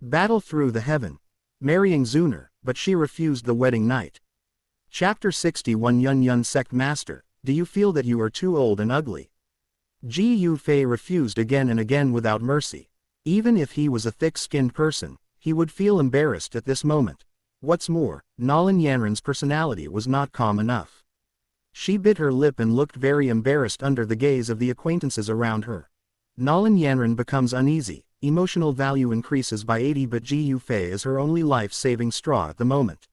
Battle through the heaven. Marrying Xun'er, but she refused the wedding night. Chapter 61 Yun Sect Master, do you feel that you are too old and ugly? Ji Yufei refused again and again without mercy. Even if he was a thick-skinned person, he would feel embarrassed at this moment. What's more, Nolan Yanren's personality was not calm enough. She bit her lip and looked very embarrassed under the gaze of the acquaintances around her. Nolan Yanren becomes uneasy, emotional value increases by 80, but Ji Yufei is her only life-saving straw at the moment.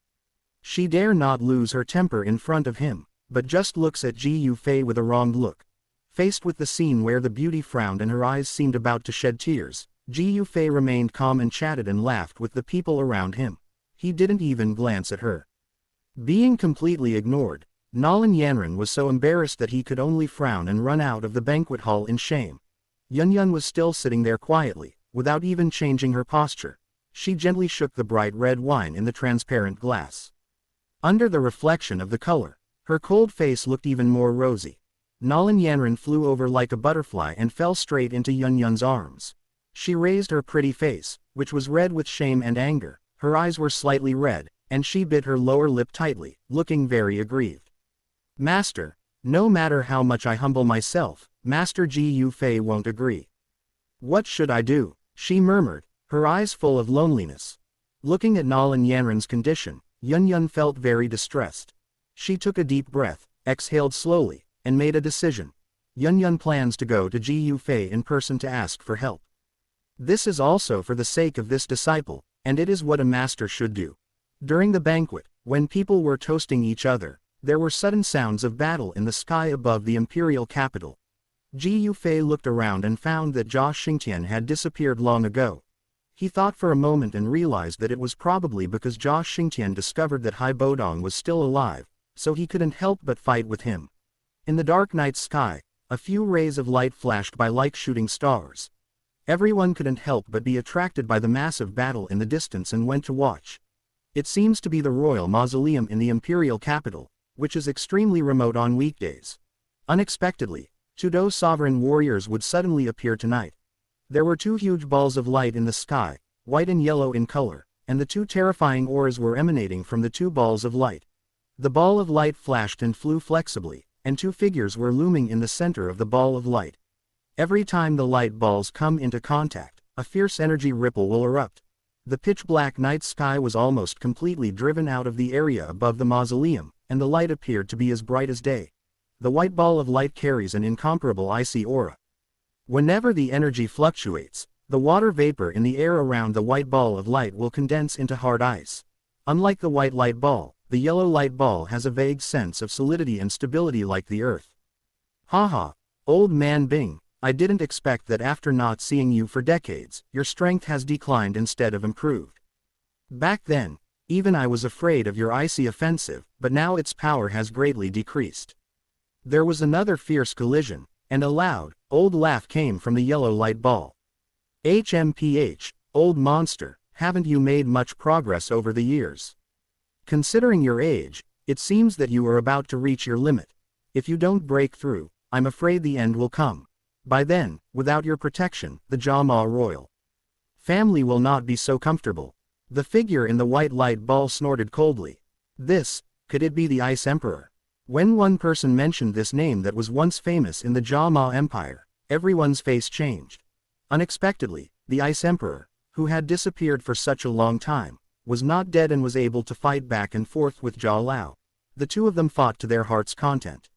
She dare not lose her temper in front of him, but just looks at Ji Yufei with a wronged look. Faced with the scene where the beauty frowned and her eyes seemed about to shed tears, Ji Yufei remained calm and chatted and laughed with the people around him. He didn't even glance at her. Being completely ignored, Nolan Yanren was so embarrassed that he could only frown and run out of the banquet hall in shame. Yun was still sitting there quietly, without even changing her posture. She gently shook the bright red wine in the transparent glass. Under the reflection of the color, her cold face looked even more rosy. Nolan Yanren flew over like a butterfly and fell straight into Yun's arms. She raised her pretty face, which was red with shame and anger. Her eyes were slightly red, and she bit her lower lip tightly, looking very aggrieved. Master, no matter how much I humble myself, Master Ji Yufei won't agree. What should I do? She murmured, her eyes full of loneliness. Looking at Nolan Yanren's condition, Yun felt very distressed. She took a deep breath, exhaled slowly, and made a decision. Yun plans to go to Ji Yufei in person to ask for help. This is also for the sake of this disciple, and it is what a master should do. During the banquet, when people were toasting each other, there were sudden sounds of battle in the sky above the imperial capital. Ji Yufei looked around and found that Jia Xingtian had disappeared long ago. He thought for a moment and realized that it was probably because Jia Xingtian discovered that Hai Bodong was still alive, so he couldn't help but fight with him. In the dark night sky, a few rays of light flashed by like shooting stars. Everyone couldn't help but be attracted by the massive battle in the distance and went to watch. It seems to be the royal mausoleum in the imperial capital, which is extremely remote on weekdays. Unexpectedly, two sovereign warriors would suddenly appear tonight. There were two huge balls of light in the sky, white and yellow in color, and the two terrifying auras were emanating from the two balls of light. The ball of light flashed and flew flexibly, and two figures were looming in the center of the ball of light. Every time the light balls come into contact, a fierce energy ripple will erupt. The pitch-black night sky was almost completely driven out of the area above the mausoleum, and the light appeared to be as bright as day. The white ball of light carries an incomparable icy aura. Whenever the energy fluctuates, the water vapor in the air around the white ball of light will condense into hard ice. Unlike the white light ball, the yellow light ball has a vague sense of solidity and stability like the earth. Haha, old man Bing. I didn't expect that after not seeing you for decades, your strength has declined instead of improved. Back then, even I was afraid of your icy offensive, but now its power has greatly decreased. There was another fierce collision, and a loud, old laugh came from the yellow light ball. HMPH, old monster, haven't you made much progress over the years? Considering your age, it seems that you are about to reach your limit. If you don't break through, I'm afraid the end will come. By then, without your protection, the Jama royal family will not be so comfortable. The figure in the white light ball snorted coldly. Could it be the Ice Emperor? When one person mentioned this name that was once famous in the Jama Empire, everyone's face changed. Unexpectedly, the Ice Emperor, who had disappeared for such a long time, was not dead and was able to fight back and forth with Jia Lao. The two of them fought to their heart's content.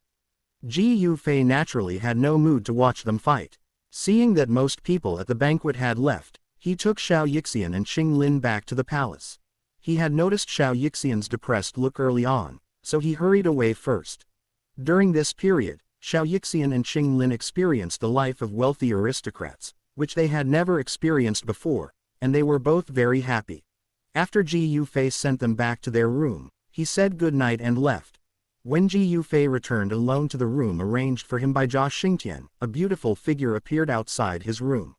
Ji Yufei naturally had no mood to watch them fight. Seeing that most people at the banquet had left, he took Xiao Yixian and Xing Lin back to the palace. He had noticed Xiao Yixian's depressed look early on, so he hurried away first. During this period, Xiao Yixian and Xing Lin experienced the life of wealthy aristocrats, which they had never experienced before, and they were both very happy. After Ji Yufei sent them back to their room, he said good night and left. When Ji Yufei returned alone to the room arranged for him by Jia Xingtian, a beautiful figure appeared outside his room.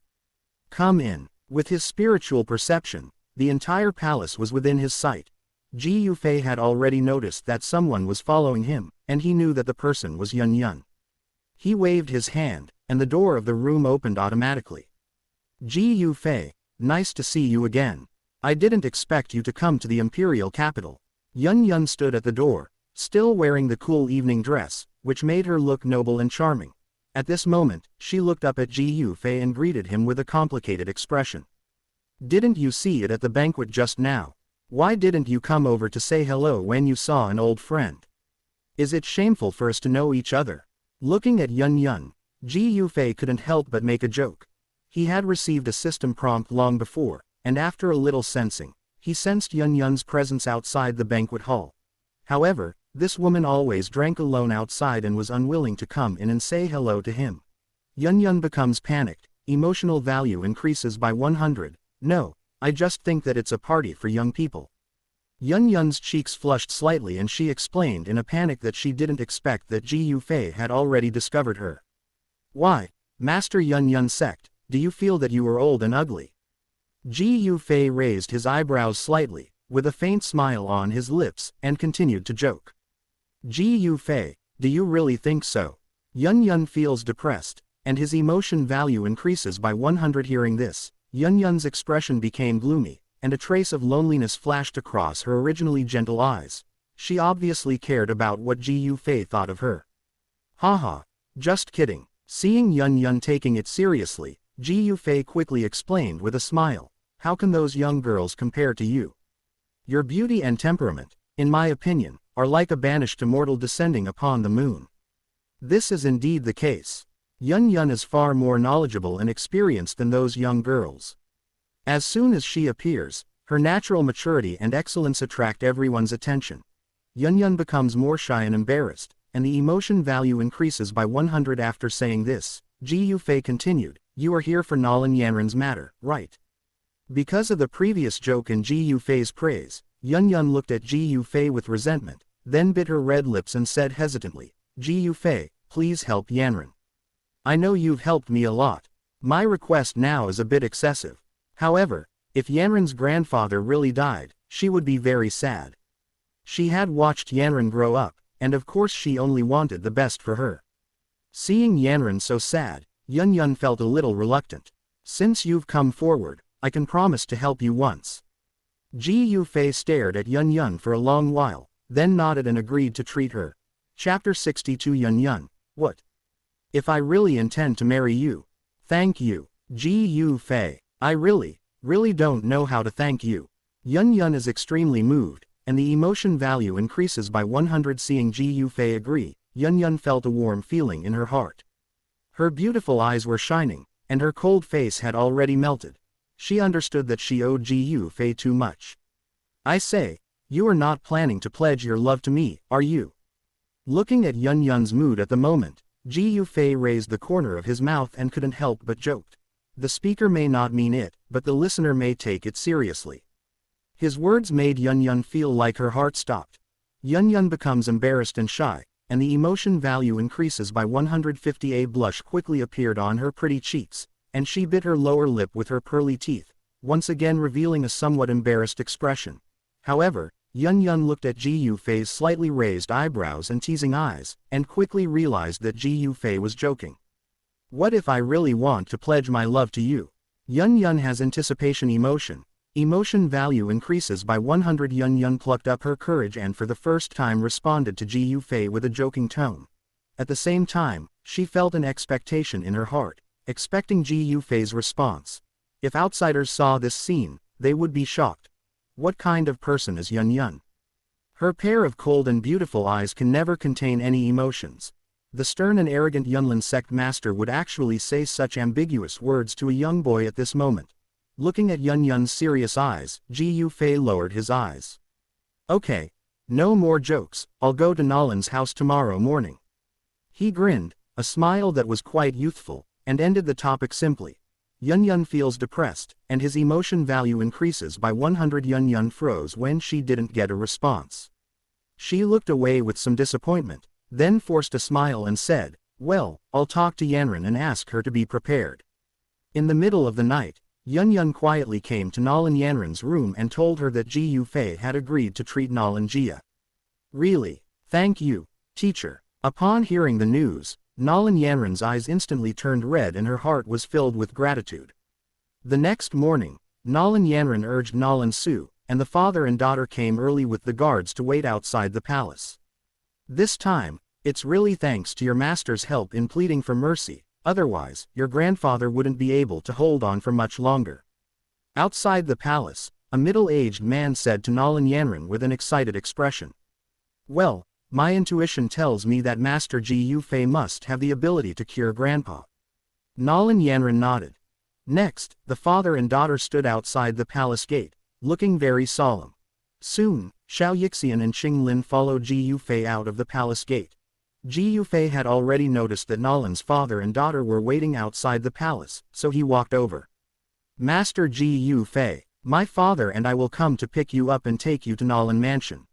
Come in. With his spiritual perception, the entire palace was within his sight. Ji Yufei had already noticed that someone was following him, and he knew that the person was Yun. He waved his hand, and the door of the room opened automatically. Ji Yufei, nice to see you again. I didn't expect you to come to the imperial capital. Yun stood at the door, still wearing the cool evening dress, which made her look noble and charming. At this moment, she looked up at Ji Yufei and greeted him with a complicated expression. Didn't you see it at the banquet just now? Why didn't you come over to say hello when you saw an old friend? Is it shameful for us to know each other? Looking at Yun, Ji Yufei couldn't help but make a joke. He had received a system prompt long before, and after a little sensing, he sensed Yun's presence outside the banquet hall. However, this woman always drank alone outside and was unwilling to come in and say hello to him. Yun becomes panicked, emotional value increases by 100. No, I just think that it's a party for young people. Yun's cheeks flushed slightly and she explained in a panic that she didn't expect that Ji Yufei had already discovered her. Why, Master Yun sect, do you feel that you are old and ugly? Ji Yufei raised his eyebrows slightly, with a faint smile on his lips, and continued to joke. Ji Yufei, do you really think so? Yun feels depressed, and his emotion value increases by 100 hearing this. Yun's expression became gloomy, and a trace of loneliness flashed across her originally gentle eyes. She obviously cared about what Ji Yufei thought of her. Haha, just kidding. Seeing Yun taking it seriously, Ji Yufei quickly explained with a smile. How can those young girls compare to you? Your beauty and temperament, in my opinion, are like a banished immortal descending upon the moon. This is indeed the case. Yun is far more knowledgeable and experienced than those young girls. As soon as she appears, her natural maturity and excellence attract everyone's attention. Yun becomes more shy and embarrassed, and the emotion value increases by 100 after saying this. Ji Yufei continued, you are here for Nolan Yanren's matter, right? Because of the previous joke in Ji Yufei's praise, Yun looked at Ji Yufei with resentment, then bit her red lips and said hesitantly, Ji Yufei, please help Yanren. I know you've helped me a lot. My request now is a bit excessive. However, if Yanren's grandfather really died, she would be very sad. She had watched Yanren grow up, and of course she only wanted the best for her. Seeing Yanren so sad, Yun felt a little reluctant. Since you've come forward, I can promise to help you once. Ji Yufei stared at Yun for a long while, then nodded and agreed to treat her. Chapter 62 Yun, what? If I really intend to marry you. Thank you, Ji Yufei. I really don't know how to thank you. Yun is extremely moved, and the emotion value increases by 100 seeing Ji Yufei agree. Yun felt a warm feeling in her heart. Her beautiful eyes were shining, and her cold face had already melted. She understood that she owed Ji Yufei too much. I say, you are not planning to pledge your love to me, are you? Looking at Yun's mood at the moment, Ji Yufei raised the corner of his mouth and couldn't help but joked. The speaker may not mean it, but the listener may take it seriously. His words made Yun feel like her heart stopped. Yun becomes embarrassed and shy, and the emotion value increases by 150. A blush quickly appeared on her pretty cheeks, and she bit her lower lip with her pearly teeth, once again revealing a somewhat embarrassed expression. However, Yun looked at Ji Yufei's slightly raised eyebrows and teasing eyes, and quickly realized that Ji Yufei was joking. What if I really want to pledge my love to you? Yun has anticipation emotion. Emotion value increases by 100. Yun plucked up her courage and for the first time responded to Ji Yufei with a joking tone. At the same time, she felt an expectation in her heart, expecting Ji Yufei's response. If outsiders saw this scene, they would be shocked. What kind of person is Yun? Her pair of cold and beautiful eyes can never contain any emotions. The stern and arrogant Yunlin sect master would actually say such ambiguous words to a young boy at this moment. Looking at Yun's serious eyes, Ji Yufei lowered his eyes. Okay. No more jokes, I'll go to Nolan's house tomorrow morning. He grinned, a smile that was quite youthful, and ended the topic simply. Yun feels depressed, and his emotion value increases by 100. Yun froze when she didn't get a response. She looked away with some disappointment, then forced a smile and said, well, I'll talk to Yanren and ask her to be prepared. In the middle of the night, Yun quietly came to Nolan Yanren's room and told her that Ji Yufei had agreed to treat Nolan Jia. Really? Thank you, teacher. Upon hearing the news, Nolan Yanren's eyes instantly turned red and her heart was filled with gratitude. The next morning, Nolan Yanran urged Nolan Su, and the father and daughter came early with the guards to wait outside the palace. This time, it's really thanks to your master's help in pleading for mercy, otherwise, your grandfather wouldn't be able to hold on for much longer. Outside the palace, a middle-aged man said to Nolan Yanran with an excited expression. Well, my intuition tells me that Master Ji Yufei must have the ability to cure Grandpa. Nolan Yanran nodded. Next, the father and daughter stood outside the palace gate, looking very solemn. Soon, Xiao Yixian and Qing Lin followed Ji Yufei out of the palace gate. Ji Yufei had already noticed that Nolan's father and daughter were waiting outside the palace, so he walked over. Master Ji Yufei, my father and I will come to pick you up and take you to Nolan Mansion.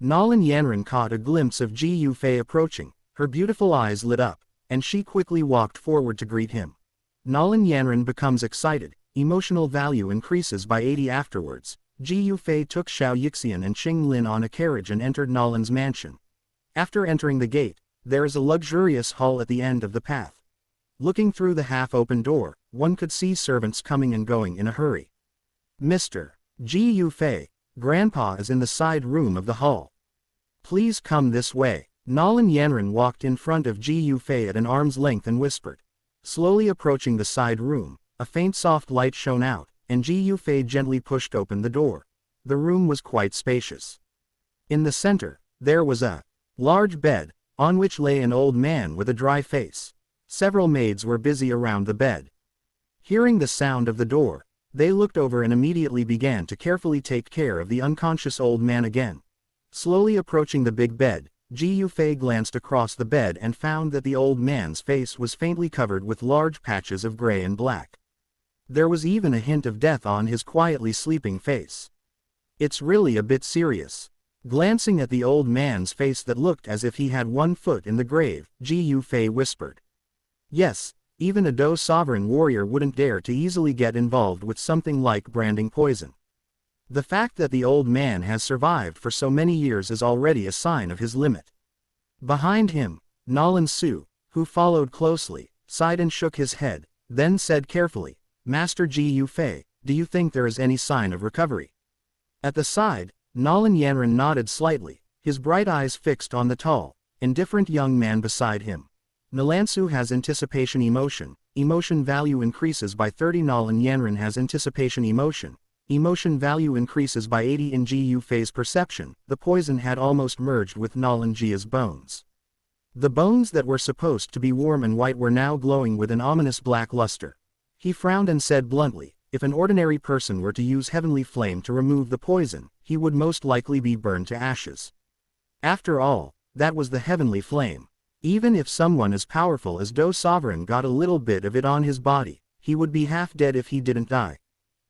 Nolan Yanran caught a glimpse of Ji Yufei approaching, her beautiful eyes lit up, and she quickly walked forward to greet him. Nolan Yanran becomes excited, emotional value increases by 80 afterwards. Ji Yufei took Xiao Yixian and Qing Lin on a carriage and entered Nolan's mansion. After entering the gate, there is a luxurious hall at the end of the path. Looking through the half-open door, one could see servants coming and going in a hurry. Mr. Ji Yufei, Grandpa is in the side room of the hall. Please come this way. Nolan Yanran walked in front of Ji Yufei at an arm's length and whispered. Slowly approaching the side room, a faint soft light shone out, and Ji Yufei gently pushed open the door. The room was quite spacious. In the center, there was a large bed, on which lay an old man with a dry face. Several maids were busy around the bed. Hearing the sound of the door, they looked over and immediately began to carefully take care of the unconscious old man again. Slowly approaching the big bed, Ji Yufei glanced across the bed and found that the old man's face was faintly covered with large patches of gray and black. There was even a hint of death on his quietly sleeping face. It's really a bit serious. Glancing at the old man's face that looked as if he had one foot in the grave, Ji Yufei whispered. Yes, even a Do sovereign warrior wouldn't dare to easily get involved with something like branding poison. The fact that the old man has survived for so many years is already a sign of his limit. Behind him, Nolan Su, who followed closely, sighed and shook his head, then said carefully, Master Ji Yufei, do you think there is any sign of recovery? At the side, Nolan Yanran nodded slightly, his bright eyes fixed on the tall, indifferent young man beside him. Nalansu has anticipation emotion. Emotion value increases by 30. Nolan Yanran has anticipation emotion. Emotion value increases by 80 in Ji Yufei's perception. The poison had almost merged with Nolan Jia's bones. The bones that were supposed to be warm and white were now glowing with an ominous black luster. He frowned and said bluntly, if an ordinary person were to use heavenly flame to remove the poison, he would most likely be burned to ashes. After all, that was the heavenly flame. Even if someone as powerful as Do Sovereign got a little bit of it on his body, he would be half dead if he didn't die.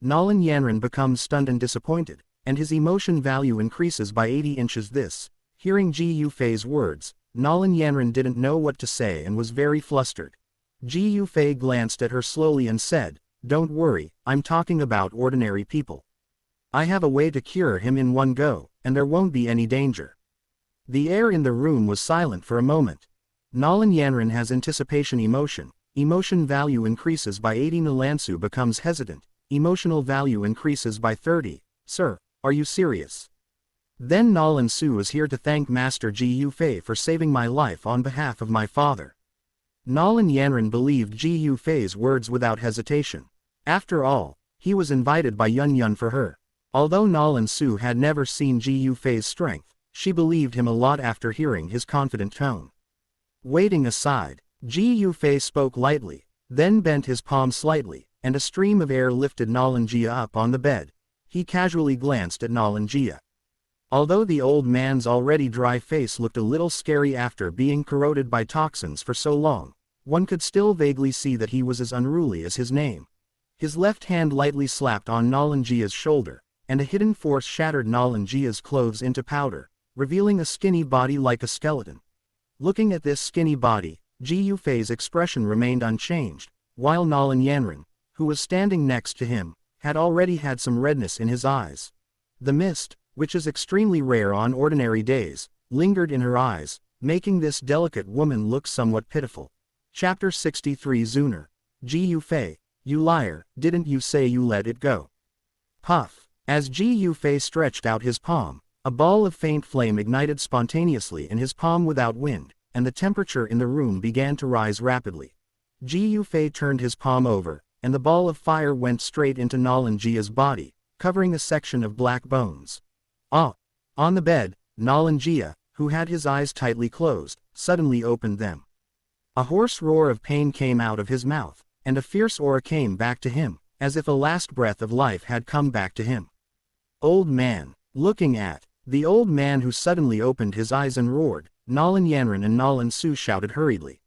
Nolan Yanran becomes stunned and disappointed, and his emotion value increases by 80 inches. Hearing Ji Yufei's words, Nolan Yanran didn't know what to say and was very flustered. Ji Yufei glanced at her slowly and said, Don't worry, I'm talking about ordinary people. I have a way to cure him in one go, and there won't be any danger. The air in the room was silent for a moment. Nolan Yanran has anticipation emotion. Emotion value increases by 80. Nalansu becomes hesitant. Emotional value increases by 30. Sir, are you serious? Then Nolan Su is here to thank Master Ji Yufei for saving my life on behalf of my father. Nolan Yanran believed Ji Yufei's words without hesitation. After all, he was invited by Yun Yun for her. Although Nolan Su had never seen Ji Yufei's strength, she believed him a lot after hearing his confident tone. Waiting aside, Ji Yufei spoke lightly, then bent his palm slightly, and a stream of air lifted Nolan Jia up on the bed. He casually glanced at Nolan Jia. Although the old man's already dry face looked a little scary after being corroded by toxins for so long, one could still vaguely see that he was as unruly as his name. His left hand lightly slapped on Nolan Jia's shoulder, and a hidden force shattered Nolan Jia's clothes into powder, revealing a skinny body like a skeleton. Looking at this skinny body, Ji Yufei's expression remained unchanged, while Nolan Yanran, who was standing next to him, had already had some redness in his eyes. The mist, which is extremely rare on ordinary days, lingered in her eyes, making this delicate woman look somewhat pitiful. Chapter 63 Xun'er. Ji Yufei, you liar, didn't you say you let it go? Puff. As Ji Yufei stretched out his palm, a ball of faint flame ignited spontaneously in his palm without wind, and the temperature in the room began to rise rapidly. Ji Yufei turned his palm over, and the ball of fire went straight into Nalanjia's body, covering a section of black bones. Ah! On the bed, Nalanjia, who had his eyes tightly closed, suddenly opened them. A hoarse roar of pain came out of his mouth, and a fierce aura came back to him, as if a last breath of life had come back to him. Old man. Looking at the old man who suddenly opened his eyes and roared, Nalan Yanran and Nalan Su shouted hurriedly.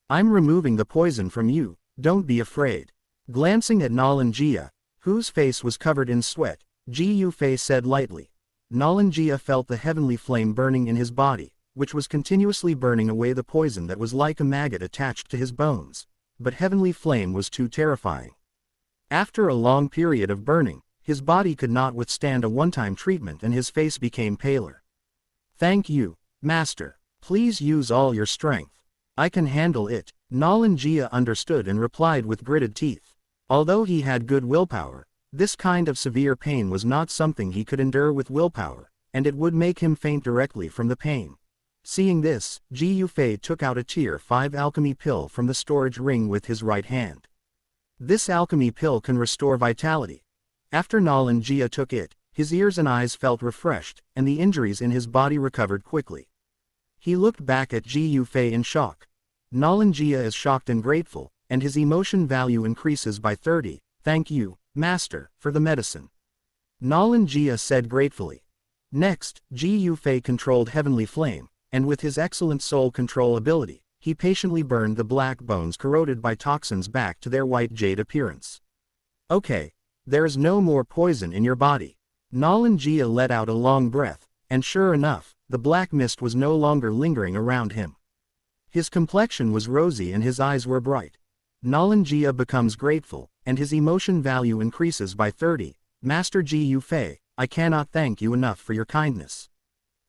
I'm removing the poison from you, don't be afraid. Glancing at Nalanjia, whose face was covered in sweat, Ji Yufei said lightly. Nalanjia felt the heavenly flame burning in his body, which was continuously burning away the poison that was like a maggot attached to his bones, but heavenly flame was too terrifying. After a long period of burning, his body could not withstand a one-time treatment and his face became paler. Thank you, Master. Please use all your strength. I can handle it. Nalanjia understood and replied with gritted teeth. Although he had good willpower, this kind of severe pain was not something he could endure with willpower, and it would make him faint directly from the pain. Seeing this, Ji Yufei took out a Tier 5 alchemy pill from the storage ring with his right hand. This alchemy pill can restore vitality. After Nalanjia took it, his ears and eyes felt refreshed, and the injuries in his body recovered quickly. He looked back at Ji Yufei in shock. Nalanjia is shocked and grateful, and his emotion value increases by 30. Thank you, Master, for the medicine. Nalanjia said gratefully. Next, Ji Yufei controlled heavenly flame, and with his excellent soul control ability, he patiently burned the black bones corroded by toxins back to their white jade appearance. Okay. There is no more poison in your body. Nalanjia let out a long breath, and sure enough, the black mist was no longer lingering around him. His complexion was rosy and his eyes were bright. Nalanjia becomes grateful, and his emotion value increases by 30. Master Ji Yufei, I cannot thank you enough for your kindness.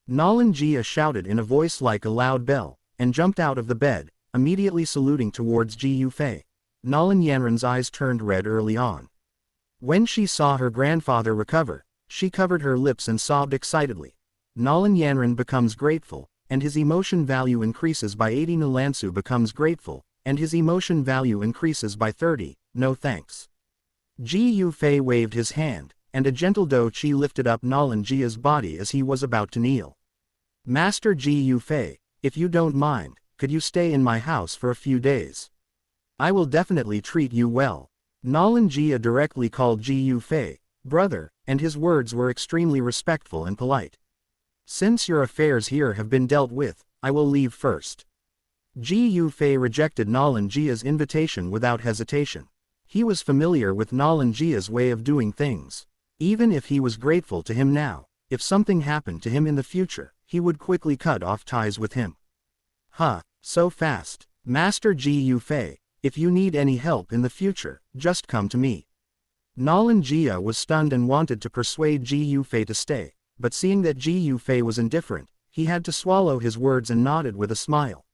Nalanjia shouted in a voice like a loud bell, and jumped out of the bed, immediately saluting towards Ji Yufei. Nalan Yanran's eyes turned red early on. When she saw her grandfather recover, she covered her lips and sobbed excitedly. Nalan Yanran becomes grateful, and his emotion value increases by 80. Nalansu becomes grateful, and his emotion value increases by 30. No thanks. Ji Yufei waved his hand, and a gentle do chi lifted up Nalanjia's body as he was about to kneel. Master Ji Yufei, if you don't mind, could you stay in my house for a few days? I will definitely treat you well. Nalanjia directly called Ji Yufei, brother, and his words were extremely respectful and polite. Since your affairs here have been dealt with, I will leave first. Ji Yufei rejected Nalanjia's invitation without hesitation. He was familiar with Nalanjia's way of doing things. Even if he was grateful to him now, if something happened to him in the future, he would quickly cut off ties with him. Huh, so fast. Master Ji Yufei, if you need any help in the future, just come to me. Nalanjia was stunned and wanted to persuade Ji Yufei to stay, but seeing that Ji Yufei was indifferent, he had to swallow his words and nodded with a smile.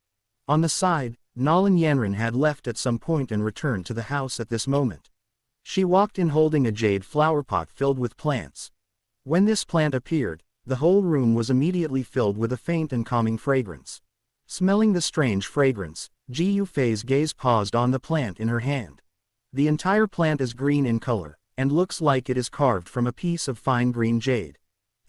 On the side, Nalan Yanran had left at some point and returned to the house at this moment. She walked in holding a jade flower pot filled with plants. When this plant appeared, the whole room was immediately filled with a faint and calming fragrance. Smelling the strange fragrance, Ji Yufei's gaze paused on the plant in her hand. The entire plant is green in color, and looks like it is carved from a piece of fine green jade.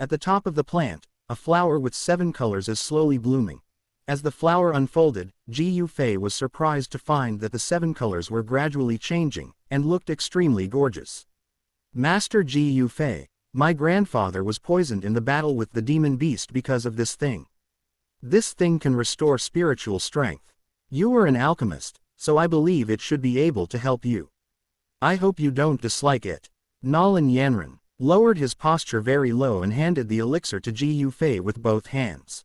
At the top of the plant, a flower with 7 colors is slowly blooming. As the flower unfolded, Ji Yufei was surprised to find that the 7 colors were gradually changing, and looked extremely gorgeous. Master Ji Yufei, my grandfather was poisoned in the battle with the demon beast because of this thing. This thing can restore spiritual strength. You are an alchemist, so I believe it should be able to help you. I hope you don't dislike it. Nalan Yanran lowered his posture very low and handed the elixir to Ji Yufei with both hands.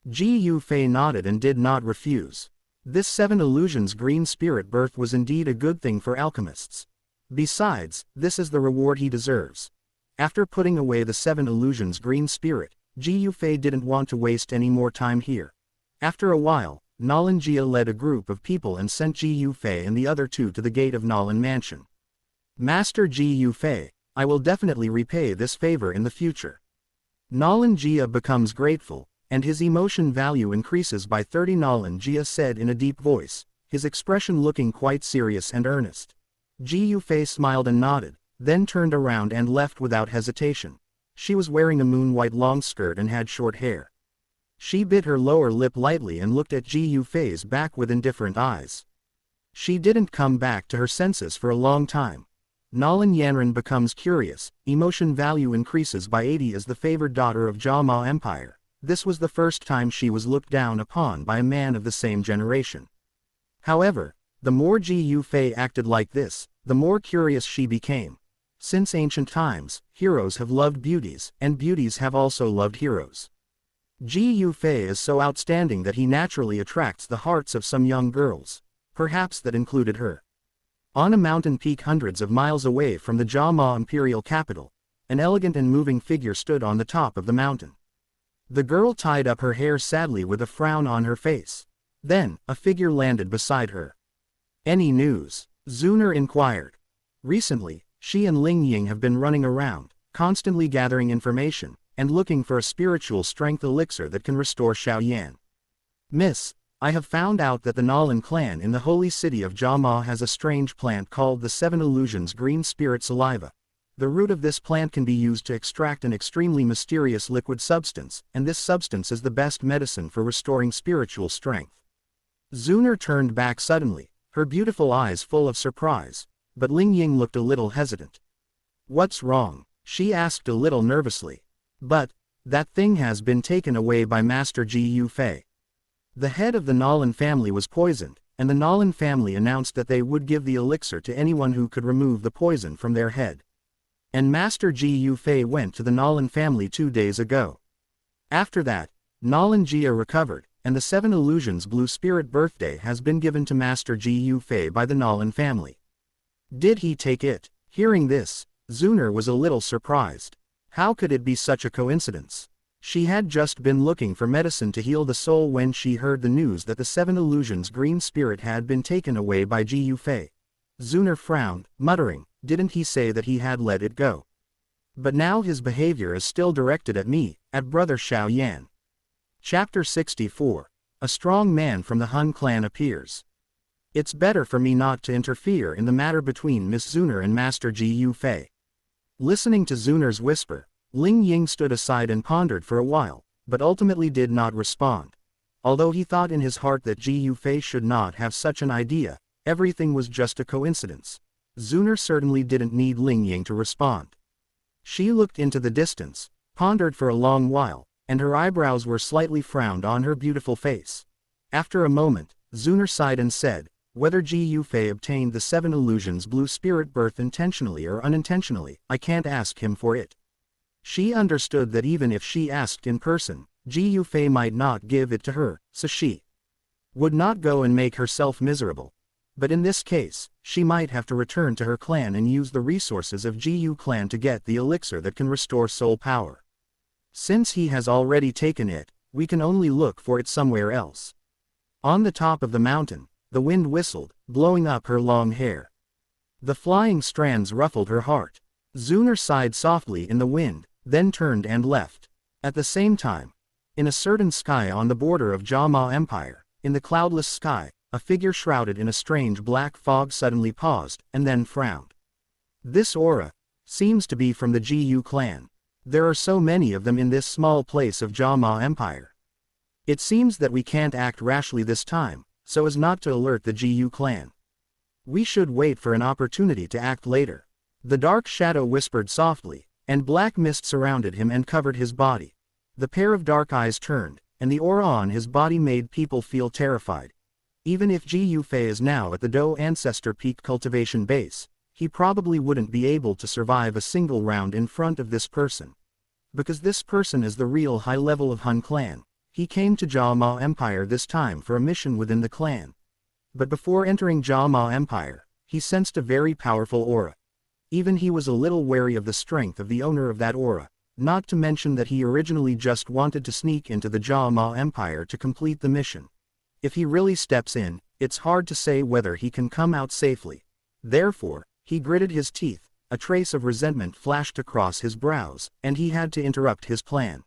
Ji Yufei nodded and did not refuse. This 7 illusions green spirit birth was indeed a good thing for alchemists. Besides, this is the reward he deserves. After putting away the 7 illusions green spirit, Ji Yufei didn't want to waste any more time here. After a while, Nalanjia led a group of people and sent Ji Yufei and the other 2 to the gate of Nalan Mansion. Master Ji Yufei, I will definitely repay this favor in the future. Nalan Jia becomes grateful, and his emotion value increases by 30. Nalan Jia said in a deep voice, his expression looking quite serious and earnest. Ji Yufei smiled and nodded, then turned around and left without hesitation. She was wearing a moon-white long skirt and had short hair. She bit her lower lip lightly and looked at Ji Yufei's back with indifferent eyes. She didn't come back to her senses for a long time. Nalan Yanran becomes curious, emotion value increases by 80 as the favored daughter of Jama Empire. This was the first time she was looked down upon by a man of the same generation. However, the more Ji Yufei acted like this, the more curious she became. Since ancient times, heroes have loved beauties, and beauties have also loved heroes. Ji Yufei is so outstanding that he naturally attracts the hearts of some young girls. Perhaps that included her. On a mountain peak hundreds of miles away from the Jama imperial capital, an elegant and moving figure stood on the top of the mountain. The girl tied up her hair sadly with a frown on her face. Then, a figure landed beside her. Any news? Xun'er inquired. Recently, she and Ling Ying have been running around, constantly gathering information, and looking for a spiritual strength elixir that can restore Xiaoyan. Miss, I have found out that the Nalan clan in the holy city of Jama has a strange plant called the Seven Illusions Green Spirit Saliva. The root of this plant can be used to extract an extremely mysterious liquid substance, and this substance is the best medicine for restoring spiritual strength. Xun'er turned back suddenly, her beautiful eyes full of surprise, but Ling Ying looked a little hesitant. What's wrong? She asked a little nervously. But, that thing has been taken away by Master Ji Yufei. The head of the Nalan family was poisoned, and the Nalan family announced that they would give the elixir to anyone who could remove the poison from their head. And Master Ji Yufei went to the Nalan family 2 days ago. After that, Nalan Jia recovered, and the Seven Illusions Blue Spirit birthday has been given to Master Ji Yufei by the Nalan family. Did he take it? Hearing this, Xun'er was a little surprised. How could it be such a coincidence? She had just been looking for medicine to heal the soul when she heard the news that the Seven Illusions Green Spirit had been taken away by Ji Yufei. Xun'er frowned, muttering, didn't he say that he had let it go? But now his behavior is still directed at me, at Brother Xiaoyan. Chapter 64. A strong man from the Han clan appears. It's better for me not to interfere in the matter between Miss Xun'er and Master Ji Yufei. Listening to Xun'er's whisper, Ling Ying stood aside and pondered for a while, but ultimately did not respond. Although he thought in his heart that Ji Yufei should not have such an idea, everything was just a coincidence. Xun'er certainly didn't need Ling Ying to respond. She looked into the distance, pondered for a long while, and her eyebrows were slightly frowned on her beautiful face. After a moment, Xun'er sighed and said, whether Ji Yufei obtained the Seven Illusions Blue Spirit birth intentionally or unintentionally, I can't ask him for it. She understood that even if she asked in person, Ji Yufei might not give it to her, so she would not go and make herself miserable. But in this case, she might have to return to her clan and use the resources of Ji Yu clan to get the elixir that can restore soul power. Since he has already taken it, we can only look for it somewhere else. On the top of the mountain, the wind whistled, blowing up her long hair. The flying strands ruffled her heart. Xun'er sighed softly in the wind, then turned and left. At the same time, in a certain sky on the border of Jama Empire, in the cloudless sky, a figure shrouded in a strange black fog suddenly paused, and then frowned. This aura seems to be from the Ji Yu clan. There are so many of them in this small place of Jama Empire. It seems that we can't act rashly this time, so as not to alert the Ji Yu clan. We should wait for an opportunity to act later. The dark shadow whispered softly, and black mist surrounded him and covered his body. The pair of dark eyes turned, and the aura on his body made people feel terrified. Even if Ji Yufei is now at the Do Ancestor Peak cultivation base, he probably wouldn't be able to survive a single round in front of this person. Because this person is the real high level of Han clan, he came to Jama Empire this time for a mission within the clan. But before entering Jama Empire, he sensed a very powerful aura. Even he was a little wary of the strength of the owner of that aura, not to mention that he originally just wanted to sneak into the Jama Empire to complete the mission. If he really steps in, it's hard to say whether he can come out safely. Therefore, he gritted his teeth, a trace of resentment flashed across his brows, and he had to interrupt his plan.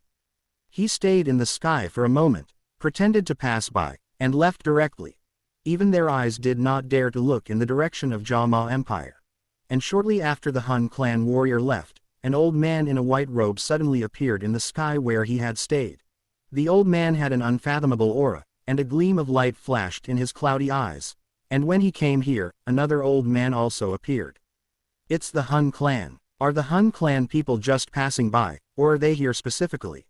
He stayed in the sky for a moment, pretended to pass by, and left directly. Even their eyes did not dare to look in the direction of Jama Empire. And shortly after the Hun clan warrior left, an old man in a white robe suddenly appeared in the sky where he had stayed. The old man had an unfathomable aura, and a gleam of light flashed in his cloudy eyes. And when he came here, another old man also appeared. It's the Hun clan. Are the Hun clan people just passing by, or are they here specifically?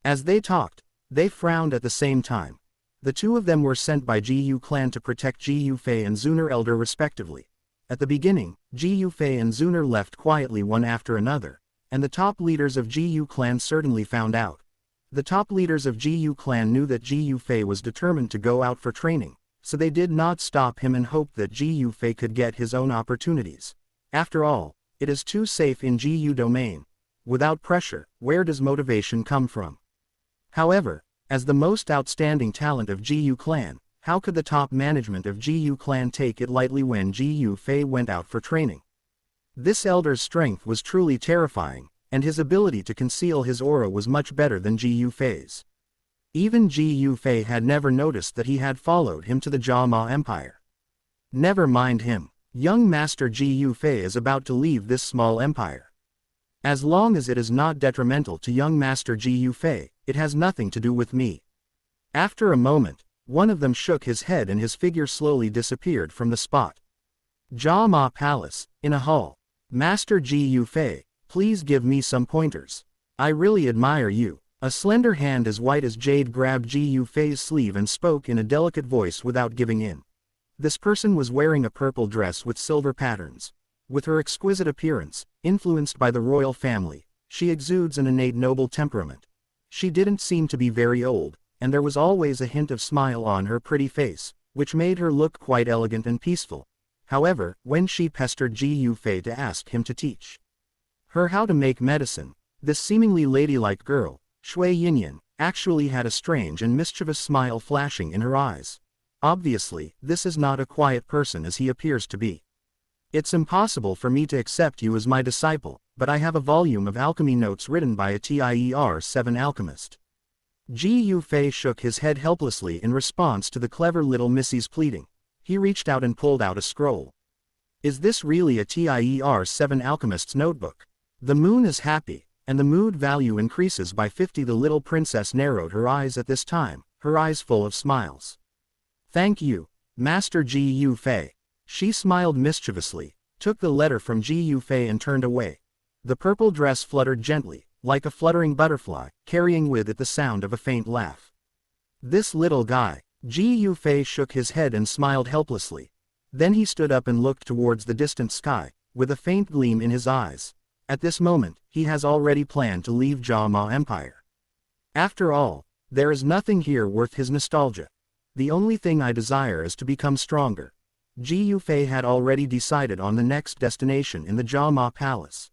As they talked, they frowned at the same time. The two of them were sent by Gu clan to protect Gu Fei and Xun'er elder respectively. At the beginning, Gu Fei and Xun'er left quietly one after another, and the top leaders of Gu clan certainly found out. The top leaders of Gu clan knew that Gu Fei was determined to go out for training, so they did not stop him and hoped that Gu Fei could get his own opportunities. After all, it is too safe in Gu domain. Without pressure, where does motivation come from? However, as the most outstanding talent of Gu clan, how could the top management of Gu clan take it lightly when Gu Fei went out for training? This elder's strength was truly terrifying, and his ability to conceal his aura was much better than Gu Fei's. Even Gu Fei had never noticed that he had followed him to the Jama Empire. Never mind him. Young Master Gu Fei is about to leave this small empire. As long as it is not detrimental to young Master Gu Fei, it has nothing to do with me. After a moment, one of them shook his head and his figure slowly disappeared from the spot. Jama Palace, in a hall. Master Gu Fei, please give me some pointers. I really admire you. A slender hand as white as jade grabbed Gu Fei's sleeve and spoke in a delicate voice without giving in. This person was wearing a purple dress with silver patterns. With her exquisite appearance, influenced by the royal family, she exudes an innate noble temperament. She didn't seem to be very old, and there was always a hint of smile on her pretty face, which made her look quite elegant and peaceful. However, when she pestered Gu Fei to ask him to teach her how to make medicine, this seemingly ladylike girl, Shui Yinyan, actually had a strange and mischievous smile flashing in her eyes. Obviously, this is not a quiet person as he appears to be. It's impossible for me to accept you as my disciple, but I have a volume of alchemy notes written by a Tier-7 alchemist. Gu Fei shook his head helplessly in response to the clever little Missy's pleading. He reached out and pulled out a scroll. Is this really a Tier-7 alchemist's notebook? The moon is happy, and the mood value increases by 50. The little princess narrowed her eyes at this time, her eyes full of smiles. Thank you, Master Gu Fei. She smiled mischievously, took the letter from Gu Fei and turned away. The purple dress fluttered gently, like a fluttering butterfly, carrying with it the sound of a faint laugh. This little guy. Gu Fei shook his head and smiled helplessly. Then he stood up and looked towards the distant sky, with a faint gleam in his eyes. At this moment, he has already planned to leave Jama Empire. After all, there is nothing here worth his nostalgia. The only thing I desire is to become stronger. Gu Fei had already decided on the next destination in the Jama Palace.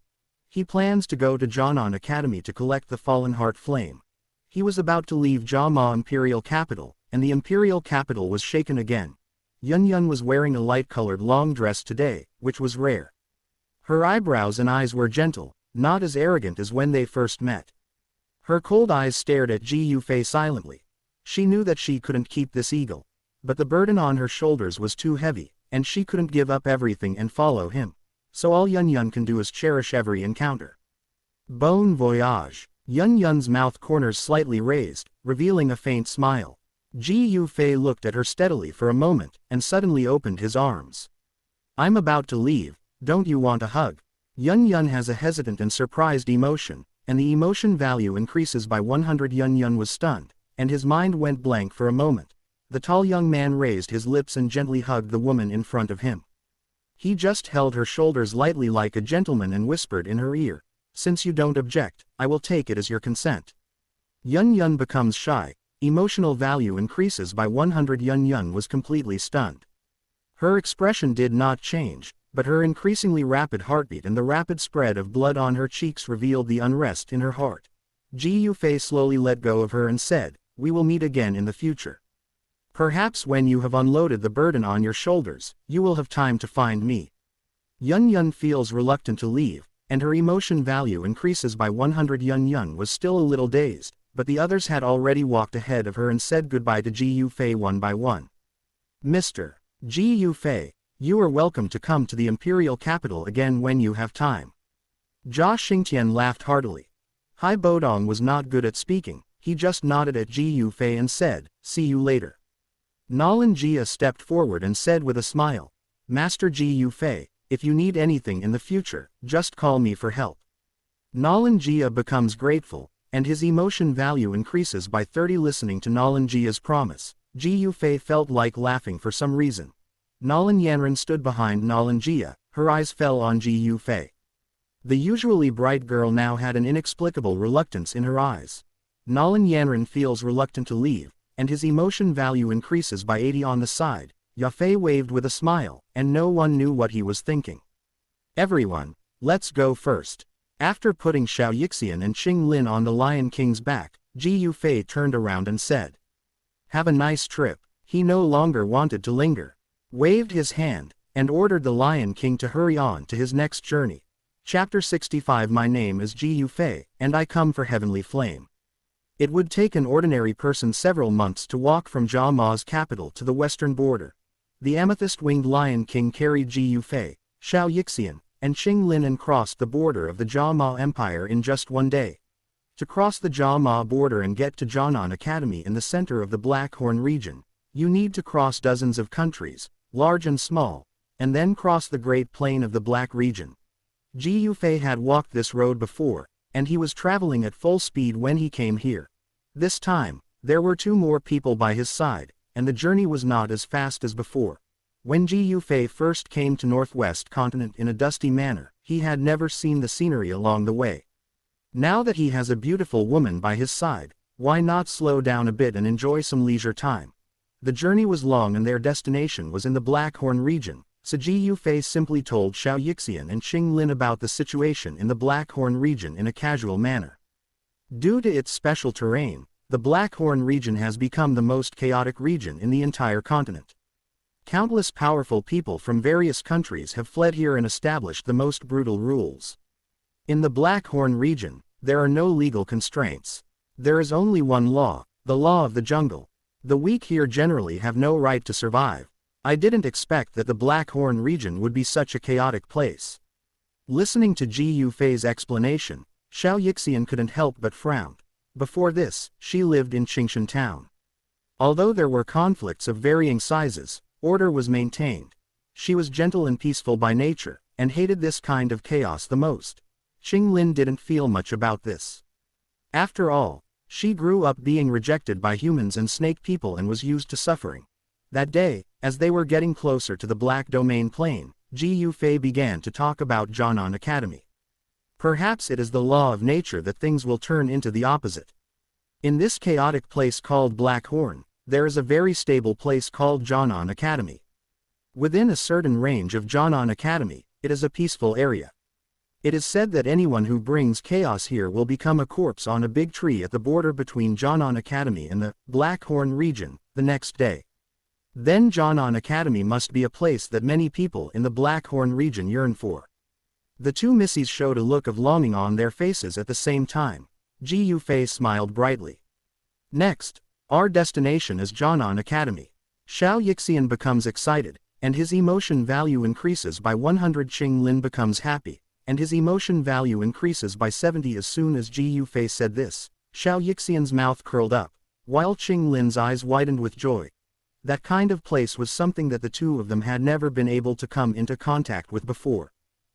He plans to go to Jianan Academy to collect the Fallen Heart Flame. He was about to leave Jama Imperial Capital, and the Imperial Capital was shaken again. Yun was wearing a light-colored long dress today, which was rare. Her eyebrows and eyes were gentle, not as arrogant as when they first met. Her cold eyes stared at Gu Fei silently. She knew that she couldn't keep this eagle. But the burden on her shoulders was too heavy, and she couldn't give up everything and follow him. So all Yun can do is cherish every encounter. Bon voyage. Yun's mouth corners slightly raised, revealing a faint smile. Gu Fei looked at her steadily for a moment, and suddenly opened his arms. I'm about to leave, don't you want a hug? Yun has a hesitant and surprised emotion, and the emotion value increases by 100. Yun was stunned, and his mind went blank for a moment. The tall young man raised his lips and gently hugged the woman in front of him. He just held her shoulders lightly like a gentleman and whispered in her ear, "Since you don't object, I will take it as your consent." Yun becomes shy. Emotional value increases by 100. Yun was completely stunned. Her expression did not change, but her increasingly rapid heartbeat and the rapid spread of blood on her cheeks revealed the unrest in her heart. Gu Fei slowly let go of her and said, "We will meet again in the future. Perhaps when you have unloaded the burden on your shoulders, you will have time to find me." Yun Yun feels reluctant to leave, and her emotion value increases by 100. Yun Yun was still a little dazed, but the others had already walked ahead of her and said goodbye to Ji Yufei one by one. Mr. Ji Yufei, you are welcome to come to the imperial capital again when you have time. Jia Xingtian laughed heartily. Hai Bodong was not good at speaking, he just nodded at Ji Yufei and said, see you later. Nalan Jia stepped forward and said with a smile, Master Ji Yufei, if you need anything in the future, just call me for help. Nalan Jia becomes grateful, and his emotion value increases by 30. Listening to Nalan Jia's promise, Ji Yufei felt like laughing for some reason. Nalan Yanran stood behind Nalan Jia, her eyes fell on Ji Yufei. The usually bright girl now had an inexplicable reluctance in her eyes. Nalan Yanran feels reluctant to leave, and his emotion value increases by 80 on the side. Yafei waved with a smile, and no one knew what he was thinking. Everyone, let's go first. After putting Xiao Yixian and Qing Lin on the Lion King's back, Ji Yufei turned around and said, have a nice trip. He no longer wanted to linger. Waved his hand, and ordered the Lion King to hurry on to his next journey. Chapter 65. My name is Ji Yufei, and I come for Heavenly Flame. It would take an ordinary person several months to walk from Jia Ma's capital to the western border. The amethyst-winged Lion King carried Ji Yufei, Xiao Yixian, and Qing Lin and crossed the border of the Jia Ma Empire in just one day. To cross the Jia Ma border and get to Jianan Academy in the center of the Black Horn region, you need to cross dozens of countries, large and small, and then cross the Great Plain of the Black region. Ji Yufei had walked this road before, and he was traveling at full speed when he came here. This time, there were 2 more people by his side, and the journey was not as fast as before. When Ji Yufei first came to Northwest Continent in a dusty manner, he had never seen the scenery along the way. Now that he has a beautiful woman by his side, why not slow down a bit and enjoy some leisure time? The journey was long and their destination was in the Black Horn region, so Ji Yufei simply told Xiao Yixian and Qing Lin about the situation in the Black Horn region in a casual manner. Due to its special terrain, the Black Horn region has become the most chaotic region in the entire continent. Countless powerful people from various countries have fled here and established the most brutal rules. In the Black Horn region, there are no legal constraints. There is only one law, the law of the jungle. The weak here generally have no right to survive. I didn't expect that the Black Horn region would be such a chaotic place. Listening to Ji Yufei's explanation, Xiao Yixian couldn't help but frown. Before this, she lived in Qingshan town. Although there were conflicts of varying sizes, order was maintained. She was gentle and peaceful by nature, and hated this kind of chaos the most. Qing Lin didn't feel much about this. After all, she grew up being rejected by humans and snake people and was used to suffering. That day, as they were getting closer to the Black Domain Plain, Ji Yufei began to talk about Jianan Academy. Perhaps it is the law of nature that things will turn into the opposite. In this chaotic place called Black Horn, there is a very stable place called Jianan Academy. Within a certain range of Jianan Academy, it is a peaceful area. It is said that anyone who brings chaos here will become a corpse on a big tree at the border between Jianan Academy and the Black Horn region the next day. Then Jianan Academy must be a place that many people in the Black Horn region yearn for. The 2 missies showed a look of longing on their faces at the same time. Ji Yufei smiled brightly. Next, our destination is Jianan Academy. Xiao Yixian becomes excited, and his emotion value increases by 100. Qing Lin becomes happy, and his emotion value increases by 70. As soon as Ji Yufei said this, Xiao Yixian's mouth curled up, while Qing Lin's eyes widened with joy. That kind of place was something that the 2 of them had never been able to come into contact with before.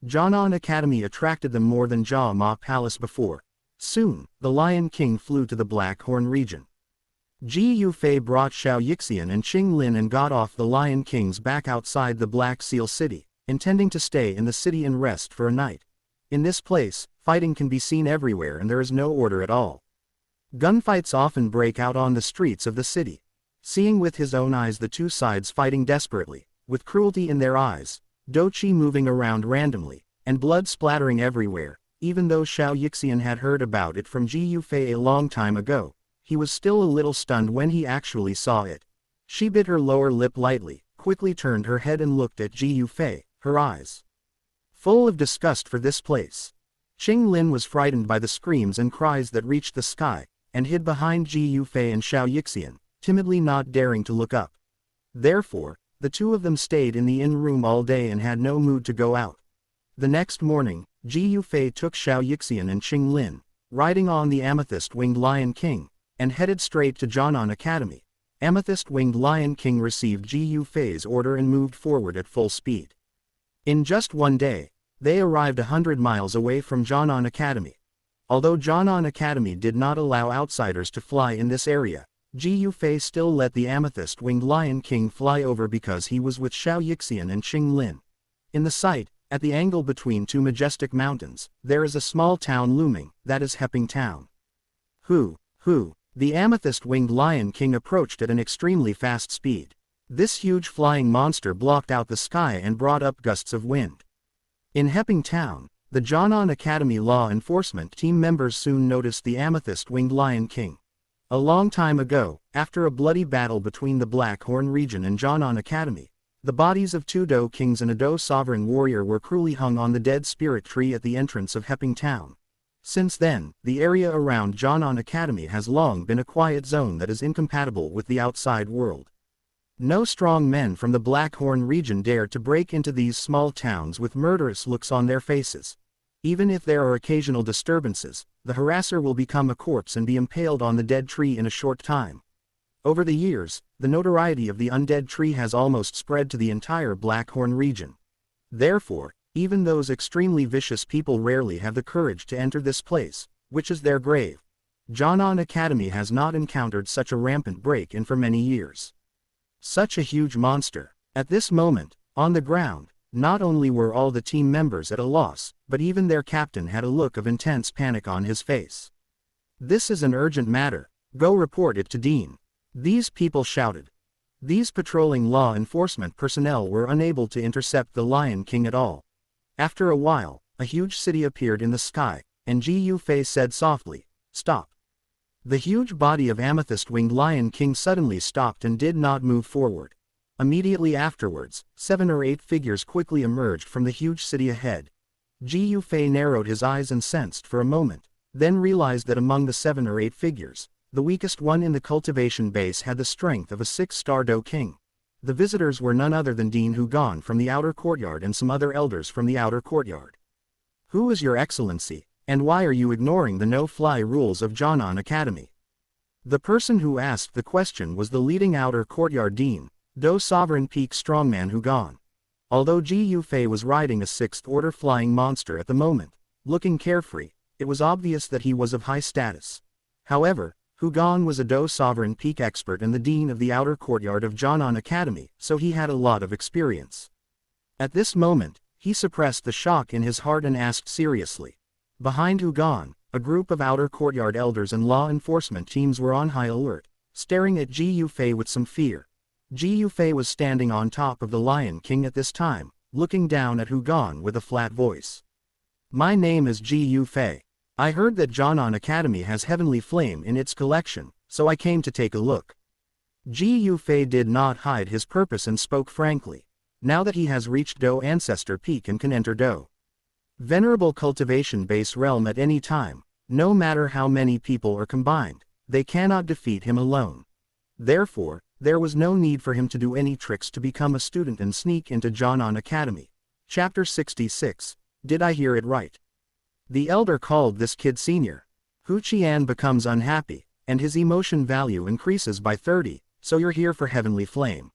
Jianan Academy attracted them more than Jia Ma Palace before. Soon, the Lion King flew to the Black Horn region. Ji Yufei brought Xiao Yixian and Qing Lin and got off the Lion King's back outside the Black Seal City, intending to stay in the city and rest for a night. In this place, fighting can be seen everywhere and there is no order at all. Gunfights often break out on the streets of the city. Seeing with his own eyes the 2 sides fighting desperately, with cruelty in their eyes, Doqi moving around randomly, and blood splattering everywhere, even though Xiao Yixian had heard about it from Ji Yufei a long time ago, he was still a little stunned when he actually saw it. She bit her lower lip lightly, quickly turned her head and looked at Ji Yufei, her eyes full of disgust for this place. Qing Lin was frightened by the screams and cries that reached the sky, and hid behind Ji Yufei and Xiao Yixian, timidly not daring to look up. Therefore, the two of them stayed in the inn room all day and had no mood to go out. The next morning, Ji Yufei took Xiao Yixian and Qing Lin, riding on the Amethyst-Winged Lion King, and headed straight to Jianan Academy. Amethyst-Winged Lion King received Ji Yufei's order and moved forward at full speed. In just one day, they arrived 100 miles away from Jianan Academy. Although Jianan Academy did not allow outsiders to fly in this area, Ji Yufei still let the Amethyst-Winged Lion King fly over because he was with Xiao Yixian and Qing Lin. In the site, at the angle between two majestic mountains, there is a small town looming, that is Heping Town. The Amethyst-Winged Lion King approached at an extremely fast speed. This huge flying monster blocked out the sky and brought up gusts of wind. In Heping Town, the Jianan Academy law enforcement team members soon noticed the Amethyst-Winged Lion King. A long time ago, after a bloody battle between the Blackhorn region and Jianan Academy, the bodies of two Dou kings and a Dou sovereign warrior were cruelly hung on the dead spirit tree at the entrance of Heping Town. Since then, the area around Jianan Academy has long been a quiet zone that is incompatible with the outside world. No strong men from the Blackhorn region dare to break into these small towns with murderous looks on their faces. Even if there are occasional disturbances, the harasser will become a corpse and be impaled on the dead tree in a short time. Over the years, the notoriety of the undead tree has almost spread to the entire Blackhorn region. Therefore, even those extremely vicious people rarely have the courage to enter this place, which is their grave. Jianan Academy has not encountered such a rampant break-in for many years. Such a huge monster. At this moment, on the ground, not only were all the team members at a loss, but even their captain had a look of intense panic on his face. "This is an urgent matter. Go report it to Dean." These people shouted. These patrolling law enforcement personnel were unable to intercept the Lion King at all. After a while, a huge city appeared in the sky, and Ji Yufei said softly, "Stop." The huge body of Amethyst-Winged Lion King suddenly stopped and did not move forward. Immediately afterwards, 7 or 8 figures quickly emerged from the huge city ahead. Ji Yufei narrowed his eyes and sensed for a moment, then realized that among the 7 or 8 figures, the weakest one in the cultivation base had the strength of a 6-star Dou King. The visitors were none other than Dean Hugon from the outer courtyard and some other elders from the outer courtyard. "Who is your excellency, and why are you ignoring the no-fly rules of Jianan Academy?" The person who asked the question was the leading outer courtyard Dean, Dou Sovereign Peak Strongman Hugon. Although Ji Yufei was riding a 6th-order flying monster at the moment, looking carefree, it was obvious that he was of high status. However, Hugon was a Dou Sovereign Peak expert and the dean of the outer courtyard of Jianan Academy, so he had a lot of experience. At this moment, he suppressed the shock in his heart and asked seriously. Behind Hugon, a group of outer courtyard elders and law enforcement teams were on high alert, staring at Ji Yufei with some fear. Ji Yufei was standing on top of the Lion King at this time, looking down at Hugon with a flat voice. "My name is Ji Yufei. I heard that Jianan Academy has Heavenly Flame in its collection, so I came to take a look." Ji Yufei did not hide his purpose and spoke frankly. Now that he has reached Dou Ancestor Peak and can enter Dou Venerable Cultivation Base Realm at any time, no matter how many people are combined, they cannot defeat him alone. Therefore, there was no need for him to do any tricks to become a student and sneak into Jianan Academy. Chapter 66. Did I hear it right? The elder called this kid senior. Hu Qian becomes unhappy, and his emotion value increases by 30, so you're here for Heavenly Flame.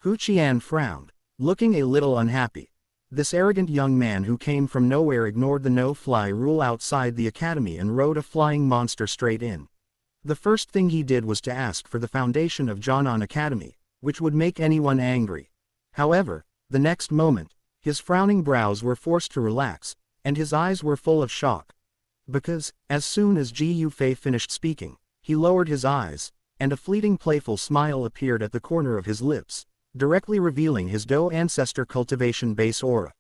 Hu Qian frowned, looking a little unhappy. This arrogant young man who came from nowhere ignored the no-fly rule outside the academy and rode a flying monster straight in. The first thing he did was to ask for the foundation of Jianan Academy, which would make anyone angry. However, the next moment, his frowning brows were forced to relax, and his eyes were full of shock. Because, as soon as Ji Yufei finished speaking, he lowered his eyes, and a fleeting playful smile appeared at the corner of his lips, directly revealing his Dou Ancestor Cultivation Base aura.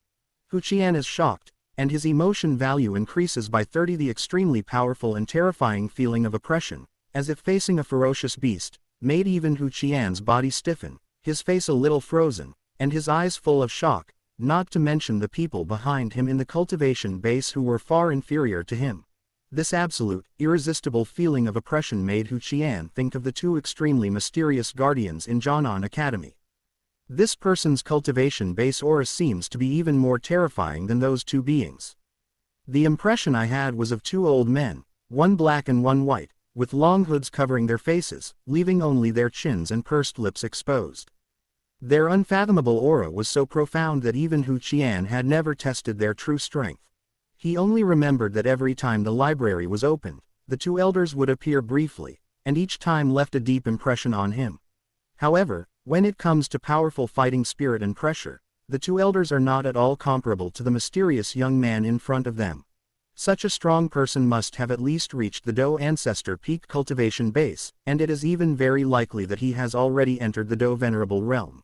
Hu Qian is shocked, and his emotion value increases by 30. The extremely powerful and terrifying feeling of oppression, as if facing a ferocious beast, made even Hu Qian's body stiffen, his face a little frozen, and his eyes full of shock, not to mention the people behind him in the cultivation base who were far inferior to him. This absolute, irresistible feeling of oppression made Hu Qian think of the two extremely mysterious guardians in Jianan Academy. This person's cultivation base aura seems to be even more terrifying than those two beings. The impression I had was of two old men, one black and one white, with long hoods covering their faces, leaving only their chins and pursed lips exposed. Their unfathomable aura was so profound that even Hu Qian had never tested their true strength. He only remembered that every time the library was opened, the two elders would appear briefly, and each time left a deep impression on him. However, when it comes to powerful fighting spirit and pressure, the two elders are not at all comparable to the mysterious young man in front of them. Such a strong person must have at least reached the Do Ancestor Peak cultivation base, and it is even very likely that he has already entered the Do Venerable Realm.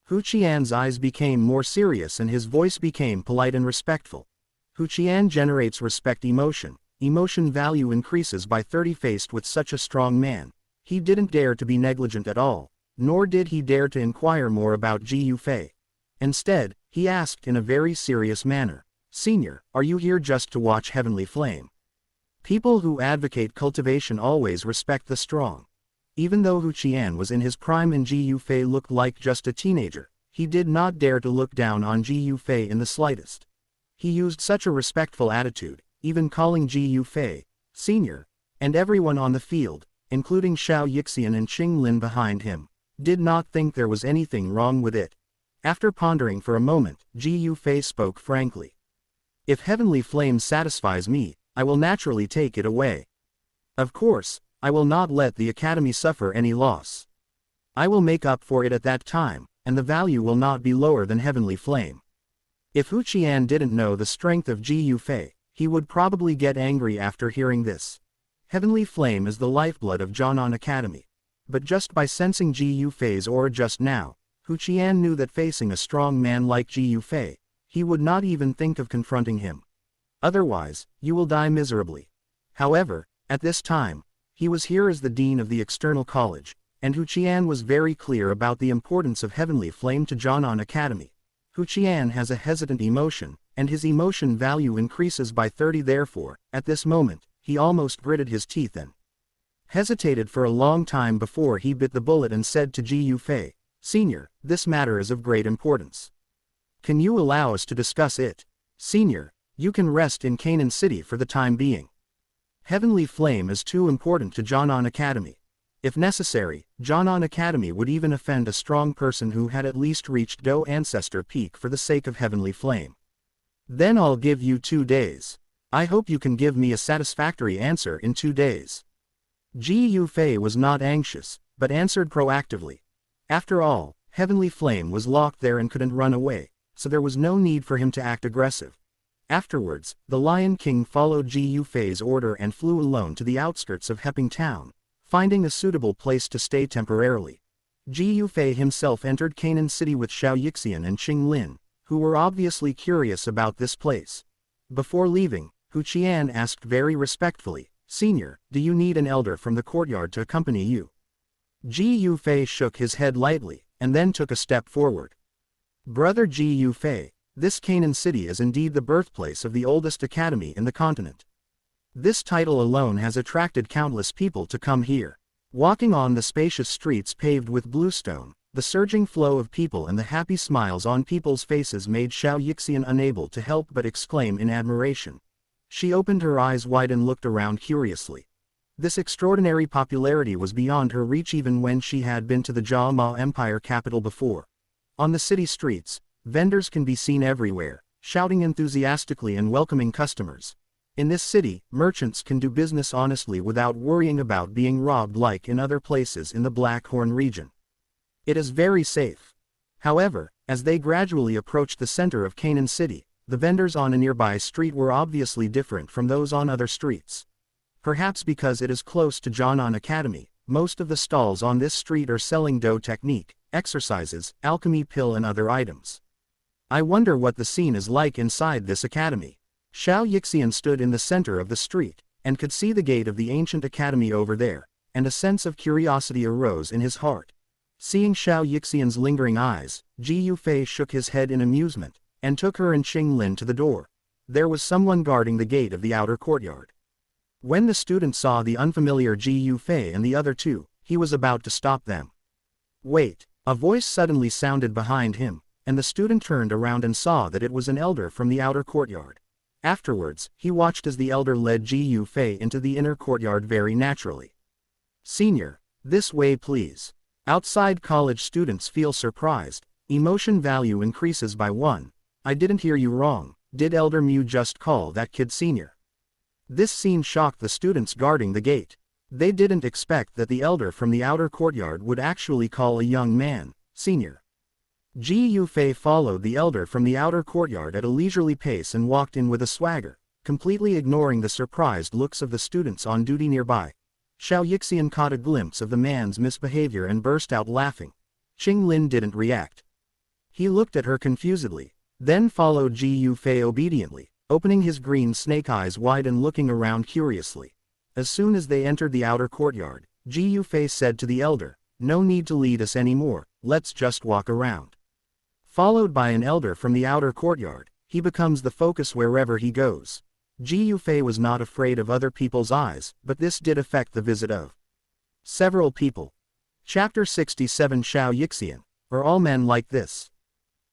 Hu Qian's eyes became more serious and his voice became polite and respectful. Hu Qian generates respect emotion. Emotion value increases by 30 faced with such a strong man. He didn't dare to be negligent at all, nor did he dare to inquire more about Ji Yufei. Instead, he asked in a very serious manner, "Senior, are you here just to watch Heavenly Flame?" People who advocate cultivation always respect the strong. Even though Hu Qian was in his prime and Ji Yufei looked like just a teenager, he did not dare to look down on Ji Yufei in the slightest. He used such a respectful attitude, even calling Ji Yufei, "Senior," and everyone on the field, including Xiao Yixian and Qing Lin behind him, did not think there was anything wrong with it. After pondering for a moment, Ji Yufei spoke frankly. "If Heavenly Flame satisfies me, I will naturally take it away. Of course, I will not let the Academy suffer any loss. I will make up for it at that time, and the value will not be lower than Heavenly Flame." If Hu Qian didn't know the strength of Ji Yufei, he would probably get angry after hearing this. Heavenly Flame is the lifeblood of Jianan Academy. But just by sensing Ji Yufei's aura just now, Hu Qian knew that facing a strong man like Ji Yufei, he would not even think of confronting him. Otherwise, you will die miserably. However, at this time, he was here as the dean of the external college, and Hu Qian was very clear about the importance of Heavenly Flame to Jianan Academy. Hu Qian has a hesitant emotion, and his emotion value increases by 30. Therefore, at this moment, he almost gritted his teeth and hesitated for a long time before he bit the bullet and said to Ji Yufei, "Senior, this matter is of great importance. Can you allow us to discuss it? Senior, you can rest in Canaan City for the time being. Heavenly Flame is too important to Jianan Academy. If necessary, Jianan Academy would even offend a strong person who had at least reached Do Ancestor Peak for the sake of Heavenly Flame. Then I'll give you 2 days. I hope you can give me a satisfactory answer in 2 days." Ji Yufei was not anxious, but answered proactively. After all, Heavenly Flame was locked there and couldn't run away, so there was no need for him to act aggressive. Afterwards, the Lion King followed Ji Yufei's order and flew alone to the outskirts of Heping Town, finding a suitable place to stay temporarily. Ji Yufei himself entered Canaan City with Xiao Yixian and Qing Lin, who were obviously curious about this place. Before leaving, Hu Qian asked very respectfully, "Senior, do you need an elder from the courtyard to accompany you?" Ji Yufei shook his head lightly, and then took a step forward. "Brother Ji Yufei, this Canaan City is indeed the birthplace of the oldest academy in the continent. This title alone has attracted countless people to come here." Walking on the spacious streets paved with bluestone, the surging flow of people and the happy smiles on people's faces made Xiao Yixian unable to help but exclaim in admiration. She opened her eyes wide and looked around curiously. This extraordinary popularity was beyond her reach even when she had been to the Jia Ma Empire capital before. On the city streets, vendors can be seen everywhere, shouting enthusiastically and welcoming customers. In this city, merchants can do business honestly without worrying about being robbed like in other places in the Black Horn region. It is very safe. However, as they gradually approached the center of Canaan City, the vendors on a nearby street were obviously different from those on other streets. Perhaps because it is close to Jianan Academy, most of the stalls on this street are selling Do technique, exercises, alchemy pill and other items. I wonder what the scene is like inside this academy. Xiao Yixian stood in the center of the street, and could see the gate of the ancient academy over there, and a sense of curiosity arose in his heart. Seeing Xiao Yixian's lingering eyes, Ji Yufei shook his head in amusement, and took her and Qing Lin to the door. There was someone guarding the gate of the outer courtyard. When the student saw the unfamiliar Ji Yufei and the other two, he was about to stop them. Wait! A voice suddenly sounded behind him, and the student turned around and saw that it was an elder from the outer courtyard. Afterwards, he watched as the elder led Ji Yufei into the inner courtyard very naturally. Senior, this way please. Outside college students feel surprised. Emotion value increases by 1. I didn't hear you wrong. Did Elder Mu just call that kid senior? This scene shocked the students guarding the gate. They didn't expect that the elder from the outer courtyard would actually call a young man senior. Ji Yufei followed the elder from the outer courtyard at a leisurely pace and walked in with a swagger, completely ignoring the surprised looks of the students on duty nearby. Xiao Yixian caught a glimpse of the man's misbehavior and burst out laughing. Qing Lin didn't react. He looked at her confusedly, then followed Ji Yufei obediently, opening his green snake eyes wide and looking around curiously. As soon as they entered the outer courtyard, Ji Yufei said to the elder, "No need to lead us anymore, let's just walk around." Followed by an elder from the outer courtyard, he becomes the focus wherever he goes. Ji Yufei was not afraid of other people's eyes, but this did affect the visit of several people. Chapter 67 Xiao Yixian. Are all men like this?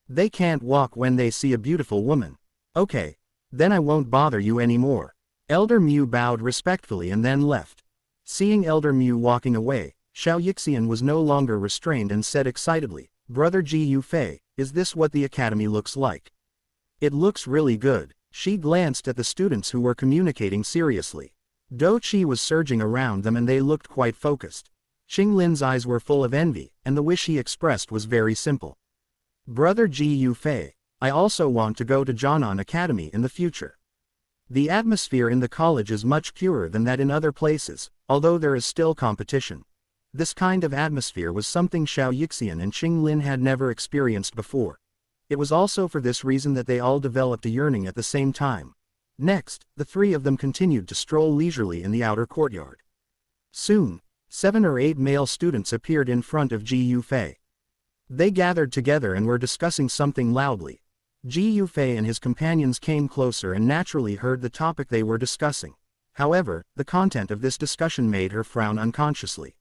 They can't walk when they see a beautiful woman. Okay. Then I won't bother you anymore. Elder Mu bowed respectfully and then left. Seeing Elder Mu walking away, Xiao Yixian was no longer restrained and said excitedly, "Brother Ji Yufei, is this what the academy looks like?" "It looks really good." She glanced at the students who were communicating seriously. Do Qi was surging around them and they looked quite focused. Qing Lin's eyes were full of envy, and the wish he expressed was very simple. "Brother Ji Yufei, I also want to go to Jianan Academy in the future. The atmosphere in the college is much purer than that in other places, although there is still competition." This kind of atmosphere was something Xiao Yixian and Qing Lin had never experienced before. It was also for this reason that they all developed a yearning at the same time. Next, the three of them continued to stroll leisurely in the outer courtyard. Soon, 7 or 8 male students appeared in front of Ji Yufei. They gathered together and were discussing something loudly. Ji Yufei and his companions came closer and naturally heard the topic they were discussing. However, the content of this discussion made her frown unconsciously.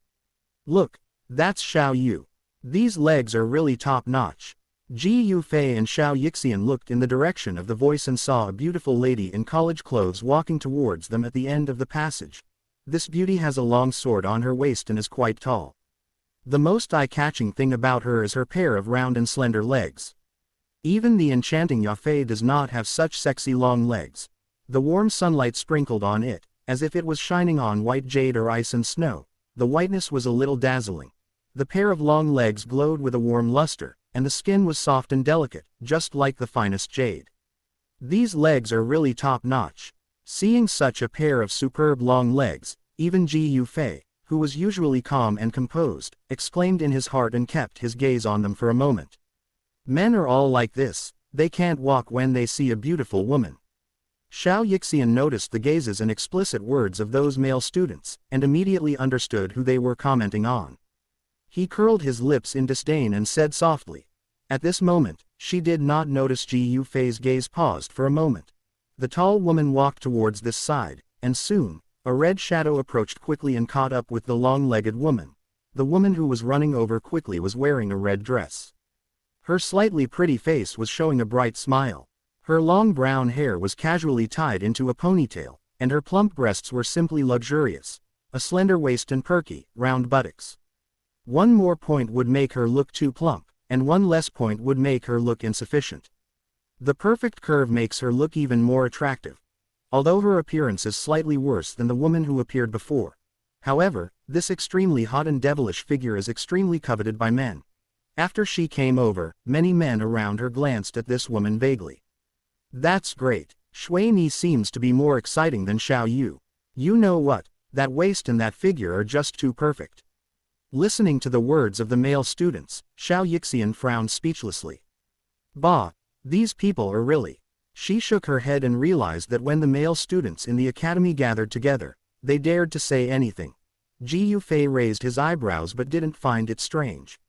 "Look, that's Xiao Yu. These legs are really top-notch." Ji Yufei and Xiao Yixian looked in the direction of the voice and saw a beautiful lady in college clothes walking towards them at the end of the passage. This beauty has a long sword on her waist and is quite tall. The most eye-catching thing about her is her pair of round and slender legs. Even the enchanting Yafei does not have such sexy long legs. The warm sunlight sprinkled on it, as if it was shining on white jade or ice and snow. The whiteness was a little dazzling. The pair of long legs glowed with a warm luster, and the skin was soft and delicate, just like the finest jade. These legs are really top-notch. Seeing such a pair of superb long legs, even Ji Yufei, who was usually calm and composed, exclaimed in his heart and kept his gaze on them for a moment. Men are all like this, they can't walk when they see a beautiful woman. Xiao Yixian noticed the gazes and explicit words of those male students, and immediately understood who they were commenting on. He curled his lips in disdain and said softly. At this moment, she did not notice Ji Yufei's gaze paused for a moment. The tall woman walked towards this side, and soon, a red shadow approached quickly and caught up with the long-legged woman. The woman who was running over quickly was wearing a red dress. Her slightly pretty face was showing a bright smile. Her long brown hair was casually tied into a ponytail, and her plump breasts were simply luxurious. A slender waist and perky, round buttocks. One more point would make her look too plump, and one less point would make her look insufficient. The perfect curve makes her look even more attractive. Although her appearance is slightly worse than the woman who appeared before. However, this extremely hot and devilish figure is extremely coveted by men. After she came over, many men around her glanced at this woman vaguely. "That's great. Shui Ni seems to be more exciting than Xiao Yu. You know what, that waist and that figure are just too perfect." Listening to the words of the male students, Xiao Yixian frowned speechlessly. "Bah, these people are really..." She shook her head and realized that when the male students in the academy gathered together, they dared to say anything. Ji Yufei raised his eyebrows but didn't find it strange.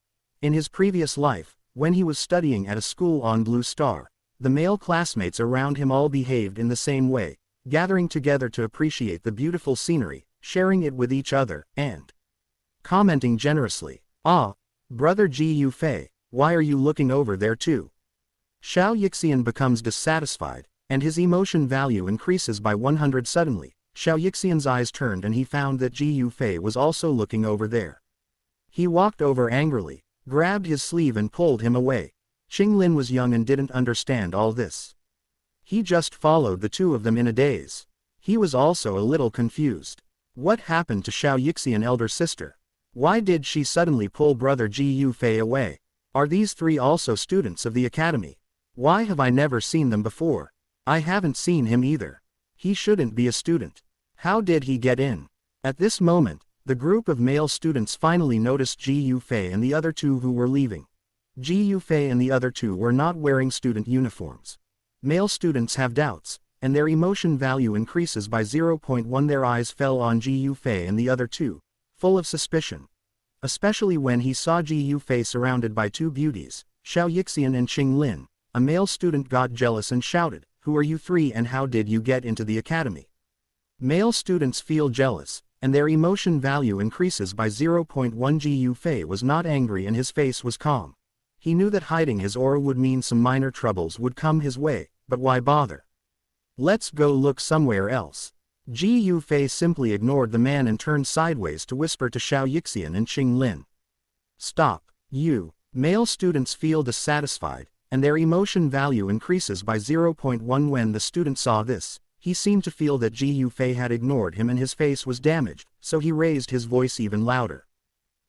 In his previous life, when he was studying at a school on Blue Star, the male classmates around him all behaved in the same way, gathering together to appreciate the beautiful scenery, sharing it with each other, and commenting generously. "Ah, brother Gu Fei, why are you looking over there too?" Xiao Yixian becomes dissatisfied, and his emotion value increases by 100 suddenly. Xiao Yixian's eyes turned and he found that Gu Fei was also looking over there. He walked over angrily, grabbed his sleeve and pulled him away. Qing was young and didn't understand all this. He just followed the two of them in a daze. He was also a little confused. What happened to Xiao Yixian elder sister? Why did she suddenly pull brother Gu Fei away? Are these three also students of the academy? Why have I never seen them before? I haven't seen him either. He shouldn't be a student. How did he get in? At this moment, the group of male students finally noticed Gu Fei and the other two who were leaving. Gu Fei and the other two were not wearing student uniforms. Male students have doubts, and their emotion value increases by 0.1. Their eyes fell on Gu Fei and the other two, full of suspicion. Especially when he saw Gu Fei surrounded by two beauties, Xiao Yixian and Qing. A male student got jealous and shouted, "Who are you three and how did you get into the academy?" Male students feel jealous, and their emotion value increases by 0.1. Gu Fei was not angry and his face was calm. He knew that hiding his aura would mean some minor troubles would come his way, but why bother? Let's go look somewhere else. Gu Fei simply ignored the man and turned sideways to whisper to Xiao Yixian and Qing. "Stop, you." Male students feel dissatisfied, and their emotion value increases by 0.1. When the student saw this, he seemed to feel that Gu Fei had ignored him and his face was damaged, so he raised his voice even louder.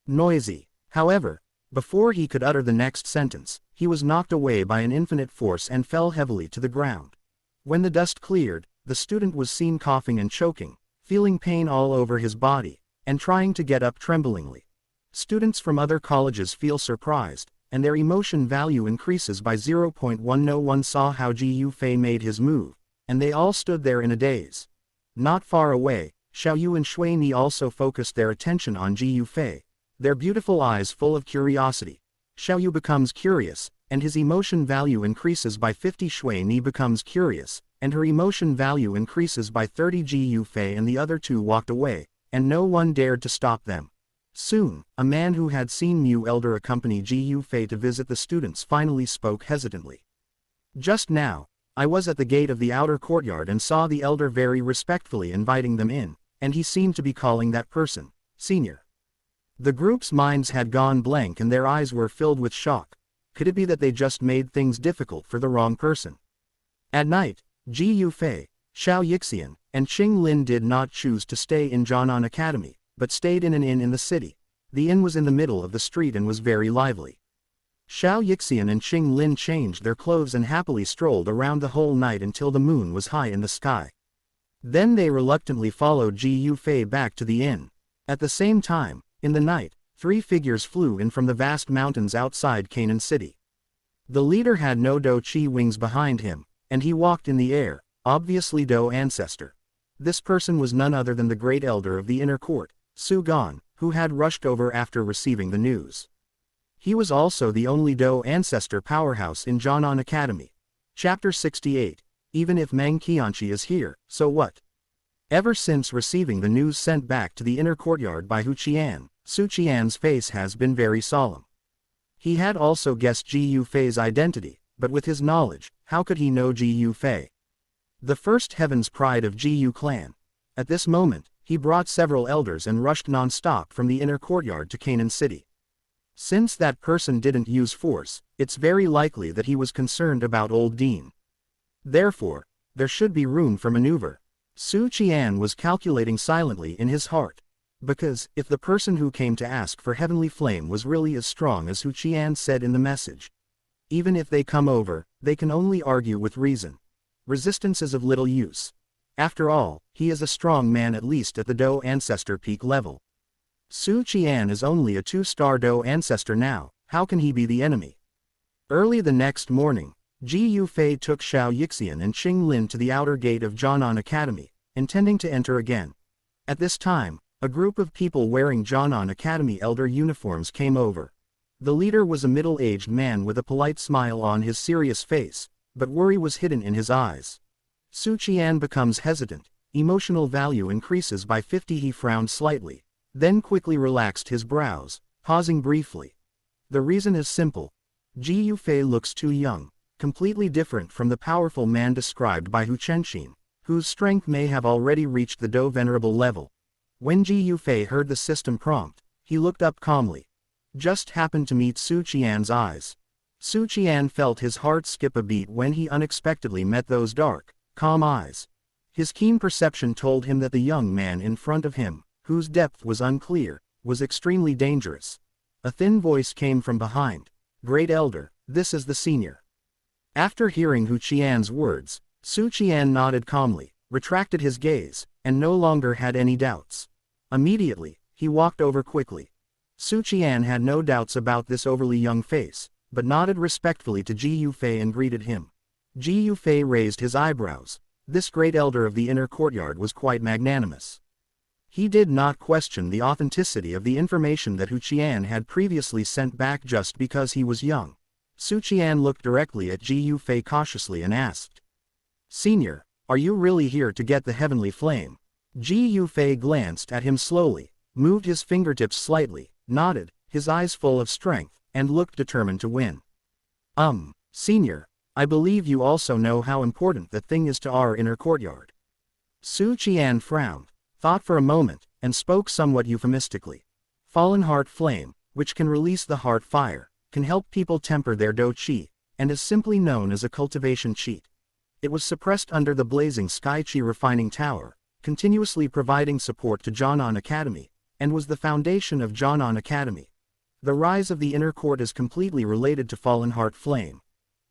Noisy. However, before he could utter the next sentence, he was knocked away by an infinite force and fell heavily to the ground. When the dust cleared, the student was seen coughing and choking, feeling pain all over his body, and trying to get up tremblingly. Students from other colleges feel surprised, and their emotion value increases by 0.1. No one saw how Gu Fei made his move, and they all stood there in a daze. Not far away, Xiaoyu and Shui Ni also focused their attention on Gu Fei, their beautiful eyes full of curiosity. Xiaoyu becomes curious, and his emotion value increases by 50. Shui Ni becomes curious, and her emotion value increases by 30. Gu Fei and the other two walked away, and no one dared to stop them. Soon, a man who had seen Mu Elder accompany Gu Fei to visit the students finally spoke hesitantly. "Just now, I was at the gate of the outer courtyard and saw the elder very respectfully inviting them in, and he seemed to be calling that person senior." The group's minds had gone blank and their eyes were filled with shock. Could it be that they just made things difficult for the wrong person? At night, Gu Fei, Xiao Yixian, and Qing did not choose to stay in Jianan Academy, but stayed in an inn in the city. The inn was in the middle of the street and was very lively. Xiao Yixian and Qing changed their clothes and happily strolled around the whole night until the moon was high in the sky. Then they reluctantly followed Gu Fei back to the inn. At the same time, in the night, three figures flew in from the vast mountains outside Canaan City. The leader had no Do Chi wings behind him, and he walked in the air, obviously Do ancestor. This person was none other than the great elder of the inner court, Su Gan, who had rushed over after receiving the news. He was also the only Do ancestor powerhouse in Jianan Academy. Chapter 68. Even if Meng Qianqi is here, so what? Ever since receiving the news sent back to the inner courtyard by Hu Qian, Su Qian's face has been very solemn. He had also guessed Gu Fei's identity, but with his knowledge, how could he know Gu Fei? The first heaven's pride of Gu clan. At this moment, he brought several elders and rushed non-stop from the inner courtyard to Canaan City. Since that person didn't use force, it's very likely that he was concerned about old Dean. Therefore, there should be room for maneuver. Su Qian was calculating silently in his heart. Because, if the person who came to ask for heavenly flame was really as strong as Hu Qian said in the message, even if they come over, they can only argue with reason. Resistance is of little use. After all, he is a strong man at least at the Do ancestor peak level. Su Qian is only a 2-star Do ancestor now, how can he be the enemy? Early the next morning, Gu Fei took Xiao Yixian and Qing to the outer gate of Jianan Academy, intending to enter again. At this time, a group of people wearing Jianan Academy elder uniforms came over. The leader was a middle-aged man with a polite smile on his serious face, but worry was hidden in his eyes. Su Qian becomes hesitant, emotional value increases by 50. He frowned slightly, then quickly relaxed his brows, pausing briefly. The reason is simple. Ji Yufei looks too young, completely different from the powerful man described by Hu Chenxin, whose strength may have already reached the Do Venerable level. When Ji Yufei heard the system prompt, he looked up calmly. Just happened to meet Su Qian's eyes. Su Qian felt his heart skip a beat when he unexpectedly met those dark, calm eyes. His keen perception told him that the young man in front of him, whose depth was unclear, was extremely dangerous. A thin voice came from behind. Great Elder, this is the senior. After hearing Hu Qian's words, Su Qian nodded calmly, retracted his gaze, and no longer had any doubts. Immediately, he walked over quickly. Su Qian had no doubts about this overly young face, but nodded respectfully to Ji Yufei and greeted him. Ji Yufei raised his eyebrows. This great elder of the inner courtyard was quite magnanimous. He did not question the authenticity of the information that Hu Qian had previously sent back just because he was young. Su Qian looked directly at Ji Yufei cautiously and asked, "Senior, are you really here to get the heavenly flame?" Ji Yufei glanced at him slowly, moved his fingertips slightly, nodded, his eyes full of strength, and looked determined to win. Senior, I believe you also know how important the thing is to our inner courtyard." Su Qian frowned, thought for a moment, and spoke somewhat euphemistically. Fallen heart flame, which can release the heart fire, can help people temper their do qi, and is simply known as a cultivation cheat. It was suppressed under the blazing sky qi refining tower, continuously providing support to Jianan Academy, and was the foundation of Jianan Academy. The rise of the inner court is completely related to fallen heart flame.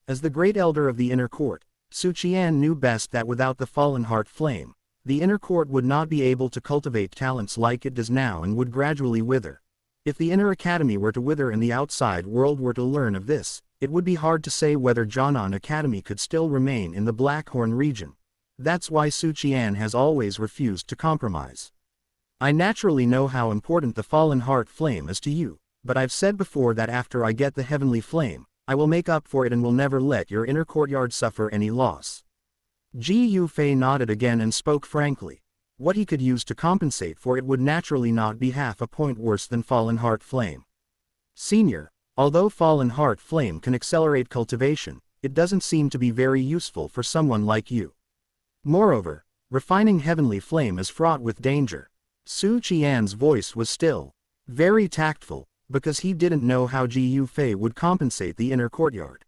As the great elder of the inner court, Su Qian knew best that without the fallen heart flame, the inner court would not be able to cultivate talents like it does now and would gradually wither. If the inner academy were to wither and the outside world were to learn of this, it would be hard to say whether Jianan Academy could still remain in the Blackhorn region. That's why Su Qian has always refused to compromise. I naturally know how important the fallen heart flame is to you, but I've said before that after I get the heavenly flame, I will make up for it and will never let your inner courtyard suffer any loss. Ji Yufei nodded again and spoke frankly. What he could use to compensate for it would naturally not be half a point worse than fallen heart flame. Senior, although fallen heart flame can accelerate cultivation, it doesn't seem to be very useful for someone like you. Moreover, refining heavenly flame is fraught with danger. Su Qian's voice was still, very tactful, because he didn't know how Ji Yufei would compensate the inner courtyard.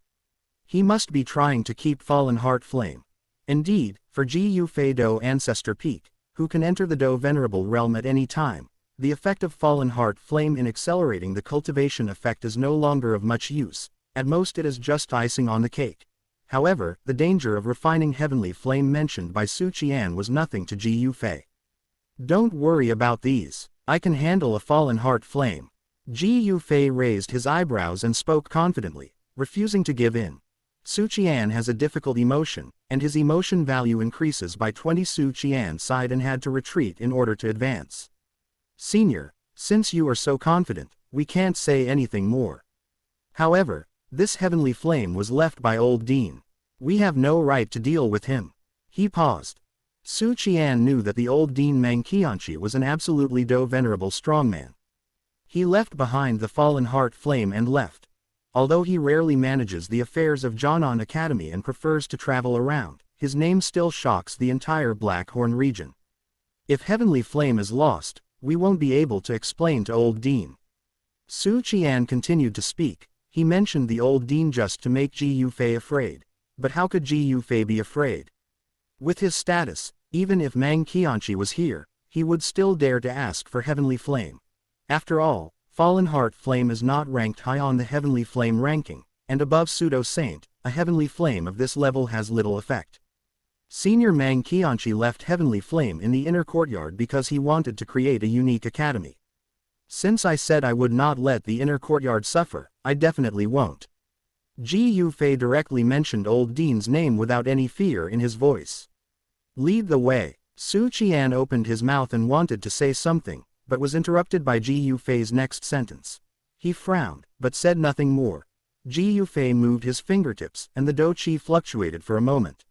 He must be trying to keep fallen heart flame. Indeed, for Ji Yufei Do Ancestor Peak, who can enter the Do Venerable realm at any time, the effect of fallen heart flame in accelerating the cultivation effect is no longer of much use. At most it is just icing on the cake. However, the danger of refining heavenly flame mentioned by Su Qian was nothing to Ji Yufei. Don't worry about these. I can handle a fallen heart flame. Ji Yufei raised his eyebrows and spoke confidently, refusing to give in. Su Qian has a difficult emotion, and his emotion value increases by 20. Su Qian sighed and had to retreat in order to advance. Senior, since you are so confident, we can't say anything more. However, this heavenly flame was left by old Dean. We have no right to deal with him. He paused. Su Qian knew that the old Dean Meng Qianqi was an absolutely Do Venerable strongman. He left behind the fallen heart flame and left. Although he rarely manages the affairs of Jianan Academy and prefers to travel around, his name still shocks the entire Blackhorn region. If heavenly flame is lost, we won't be able to explain to old Dean. Su Qian continued to speak. He mentioned the old Dean just to make Ji Yufei afraid. But how could Ji Yufei be afraid? With his status, even if Meng Qianqi was here, he would still dare to ask for heavenly flame. After all, fallen heart flame is not ranked high on the heavenly flame ranking, and above pseudo saint, a heavenly flame of this level has little effect. Senior Meng Qianqi left heavenly flame in the inner courtyard because he wanted to create a unique academy. Since I said I would not let the inner courtyard suffer, I definitely won't. Ji Yufei directly mentioned old Dean's name without any fear in his voice. Lead the way. Su Qian opened his mouth and wanted to say something, but was interrupted by Ji Yufei's next sentence. He frowned, but said nothing more. Ji Yufei moved his fingertips, and the dou qi fluctuated for a moment.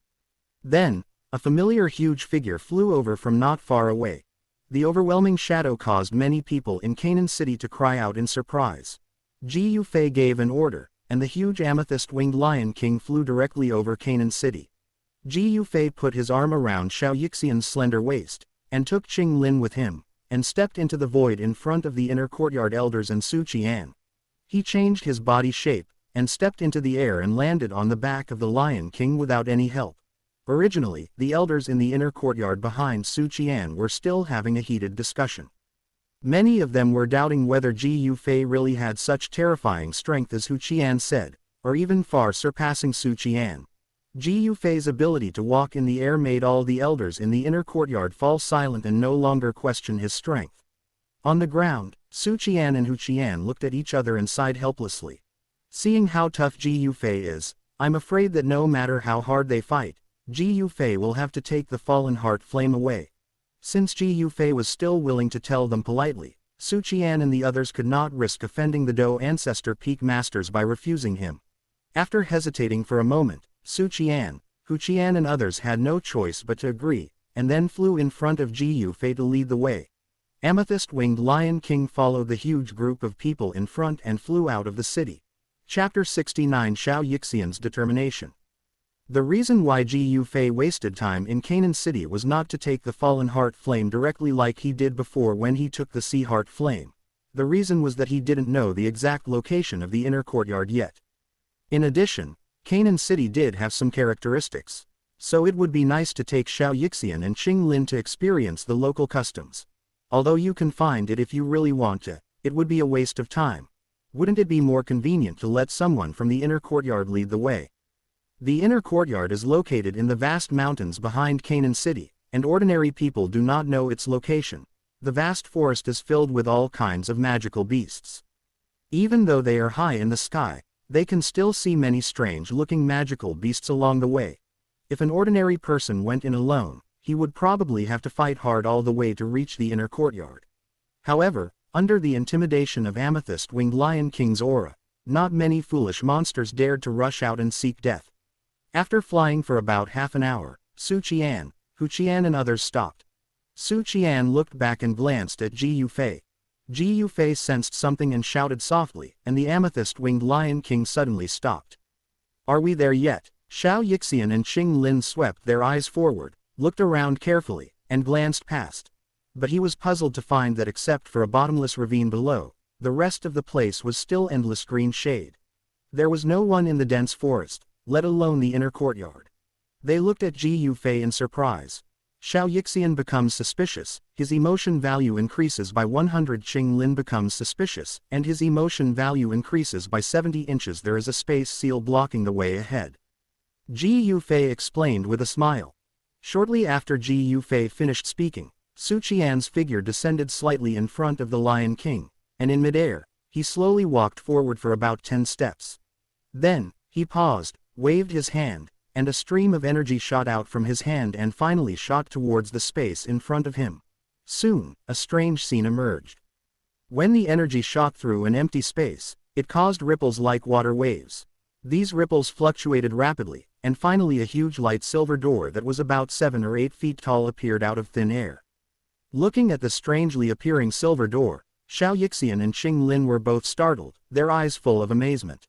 Then, a familiar huge figure flew over from not far away. The overwhelming shadow caused many people in Canaan City to cry out in surprise. Ji Yufei gave an order, and the huge amethyst-winged Lion King flew directly over Canaan City. Ji Yufei put his arm around Xiao Yixian's slender waist, and took Qing Lin with him, and stepped into the void in front of the inner courtyard elders and Su Qian. He changed his body shape, and stepped into the air and landed on the back of the Lion King without any help. Originally, the elders in the inner courtyard behind Su Qian were still having a heated discussion. Many of them were doubting whether Ji Yufei really had such terrifying strength as Hu Qian said, or even far surpassing Su Qian. Ji Yufei's ability to walk in the air made all the elders in the inner courtyard fall silent and no longer question his strength. On the ground, Su Qian and Hu Qian looked at each other and sighed helplessly. Seeing how tough Ji Yufei is, I'm afraid that no matter how hard they fight, Ji Yufei will have to take the fallen heart flame away. Since Ji Yufei was still willing to tell them politely, Su Qian and the others could not risk offending the Dou Ancestor Peak Masters by refusing him. After hesitating for a moment, Su Qian, Hu Qian and others had no choice but to agree, and then flew in front of Ji Yufei to lead the way. Amethyst-winged Lion King followed the huge group of people in front and flew out of the city. Chapter 69 Xiao Yixian's Determination. The reason why Ji Yufei wasted time in Canaan City was not to take the fallen heart flame directly like he did before when he took the sea heart flame. The reason was that he didn't know the exact location of the inner courtyard yet. In addition, Canaan City did have some characteristics, so it would be nice to take Xiao Yixian and Qing Lin to experience the local customs. Although you can find it if you really want to, it would be a waste of time. Wouldn't it be more convenient to let someone from the inner courtyard lead the way? The inner courtyard is located in the vast mountains behind Canaan City, and ordinary people do not know its location. The vast forest is filled with all kinds of magical beasts. Even though they are high in the sky, they can still see many strange-looking magical beasts along the way. If an ordinary person went in alone, he would probably have to fight hard all the way to reach the inner courtyard. However, under the intimidation of Amethyst-winged Lion King's aura, not many foolish monsters dared to rush out and seek death. After flying for about half an hour, Su Qian, Hu Qian and others stopped. Su Qian looked back and glanced at Ji Yufei. Ji Yufei sensed something and shouted softly, and the amethyst-winged Lion King suddenly stopped. Are we there yet? Xiao Yixian and Qing Lin swept their eyes forward, looked around carefully, and glanced past. But he was puzzled to find that except for a bottomless ravine below, the rest of the place was still endless green shade. There was no one in the dense forest, let alone the inner courtyard. They looked at Ji Yufei in surprise. Xiao Yixian becomes suspicious, his emotion value increases by 100. Qing Lin becomes suspicious, and his emotion value increases by 70 inches. There is a space seal blocking the way ahead. Ji Yufei explained with a smile. Shortly after Ji Yufei finished speaking, Su Qian's figure descended slightly in front of the Lion King, and in midair, he slowly walked forward for about 10 steps. Then, he paused, waved his hand, and a stream of energy shot out from his hand and finally shot towards the space in front of him. Soon, a strange scene emerged. When the energy shot through an empty space, it caused ripples like water waves. These ripples fluctuated rapidly, and finally a huge light silver door that was about 7 or 8 feet tall appeared out of thin air. Looking at the strangely appearing silver door, Xiao Yixian and Qing Lin were both startled, their eyes full of amazement.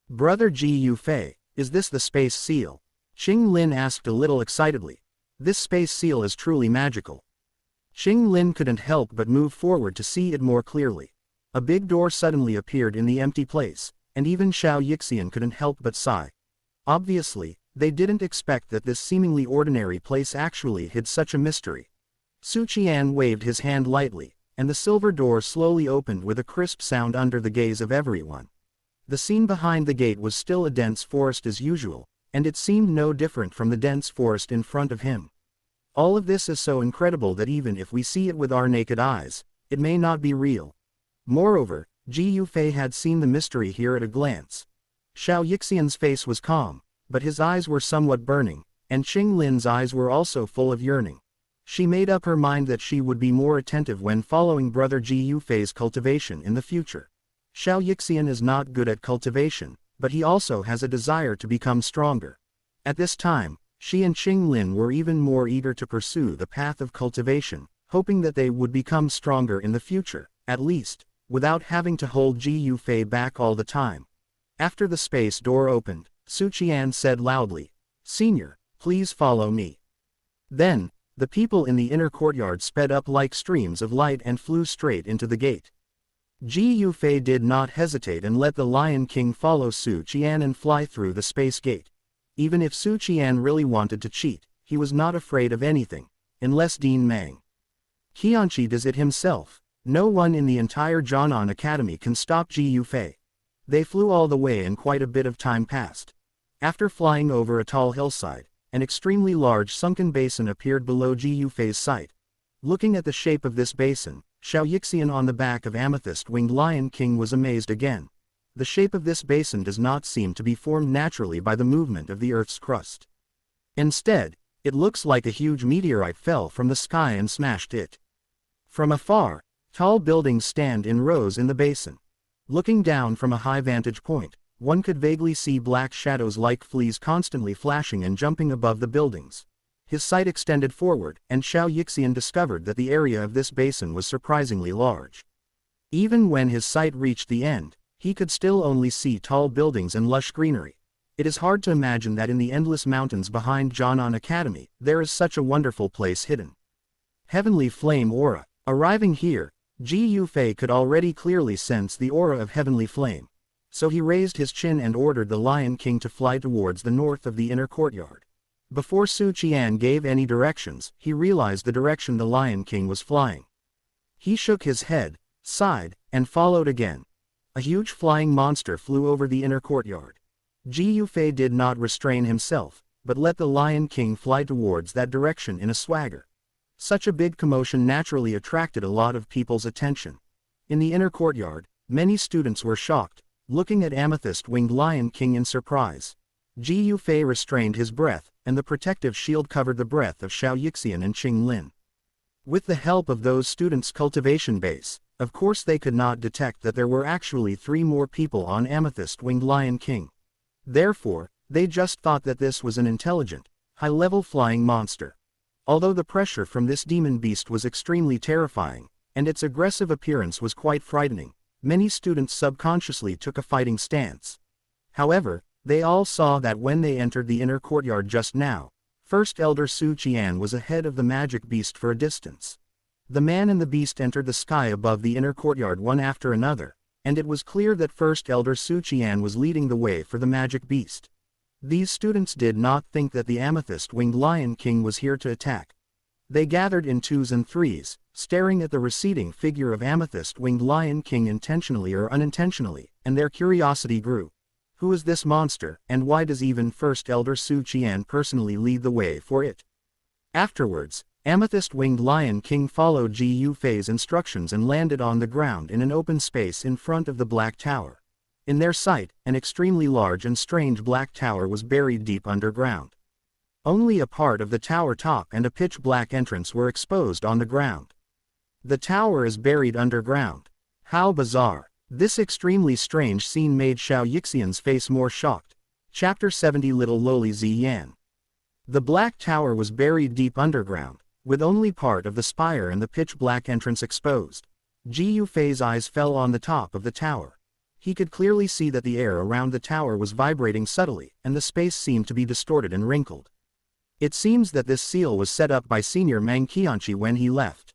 Brother Ji Yufei, is this the space seal? Qing Lin asked a little excitedly. This space seal is truly magical. Qing Lin couldn't help but move forward to see it more clearly. A big door suddenly appeared in the empty place, and even Xiao Yixian couldn't help but sigh. Obviously, they didn't expect that this seemingly ordinary place actually hid such a mystery. Su Qian waved his hand lightly, and the silver door slowly opened with a crisp sound under the gaze of everyone. The scene behind the gate was still a dense forest as usual, and it seemed no different from the dense forest in front of him. All of this is so incredible that even if we see it with our naked eyes, it may not be real. Moreover, Ji Yufei had seen the mystery here at a glance. Xiao Yixian's face was calm, but his eyes were somewhat burning, and Qing Lin's eyes were also full of yearning. She made up her mind that she would be more attentive when following Brother Ji Yufei's cultivation in the future. Xiao Yixian is not good at cultivation, but he also has a desire to become stronger. At this time, she and Qing Lin were even more eager to pursue the path of cultivation, hoping that they would become stronger in the future, at least, without having to hold Ji Yufei back all the time. After the space door opened, Su Qian said loudly, "Senior, please follow me." Then, the people in the inner courtyard sped up like streams of light and flew straight into the gate. Ji Yufei did not hesitate and let the Lion King follow Su Qian and fly through the space gate. Even if Su Qian really wanted to cheat, he was not afraid of anything, unless Dean Meng Qianqi does it himself. No one in the entire Jianan Academy can stop Ji Yufei. They flew all the way and quite a bit of time passed. After flying over a tall hillside, an extremely large sunken basin appeared below Ji Yufei's sight. Looking at the shape of this basin, Xiao Yixian on the back of Amethyst-Winged Lion King was amazed again. The shape of this basin does not seem to be formed naturally by the movement of the Earth's crust. Instead, it looks like a huge meteorite fell from the sky and smashed it. From afar, tall buildings stand in rows in the basin. Looking down from a high vantage point, one could vaguely see black shadows like fleas constantly flashing and jumping above the buildings. His sight extended forward, and Xiao Yixian discovered that the area of this basin was surprisingly large. Even when his sight reached the end, he could still only see tall buildings and lush greenery. It is hard to imagine that in the endless mountains behind Jianan Academy, there is such a wonderful place hidden. Heavenly Flame Aura. Arriving here, Ji Yufei could already clearly sense the aura of heavenly flame. So he raised his chin and ordered the Lion King to fly towards the north of the inner courtyard. Before Su Qian gave any directions, he realized the direction the Lion King was flying. He shook his head, sighed, and followed again. A huge flying monster flew over the inner courtyard. Ji Yufei did not restrain himself, but let the Lion King fly towards that direction in a swagger. Such a big commotion naturally attracted a lot of people's attention. In the inner courtyard, many students were shocked, looking at Amethyst-Winged Lion King in surprise. Ji Yufei restrained his breath, and the protective shield covered the breath of Xiao Yixian and Qing Lin. With the help of those students' cultivation base, of course they could not detect that there were actually 3 more people on Amethyst-Winged Lion King. Therefore, they just thought that this was an intelligent, high-level flying monster. Although the pressure from this demon beast was extremely terrifying, and its aggressive appearance was quite frightening, many students subconsciously took a fighting stance. However, they all saw that when they entered the inner courtyard just now, First Elder Su Qian was ahead of the magic beast for a distance. The man and the beast entered the sky above the inner courtyard one after another, and it was clear that First Elder Su Qian was leading the way for the magic beast. These students did not think that the Amethyst-Winged Lion King was here to attack. They gathered in 2s and 3s, staring at the receding figure of Amethyst-Winged Lion King intentionally or unintentionally, and their curiosity grew. Who is this monster, and why does even First Elder Su Qian personally lead the way for it? Afterwards, Amethyst-Winged Lion King followed Ji Yufei's instructions and landed on the ground in an open space in front of the Black Tower. In their sight, an extremely large and strange black tower was buried deep underground. Only a part of the tower top and a pitch-black entrance were exposed on the ground. The tower is buried underground. How bizarre! This extremely strange scene made Xiao Yixian's face more shocked. Chapter 70 Little Lowly Ziyan. The Black Tower was buried deep underground, with only part of the spire and the pitch-black entrance exposed. Ji Yufei's eyes fell on the top of the tower. He could clearly see that the air around the tower was vibrating subtly, and the space seemed to be distorted and wrinkled. It seems that this seal was set up by Senior Meng Qianqi when he left.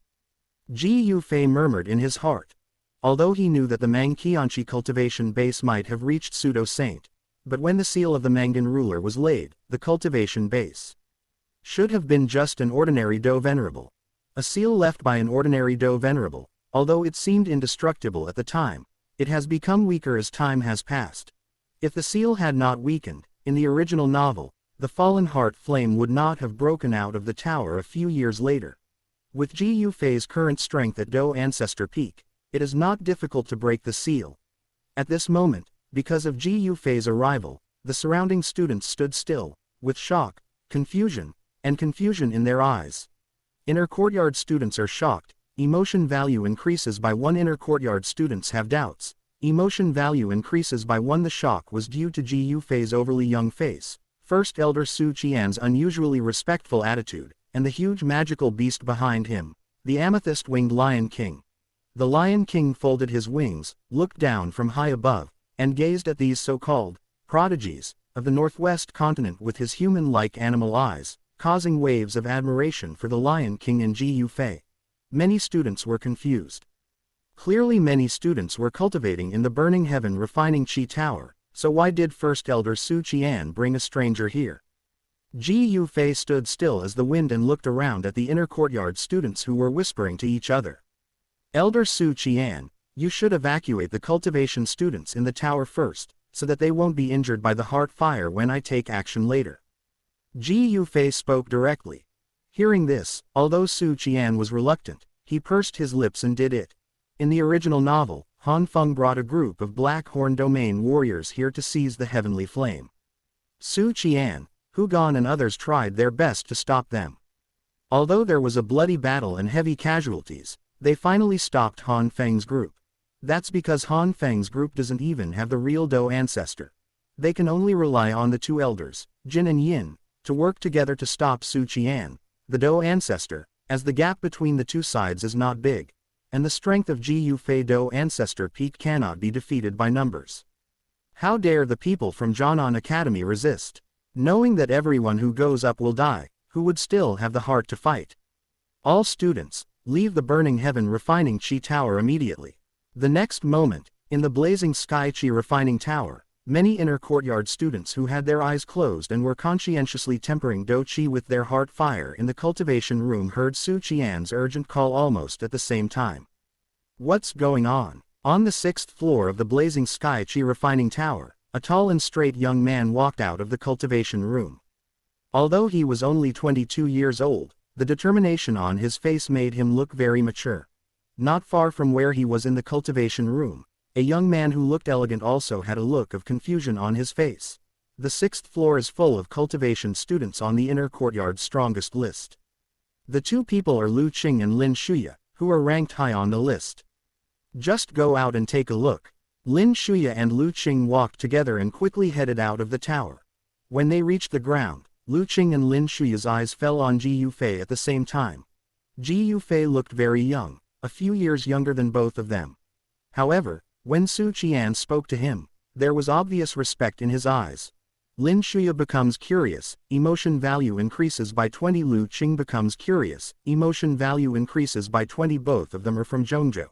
Ji Yufei murmured in his heart. Although he knew that the Meng Qianqi cultivation base might have reached pseudo-saint, but when the seal of the Mangdan ruler was laid, the cultivation base should have been just an ordinary Do Venerable. A seal left by an ordinary Do Venerable, although it seemed indestructible at the time, it has become weaker as time has passed. If the seal had not weakened, in the original novel, the fallen heart flame would not have broken out of the tower a few years later. With Ji Yufei's current strength at Do Ancestor Peak, it is not difficult to break the seal. At this moment, because of Ji Yufei's arrival, the surrounding students stood still, with shock, confusion in their eyes. Inner courtyard students are shocked. Emotion value increases by 1. Inner courtyard students have doubts. emotion value increases by 1. The shock was due to Ji Yufei's overly young face, First Elder Su Qian's unusually respectful attitude, and the huge magical beast behind him, the amethyst-winged Lion King. The Lion King folded his wings, looked down from high above, and gazed at these so-called prodigies of the northwest continent with his human-like animal eyes, causing waves of admiration for the Lion King and Ji Yufei. Many students were confused. Clearly many students were cultivating in the burning heaven refining Qi Tower, so why did First Elder Su Qian bring a stranger here? Ji Yufei stood still as the wind and looked around at the inner courtyard students who were whispering to each other. Elder Su Qian, you should evacuate the cultivation students in the tower first, so that they won't be injured by the heart fire when I take action later. Ji Yufei spoke directly. Hearing this, although Su Qian was reluctant, he pursed his lips and did it. In the original novel, Han Feng brought a group of Black Horn Domain warriors here to seize the heavenly flame. Su Qian, Hu Gan and others tried their best to stop them. Although there was a bloody battle and heavy casualties, they finally stopped Han Feng's group. That's because Han Feng's group doesn't even have the real Dou ancestor. They can only rely on the 2 elders, Jin and Yin, to work together to stop Su Qian, the Dou ancestor, as the gap between the 2 sides is not big, and the strength of Ji Yufei Dou ancestor peak cannot be defeated by numbers. How dare the people from Jianan Academy resist? Knowing that everyone who goes up will die, who would still have the heart to fight? All students, leave the burning heaven refining Qi Tower immediately. The next moment, in the blazing sky Qi refining tower, many inner courtyard students who had their eyes closed and were conscientiously tempering Dou Qi with their heart fire in the cultivation room heard Su Qian's urgent call almost at the same time. What's going on? On the 6th floor of the blazing sky Qi refining tower, a tall and straight young man walked out of the cultivation room. Although he was only 22 years old, the determination on his face made him look very mature. Not far from where he was in the cultivation room, a young man who looked elegant also had a look of confusion on his face. The 6th floor is full of cultivation students on the inner courtyard's strongest list. The 2 people are Lu Qing and Lin Shuya, who are ranked high on the list. Just go out and take a look. Lin Shuya and Lu Qing walked together and quickly headed out of the tower. When they reached the ground, Lu Qing and Lin Shuya's eyes fell on Ji Yufei at the same time. Ji Yufei looked very young, a few years younger than both of them. However, when Su Qian spoke to him, there was obvious respect in his eyes. Lin Shuya becomes curious, emotion value increases by 20. Lu Qing becomes curious, emotion value increases by 20. Both of them are from Zhongzhou.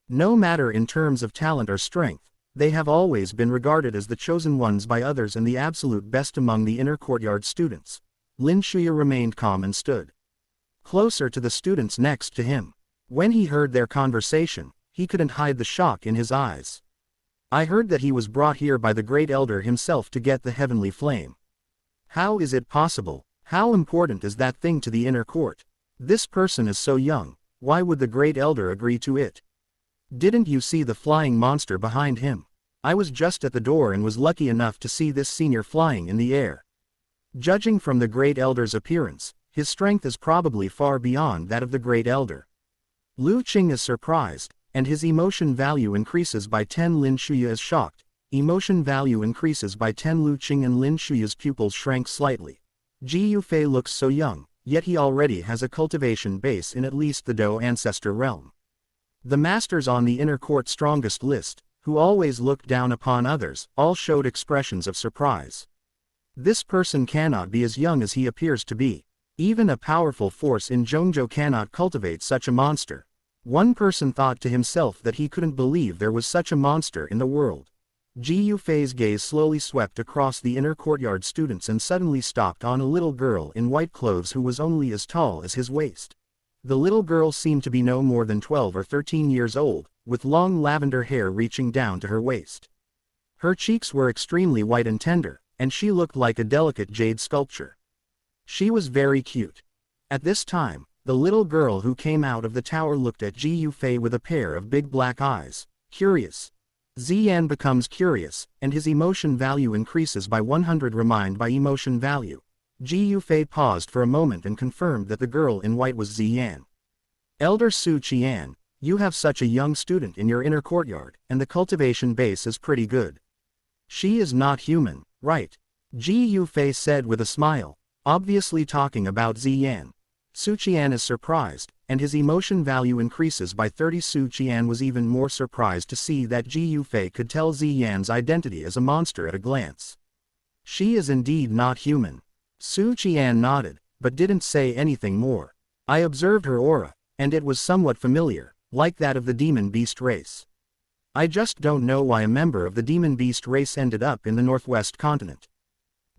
No matter in terms of talent or strength, they have always been regarded as the chosen ones by others and the absolute best among the inner courtyard students. Lin Shuya remained calm and stood closer to the students next to him. When he heard their conversation, he couldn't hide the shock in his eyes. I heard that he was brought here by the great elder himself to get the heavenly flame. How is it possible? How important is that thing to the inner court? This person is so young, why would the great elder agree to it? Didn't you see the flying monster behind him? I was just at the door and was lucky enough to see this senior flying in the air. Judging from the great elder's appearance, his strength is probably far beyond that of the great elder. Lu Qing is surprised, and his emotion value increases by 10. Lin Shuya is shocked, emotion value increases by 10. Lu Qing and Lin Shuya's pupils shrank slightly. Ji Yufei looks so young, yet he already has a cultivation base in at least the Dou ancestor realm. The masters on the inner court strongest list, who always looked down upon others, all showed expressions of surprise. This person cannot be as young as he appears to be. Even a powerful force in Zhongzhou cannot cultivate such a monster. One person thought to himself that he couldn't believe there was such a monster in the world. Ji Yufei's gaze slowly swept across the inner courtyard students and suddenly stopped on a little girl in white clothes who was only as tall as his waist. The little girl seemed to be no more than 12 or 13 years old, with long lavender hair reaching down to her waist. Her cheeks were extremely white and tender, and she looked like a delicate jade sculpture. She was very cute. At this time, the little girl who came out of the tower looked at Ji Yufei with a pair of big black eyes, curious. Ziyan becomes curious, and his emotion value increases by 100. Remind by emotion value. Ji Yufei paused for a moment and confirmed that the girl in white was Ziyan. Elder Su Qian, You have such a young student in your inner courtyard, and the cultivation base is pretty good. She is not human, right? Ji Yufei said with a smile, obviously talking about Ziyan. Su Qian is surprised, and his emotion value increases by 30. Su Qian was even more surprised to see that Ji Yufei could tell Ziyan's identity as a monster at a glance. She is indeed not human. Su Qian nodded, but didn't say anything more. I observed her aura, and it was somewhat familiar, like that of the demon beast race. I just don't know why a member of the demon beast race ended up in the northwest continent.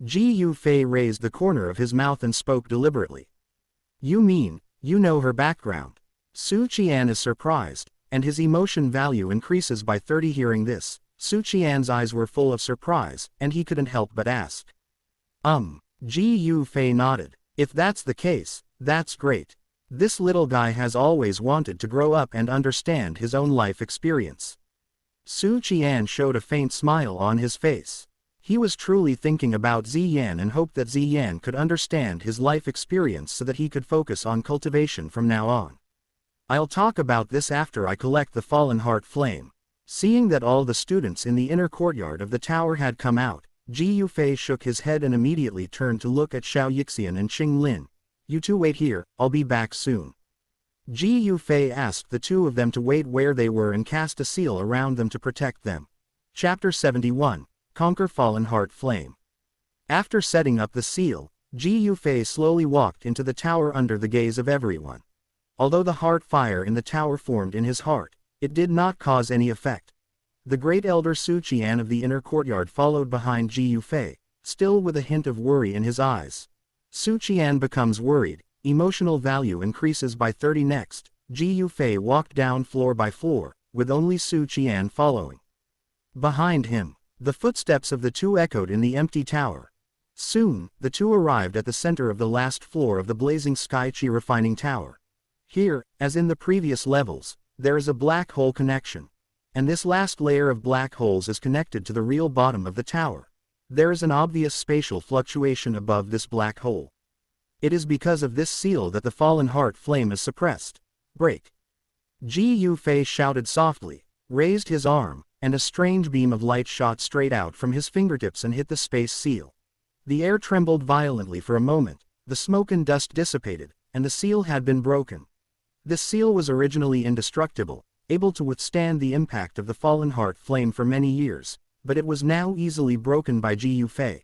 Ji Yufei raised the corner of his mouth and spoke deliberately. You mean, you know her background? Su Qian is surprised, and his emotion value increases by 30. Hearing this, Su Qian's eyes were full of surprise, and he couldn't help but ask. Ji Yufei nodded. If that's the case, that's great. This little guy has always wanted to grow up and understand his own life experience. Su Qian showed a faint smile on his face. He was truly thinking about Ziyan and hoped that Ziyan could understand his life experience so that he could focus on cultivation from now on. I'll talk about this after I collect the fallen heart flame. Seeing that all the students in the inner courtyard of the tower had come out, Ji Yufei shook his head and immediately turned to look at Xiao Yixian and Qing Lin. You two wait here, I'll be back soon. Ji Yufei asked the two of them to wait where they were and cast a seal around them to protect them. Chapter 71. Conquer Fallen Heart Flame. After setting up the seal, Ji Yufei slowly walked into the tower under the gaze of everyone. Although the heart fire in the tower formed in his heart, it did not cause any effect. The great elder Su Qian of the inner courtyard followed behind Ji Yufei, still with a hint of worry in his eyes. Su Qian becomes worried, emotional value increases by 30. Next, Ji Yufei walked down floor by floor, with only Su Qian following. Behind him, the footsteps of the two echoed in the empty tower. Soon, the two arrived at the center of the last floor of the blazing Sky Chi refining tower. Here, as in the previous levels, there is a black hole connection. And this last layer of black holes is connected to the real bottom of the tower. There is an obvious spatial fluctuation above this black hole. It is because of this seal that the fallen heart flame is suppressed. Break. Ji Yufei shouted softly, raised his arm, and a strange beam of light shot straight out from his fingertips and hit the space seal. The air trembled violently for a moment, the smoke and dust dissipated, and the seal had been broken. This seal was originally indestructible, able to withstand the impact of the fallen heart flame for many years, but it was now easily broken by Ji Yufei.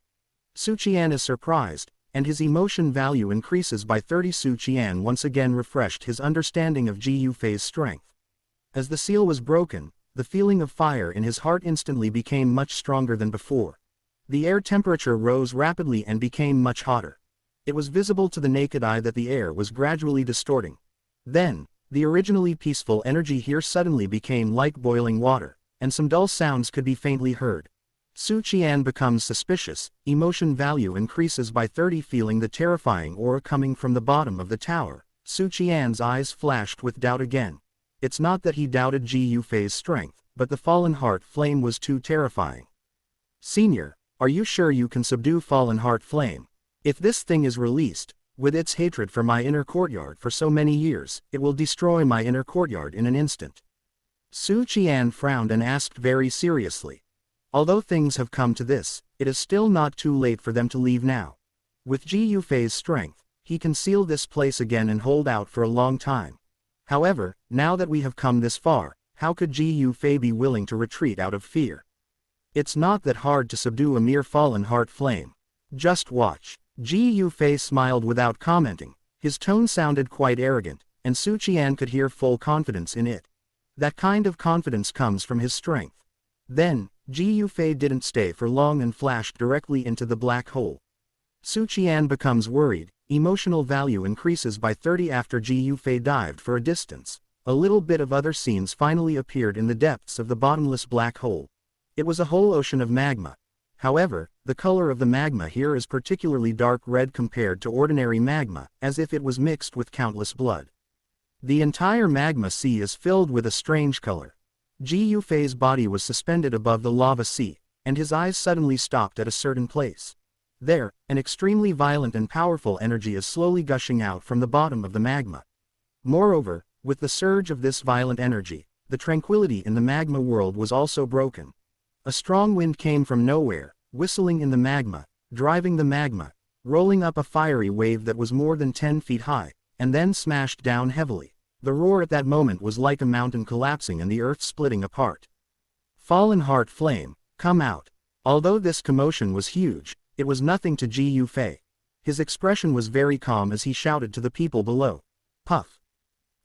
Su Qian is surprised, and his emotion value increases by 30. Su Qian once again refreshed his understanding of Ji Yufei's strength. As the seal was broken, the feeling of fire in his heart instantly became much stronger than before. The air temperature rose rapidly and became much hotter. It was visible to the naked eye that the air was gradually distorting. Then, the originally peaceful energy here suddenly became like boiling water, and some dull sounds could be faintly heard. Su Qian becomes suspicious, emotion value increases by 30. Feeling the terrifying aura coming from the bottom of the tower, Su Qian's eyes flashed with doubt again. It's not that he doubted Ji Yufei's strength, but the fallen heart flame was too terrifying. Senior, are you sure you can subdue fallen heart flame? If this thing is released, with its hatred for my inner courtyard for so many years, it will destroy my inner courtyard in an instant. Su Qian frowned and asked very seriously. Although things have come to this, it is still not too late for them to leave now. With Ji Yufei's strength, he can seal this place again and hold out for a long time. However, now that we have come this far, how could Ji Yufei be willing to retreat out of fear? It's not that hard to subdue a mere fallen heart flame. Just watch. Ji Yufei smiled without commenting. His tone sounded quite arrogant, and Su Qian could hear full confidence in it. That kind of confidence comes from his strength. Then, Ji Yufei didn't stay for long and flashed directly into the black hole. Su Qian becomes worried, emotional value increases by 30. After Ji Yufei dived for a distance, a little bit of other scenes finally appeared in the depths of the bottomless black hole. It was a whole ocean of magma. However, the color of the magma here is particularly dark red compared to ordinary magma, as if it was mixed with countless blood. The entire magma sea is filled with a strange color. Ji Yufei's body was suspended above the lava sea, and his eyes suddenly stopped at a certain place. There, an extremely violent and powerful energy is slowly gushing out from the bottom of the magma. Moreover, With the surge of this violent energy, the tranquility in the magma world was also broken. A strong wind came from nowhere, whistling in the magma, driving the magma, rolling up a fiery wave that was more than 10 feet high, and then smashed down heavily. The roar at that moment was like a mountain collapsing and the earth splitting apart. Fallen Heart Flame, come out. Although this commotion was huge, it was nothing to Ji Yufei. His expression was very calm as he shouted to the people below. Puff.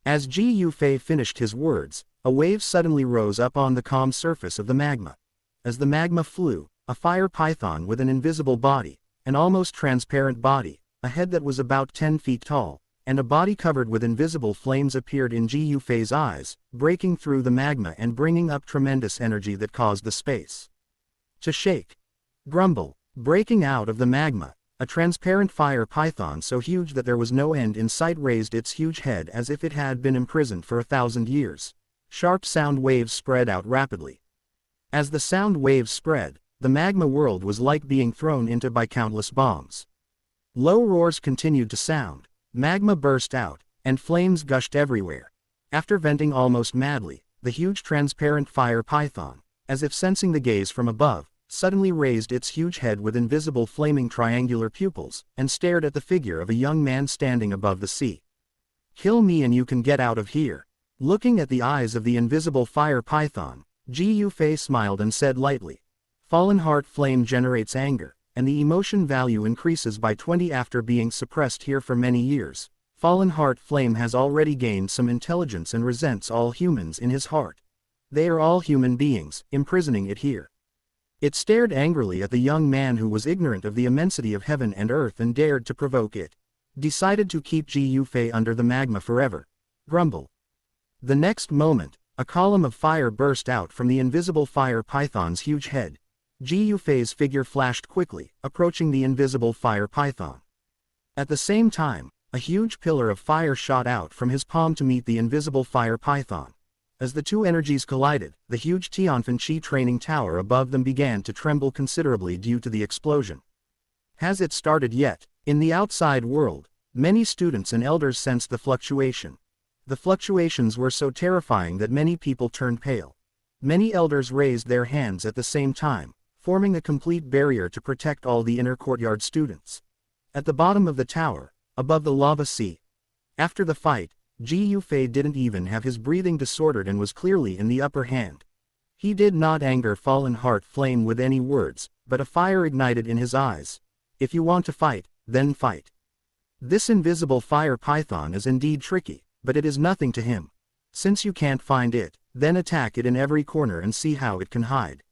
As Ji Yufei finished his words, a wave suddenly rose up on the calm surface of the magma. As the magma flew, a fire python with an invisible body, an almost transparent body, a head that was about 10 feet tall, and a body covered with invisible flames appeared in Ji Yufei's eyes, breaking through the magma and bringing up tremendous energy that caused the space to shake. Grumble. Breaking out of the magma, a transparent fire python so huge that there was no end in sight raised its huge head as if it had been imprisoned for 1,000 years. Sharp sound waves spread out rapidly. As the sound waves spread, the magma world was like being thrown into by countless bombs. Low roars continued to sound, magma burst out, and flames gushed everywhere. After venting almost madly, the huge transparent fire python, as if sensing the gaze from above, suddenly raised its huge head with invisible flaming triangular pupils, and stared at the figure of a young man standing above the sea. Kill me and you can get out of here. Looking at the eyes of the invisible fire python, Ji Yufei smiled and said lightly, Fallen Heart Flame generates anger, and the emotion value increases by 20 after being suppressed here for many years. Fallen Heart Flame has already gained some intelligence and resents all humans in his heart. They are all human beings, imprisoning it here. It stared angrily at the young man who was ignorant of the immensity of heaven and earth and dared to provoke it. Decided to keep Ji Yufei under the magma forever. Grumble. The next moment, a column of fire burst out from the invisible fire python's huge head. Ji Yufei's figure flashed quickly, approaching the invisible fire python. At the same time, a huge pillar of fire shot out from his palm to meet the invisible fire python. As the two energies collided, the huge Tianfeng training tower above them began to tremble considerably due to the explosion. Has it started yet? In the outside world, many students and elders sensed the fluctuation. The fluctuations were so terrifying that many people turned pale. Many elders raised their hands at the same time, forming a complete barrier to protect all the inner courtyard students. At the bottom of the tower, above the lava sea. After the fight, Ji Yufei didn't even have his breathing disordered and was clearly in the upper hand. He did not anger Fallen Heart Flame with any words, but a fire ignited in his eyes. If you want to fight, then fight. This invisible fire python is indeed tricky, but it is nothing to him. Since you can't find it, then attack it in every corner and see how it can hide.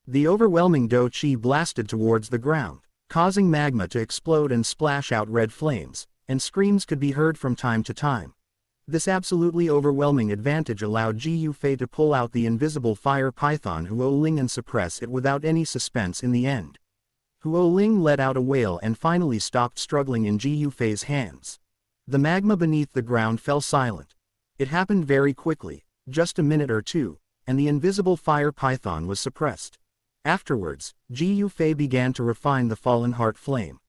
The overwhelming Do Chi blasted towards the ground, causing magma to explode and splash out red flames, and screams could be heard from time to time. This absolutely overwhelming advantage allowed Ji Yufei to pull out the invisible fire python Huo Ling and suppress it without any suspense in the end. Huo Ling let out a wail and finally stopped struggling in Ji Yufei's hands. The magma beneath the ground fell silent. It happened very quickly, just a minute or two, and the invisible fire python was suppressed. Afterwards, Ji Yufei began to refine the Fallen Heart Flame.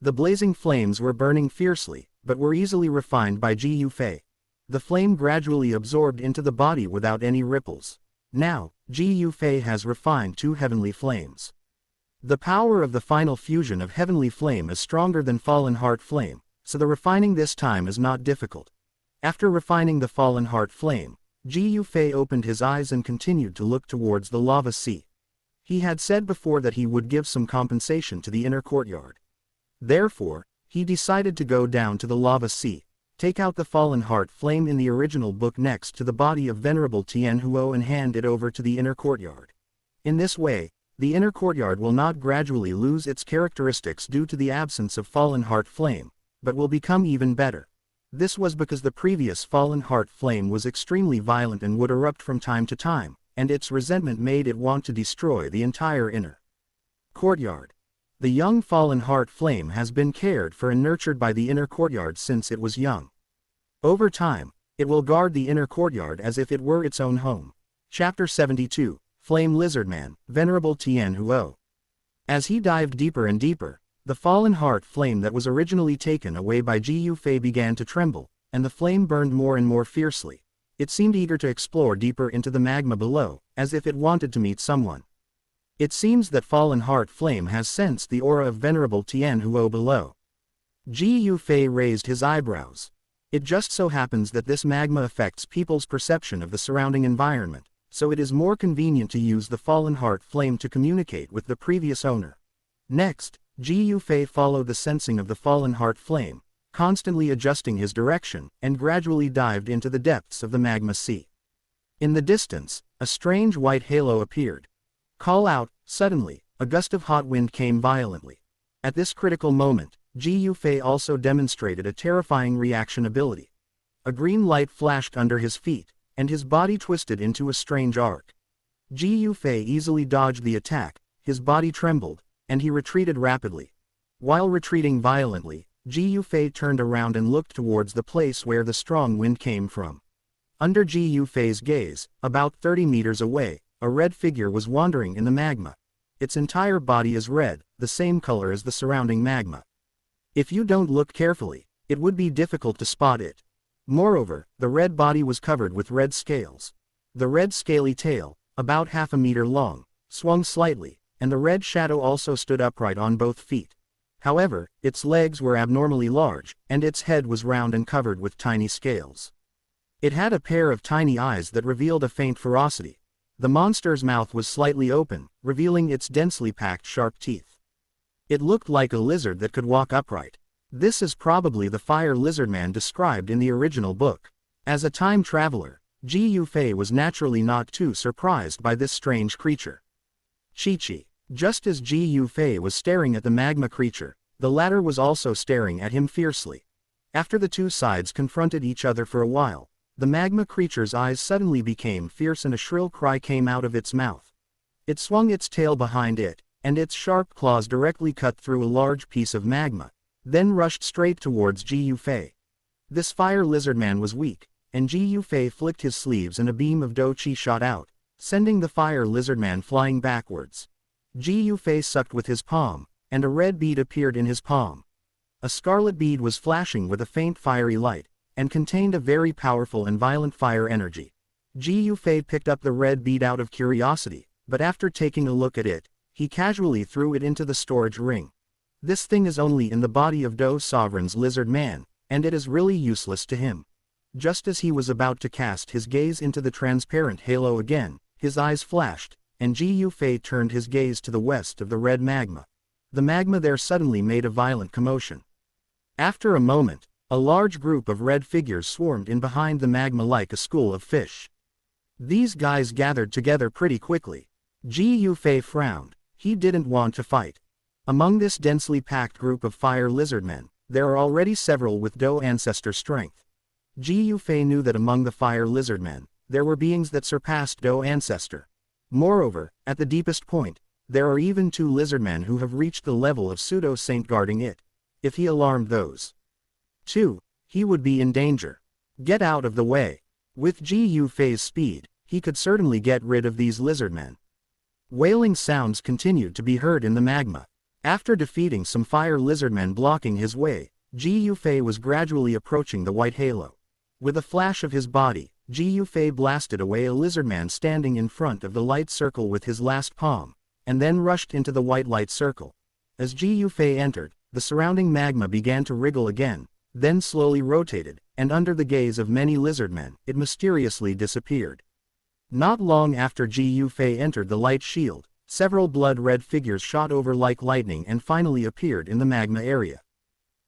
The blazing flames were burning fiercely, but were easily refined by Ji Yufei. The flame gradually absorbed into the body without any ripples. Now, Ji Yufei has refined 2 heavenly flames. The power of the final fusion of heavenly flame is stronger than Fallen Heart Flame, so the refining this time is not difficult. After refining the Fallen Heart Flame, Ji Yufei opened his eyes and continued to look towards the lava sea. He had said before that he would give some compensation to the inner courtyard. Therefore, he decided to go down to the lava sea, take out the Fallen Heart Flame in the original book next to the body of Venerable Tian Huo and hand it over to the inner courtyard. In this way, the inner courtyard will not gradually lose its characteristics due to the absence of Fallen Heart Flame, but will become even better. This was because the previous Fallen Heart Flame was extremely violent and would erupt from time to time, and its resentment made it want to destroy the entire inner courtyard. The young Fallen Heart Flame has been cared for and nurtured by the inner courtyard since it was young. Over time, it will guard the inner courtyard as if it were its own home. Chapter 72, Flame Lizardman, Venerable Tian Huo. As he dived deeper and deeper, the Fallen Heart Flame that was originally taken away by Ji Yufei began to tremble, and the flame burned more and more fiercely. It seemed eager to explore deeper into the magma below, as if it wanted to meet someone. It seems that Fallen Heart Flame has sensed the aura of Venerable Tian Huo below. Ji Yufei raised his eyebrows. It just so happens that this magma affects people's perception of the surrounding environment, so it is more convenient to use the Fallen Heart Flame to communicate with the previous owner. Next, Ji Yufei followed the sensing of the Fallen Heart Flame, constantly adjusting his direction, and gradually dived into the depths of the magma sea. In the distance, a strange white halo appeared. Call out, suddenly, a gust of hot wind came violently. At this critical moment, Ji Yufei also demonstrated a terrifying reaction ability. A green light flashed under his feet, and his body twisted into a strange arc. Ji Yufei easily dodged the attack, his body trembled, and he retreated rapidly. While retreating violently, Ji Yufei turned around and looked towards the place where the strong wind came from. Under Ji Yufei's gaze, about 30 meters away, a red figure was wandering in the magma. Its entire body is red, the same color as the surrounding magma. If you don't look carefully, it would be difficult to spot it. Moreover, the red body was covered with red scales. The red scaly tail, about half a meter long, swung slightly, and the red shadow also stood upright on both feet. However, its legs were abnormally large, and its head was round and covered with tiny scales. It had a pair of tiny eyes that revealed a faint ferocity. The monster's mouth was slightly open, revealing its densely packed sharp teeth. It looked like a lizard that could walk upright. This is probably the fire lizard man described in the original book. As a time traveler, Ji Yufei was naturally not too surprised by this strange creature. Chi-Chi. Just as Ji Yufei was staring at the magma creature, the latter was also staring at him fiercely. After the two sides confronted each other for a while, the magma creature's eyes suddenly became fierce and a shrill cry came out of its mouth. It swung its tail behind it, and its sharp claws directly cut through a large piece of magma, then rushed straight towards Ji Yufei. This fire lizard man was weak, and Ji Yufei flicked his sleeves and a beam of Do Chi shot out, sending the fire lizard man flying backwards. Ji Yufei sucked with his palm, and a red bead appeared in his palm. A scarlet bead was flashing with a faint fiery light, and contained a very powerful and violent fire energy. Ji Yufei picked up the red bead out of curiosity, but after taking a look at it, he casually threw it into the storage ring. This thing is only in the body of Do Sovereign's lizard man, and it is really useless to him. Just as he was about to cast his gaze into the transparent halo again, his eyes flashed, and Ji Yufei turned his gaze to the west of the red magma. The magma there suddenly made a violent commotion. After a moment, a large group of red figures swarmed in behind the magma like a school of fish. These guys gathered together pretty quickly. Ji Yufei frowned. He didn't want to fight. Among this densely packed group of fire lizard men, there are already several with Do ancestor strength. Ji Yufei knew that among the fire lizard men, there were beings that surpassed Do ancestor. Moreover, at the deepest point, there are even 2 lizardmen who have reached the level of pseudo-saint guarding it. If he alarmed those 2, he would be in danger. Get out of the way. With Ji Yufei's speed, he could certainly get rid of these lizardmen. Wailing sounds continued to be heard in the magma. After defeating some fire lizardmen blocking his way, Ji Yufei was gradually approaching the white halo. With a flash of his body, Ji Yufei blasted away a lizardman standing in front of the light circle with his last palm, and then rushed into the white light circle. As Ji Yufei entered, the surrounding magma began to wriggle again, then slowly rotated, and under the gaze of many lizardmen, it mysteriously disappeared. Not long after Ji Yufei entered the light shield, several blood-red figures shot over like lightning and finally appeared in the magma area.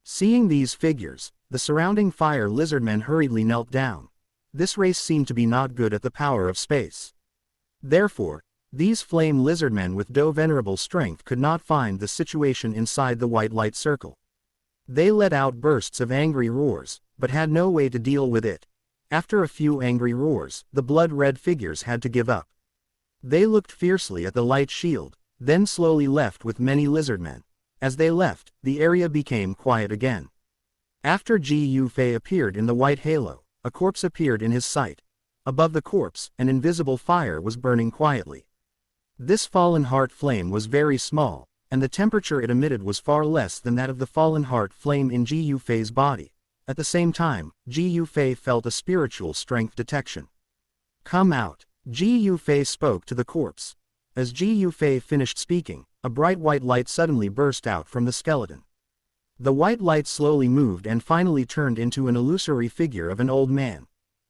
Seeing these figures, the surrounding fire lizardmen hurriedly knelt down. This race seemed to be not good at the power of space. Therefore, these flame lizardmen with Do venerable strength could not find the situation inside the white light circle. They let out bursts of angry roars, but had no way to deal with it. After a few angry roars, the blood-red figures had to give up. They looked fiercely at the light shield, then slowly left with many lizardmen. As they left, the area became quiet again. After Ji Yufei appeared in the white halo, a corpse appeared in his sight. Above the corpse, an invisible fire was burning quietly. This fallen heart flame was very small, and the temperature it emitted was far less than that of the fallen heart flame in Ji Yufei's body. At the same time, Ji Yufei felt a spiritual strength detection. Come out. Ji Yufei spoke to the corpse. As Ji Yufei finished speaking, a bright white light suddenly burst out from the skeleton. The white light slowly moved and finally turned into an illusory figure of an old man.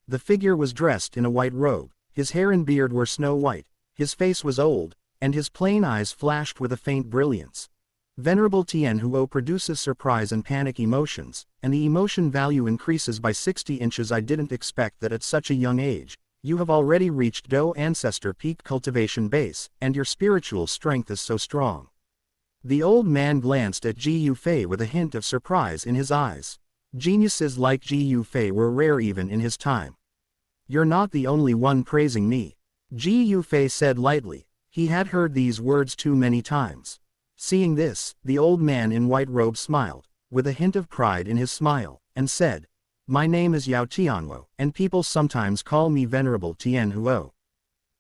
The figure was dressed in a white robe, his hair and beard were snow white, his face was old, and his plain eyes flashed with a faint brilliance. Venerable Tianhuo produces surprise and panic emotions, and the emotion value increases by 60 inches. I didn't expect that at such a young age. You have already reached Do Ancestor Peak Cultivation Base, and your spiritual strength is so strong. The old man glanced at Ji Yufei with a hint of surprise in his eyes. Geniuses like Ji Yufei were rare even in his time. You're not the only one praising me. Ji Yufei said lightly. He had heard these words too many times. Seeing this, the old man in white robe smiled, with a hint of pride in his smile, and said, My name is Yao Tianhuo, and people sometimes call me Venerable Tianhuo.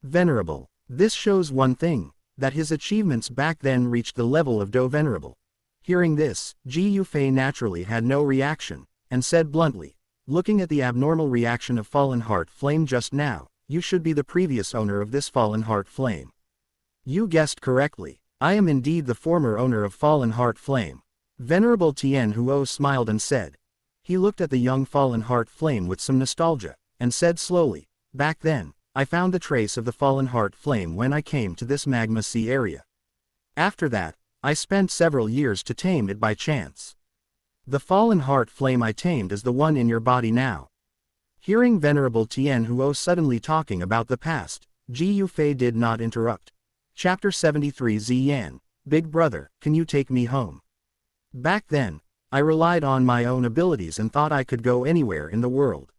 Venerable. This shows one thing, that his achievements back then reached the level of Do Venerable. Hearing this, Ji Yufei naturally had no reaction, and said bluntly, looking at the abnormal reaction of Fallen Heart Flame just now, you should be the previous owner of this Fallen Heart Flame. You guessed correctly. I am indeed the former owner of Fallen Heart Flame. Venerable Tianhuo smiled and said. He looked at the young Fallen Heart Flame with some nostalgia, and said slowly, Back then, I found the trace of the Fallen Heart Flame when I came to this Magma Sea area. After that, I spent several years to tame it by chance. The Fallen Heart Flame I tamed is the one in your body now. Hearing Venerable Tianhuo suddenly talking about the past, Ji Yufei did not interrupt. Chapter 73 Ziyan, Big Brother, can you take me home? Back then, I relied on my own abilities and thought I could go anywhere in the world.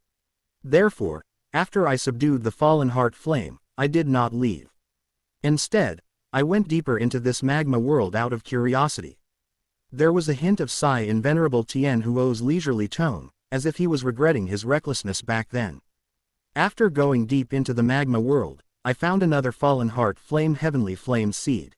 Therefore, after I subdued the Fallen Heart Flame, I did not leave. Instead, I went deeper into this magma world out of curiosity. There was a hint of sigh in Venerable Tianhuo's leisurely tone, as if he was regretting his recklessness back then. After going deep into the magma world, I found another Fallen Heart Flame Heavenly Flame seed.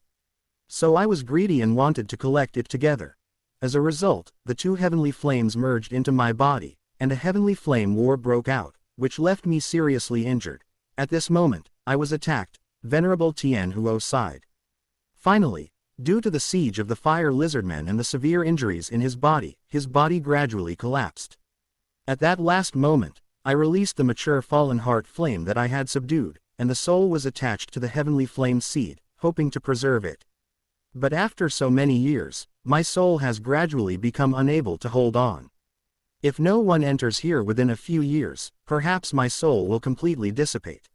So I was greedy and wanted to collect it together. As a result, the two heavenly flames merged into my body, and a heavenly flame war broke out, which left me seriously injured. At this moment, I was attacked. Venerable Tianhuo sighed. Finally, due to the siege of the fire lizardmen and the severe injuries in his body gradually collapsed. At that last moment, I released the mature Fallen Heart Flame that I had subdued, and the soul was attached to the heavenly flame seed, hoping to preserve it. But after so many years, my soul has gradually become unable to hold on. If no one enters here within a few years, perhaps my soul will completely dissipate.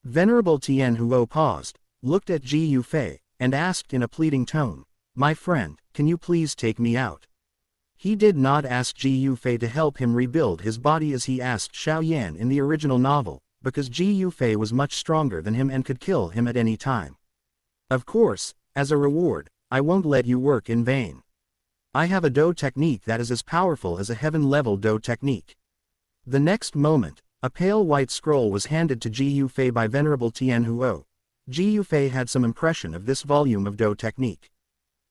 Venerable Tianhuo paused, looked at Ji Yufei, and asked in a pleading tone, My friend, can you please take me out? He did not ask Ji Yufei to help him rebuild his body as he asked Xiao Yan in the original novel, because Ji Yufei was much stronger than him and could kill him at any time. Of course, as a reward, I won't let you work in vain. I have a Do technique that is as powerful as a heaven-level Do technique. The next moment, a pale white scroll was handed to Ji Yufei by Venerable Tianhuo. Ji Yufei had some impression of this volume of Do technique.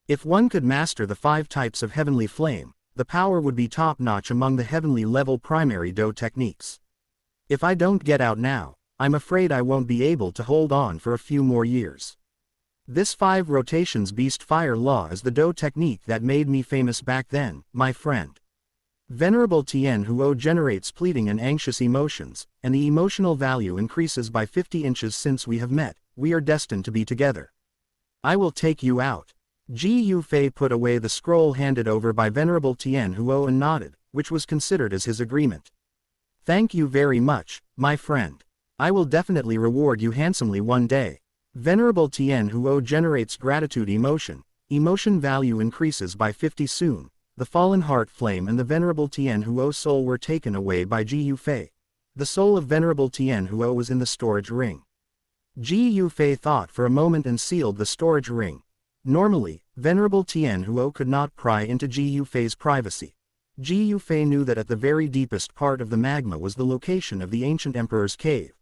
If one could master the 5 types of heavenly flame, the power would be top-notch among the heavenly-level primary Do techniques. If I don't get out now, I'm afraid I won't be able to hold on for a few more years. This 5 rotations beast fire law is the Do technique that made me famous back then, my friend. Venerable Tianhuo generates pleading and anxious emotions, and the emotional value increases by 50 inches since we have met. We are destined to be together. I will take you out. Ji Yufei put away the scroll handed over by Venerable Tianhuo and nodded, which was considered as his agreement. Thank you very much, my friend. I will definitely reward you handsomely one day. Venerable Tianhuo generates gratitude emotion. Emotion value increases by 50 soon. The Fallen Heart Flame and the Venerable Tianhuo soul were taken away by Ji Yufei. The soul of Venerable Tianhuo was in the storage ring. Ji Yufei thought for a moment and sealed the storage ring. Normally, Venerable Tianhuo could not pry into Ji Yufei's privacy. Ji Yufei knew that at the very deepest part of the magma was the location of the ancient emperor's cave.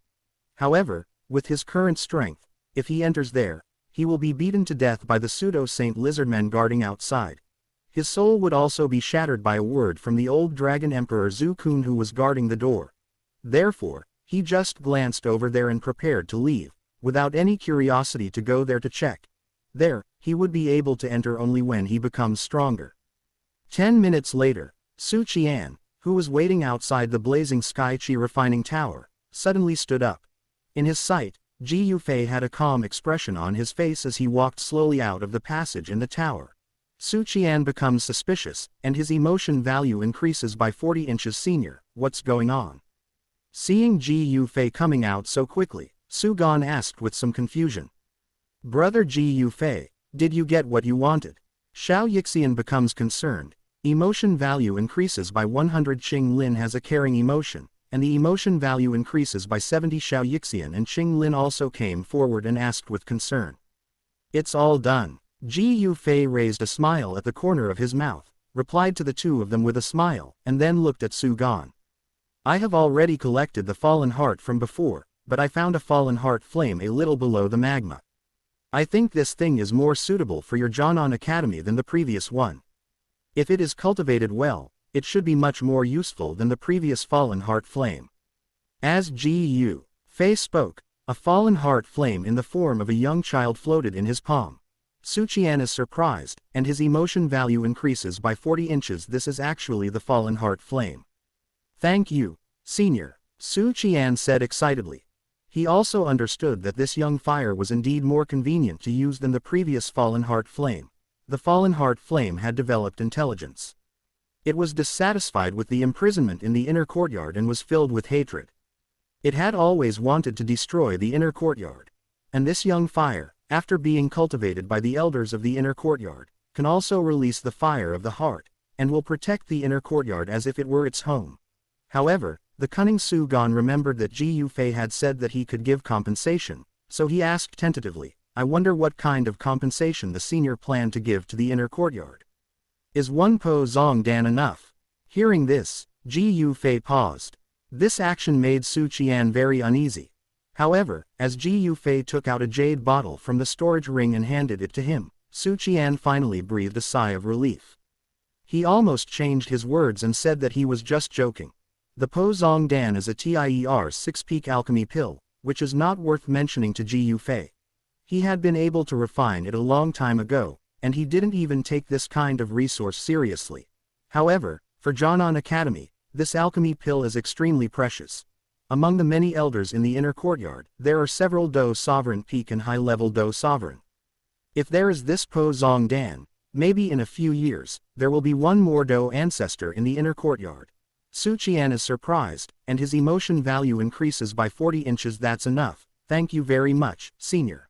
However, with his current strength, if he enters there, he will be beaten to death by the pseudo-saint lizardmen guarding outside. His soul would also be shattered by a word from the old dragon emperor Zhu Kun who was guarding the door. Therefore, he just glanced over there and prepared to leave, without any curiosity to go there to check. There, he would be able to enter only when he becomes stronger. 10 minutes later, Su Qian, who was waiting outside the blazing Sky Chi refining tower, suddenly stood up. In his sight, Ji Yufei had a calm expression on his face as he walked slowly out of the passage in the tower. Su Qian becomes suspicious, and his emotion value increases by 40 inches. Senior, what's going on? Seeing Ji Yufei coming out so quickly, Su Gan asked with some confusion. Brother Ji Yufei, did you get what you wanted? Xiao Yixian becomes concerned. Emotion value increases by 100. Qing Lin has a caring emotion, and the emotion value increases by 70. Xiao Yixian and Qing Lin also came forward and asked with concern. It's all done. Ji Yufei raised a smile at the corner of his mouth, replied to the two of them with a smile, and then looked at Su Gan. I have already collected the fallen heart from before, but I found a fallen heart flame a little below the magma. I think this thing is more suitable for your Xun'er Academy than the previous one. If it is cultivated well, it should be much more useful than the previous fallen heart flame. As Ji Yufei spoke, a fallen heart flame in the form of a young child floated in his palm. Su Qian is surprised, and his emotion value increases by 40 inches. This is actually the fallen heart flame. Thank you, Senior, Su Qian said excitedly. He also understood that this young fire was indeed more convenient to use than the previous fallen heart flame. The fallen heart flame had developed intelligence. It was dissatisfied with the imprisonment in the inner courtyard and was filled with hatred. It had always wanted to destroy the inner courtyard. And this young fire, after being cultivated by the elders of the inner courtyard, can also release the fire of the heart, and will protect the inner courtyard as if it were its home. However, the cunning Su Gan remembered that Ji Yufei had said that he could give compensation, so he asked tentatively, I wonder what kind of compensation the senior planned to give to the inner courtyard. Is one Po Zong Dan enough? Hearing this, Ji Yufei paused. This action made Su Qian very uneasy. However, as Ji Yufei took out a jade bottle from the storage ring and handed it to him, Su Qian finally breathed a sigh of relief. He almost changed his words and said that he was just joking. The Po Zong Dan is a TIER 6-peak alchemy pill, which is not worth mentioning to Ji Yufei. He had been able to refine it a long time ago, and he didn't even take this kind of resource seriously. However, for Xun'er Academy, this alchemy pill is extremely precious. Among the many elders in the inner courtyard, there are several Do Sovereign Peak and high-level Do Sovereign. If there is this Po Zong Dan, maybe in a few years, there will be one more Do ancestor in the inner courtyard. Su Qian is surprised, and his emotion value increases by 40 inches. That's enough, thank you very much, Senior.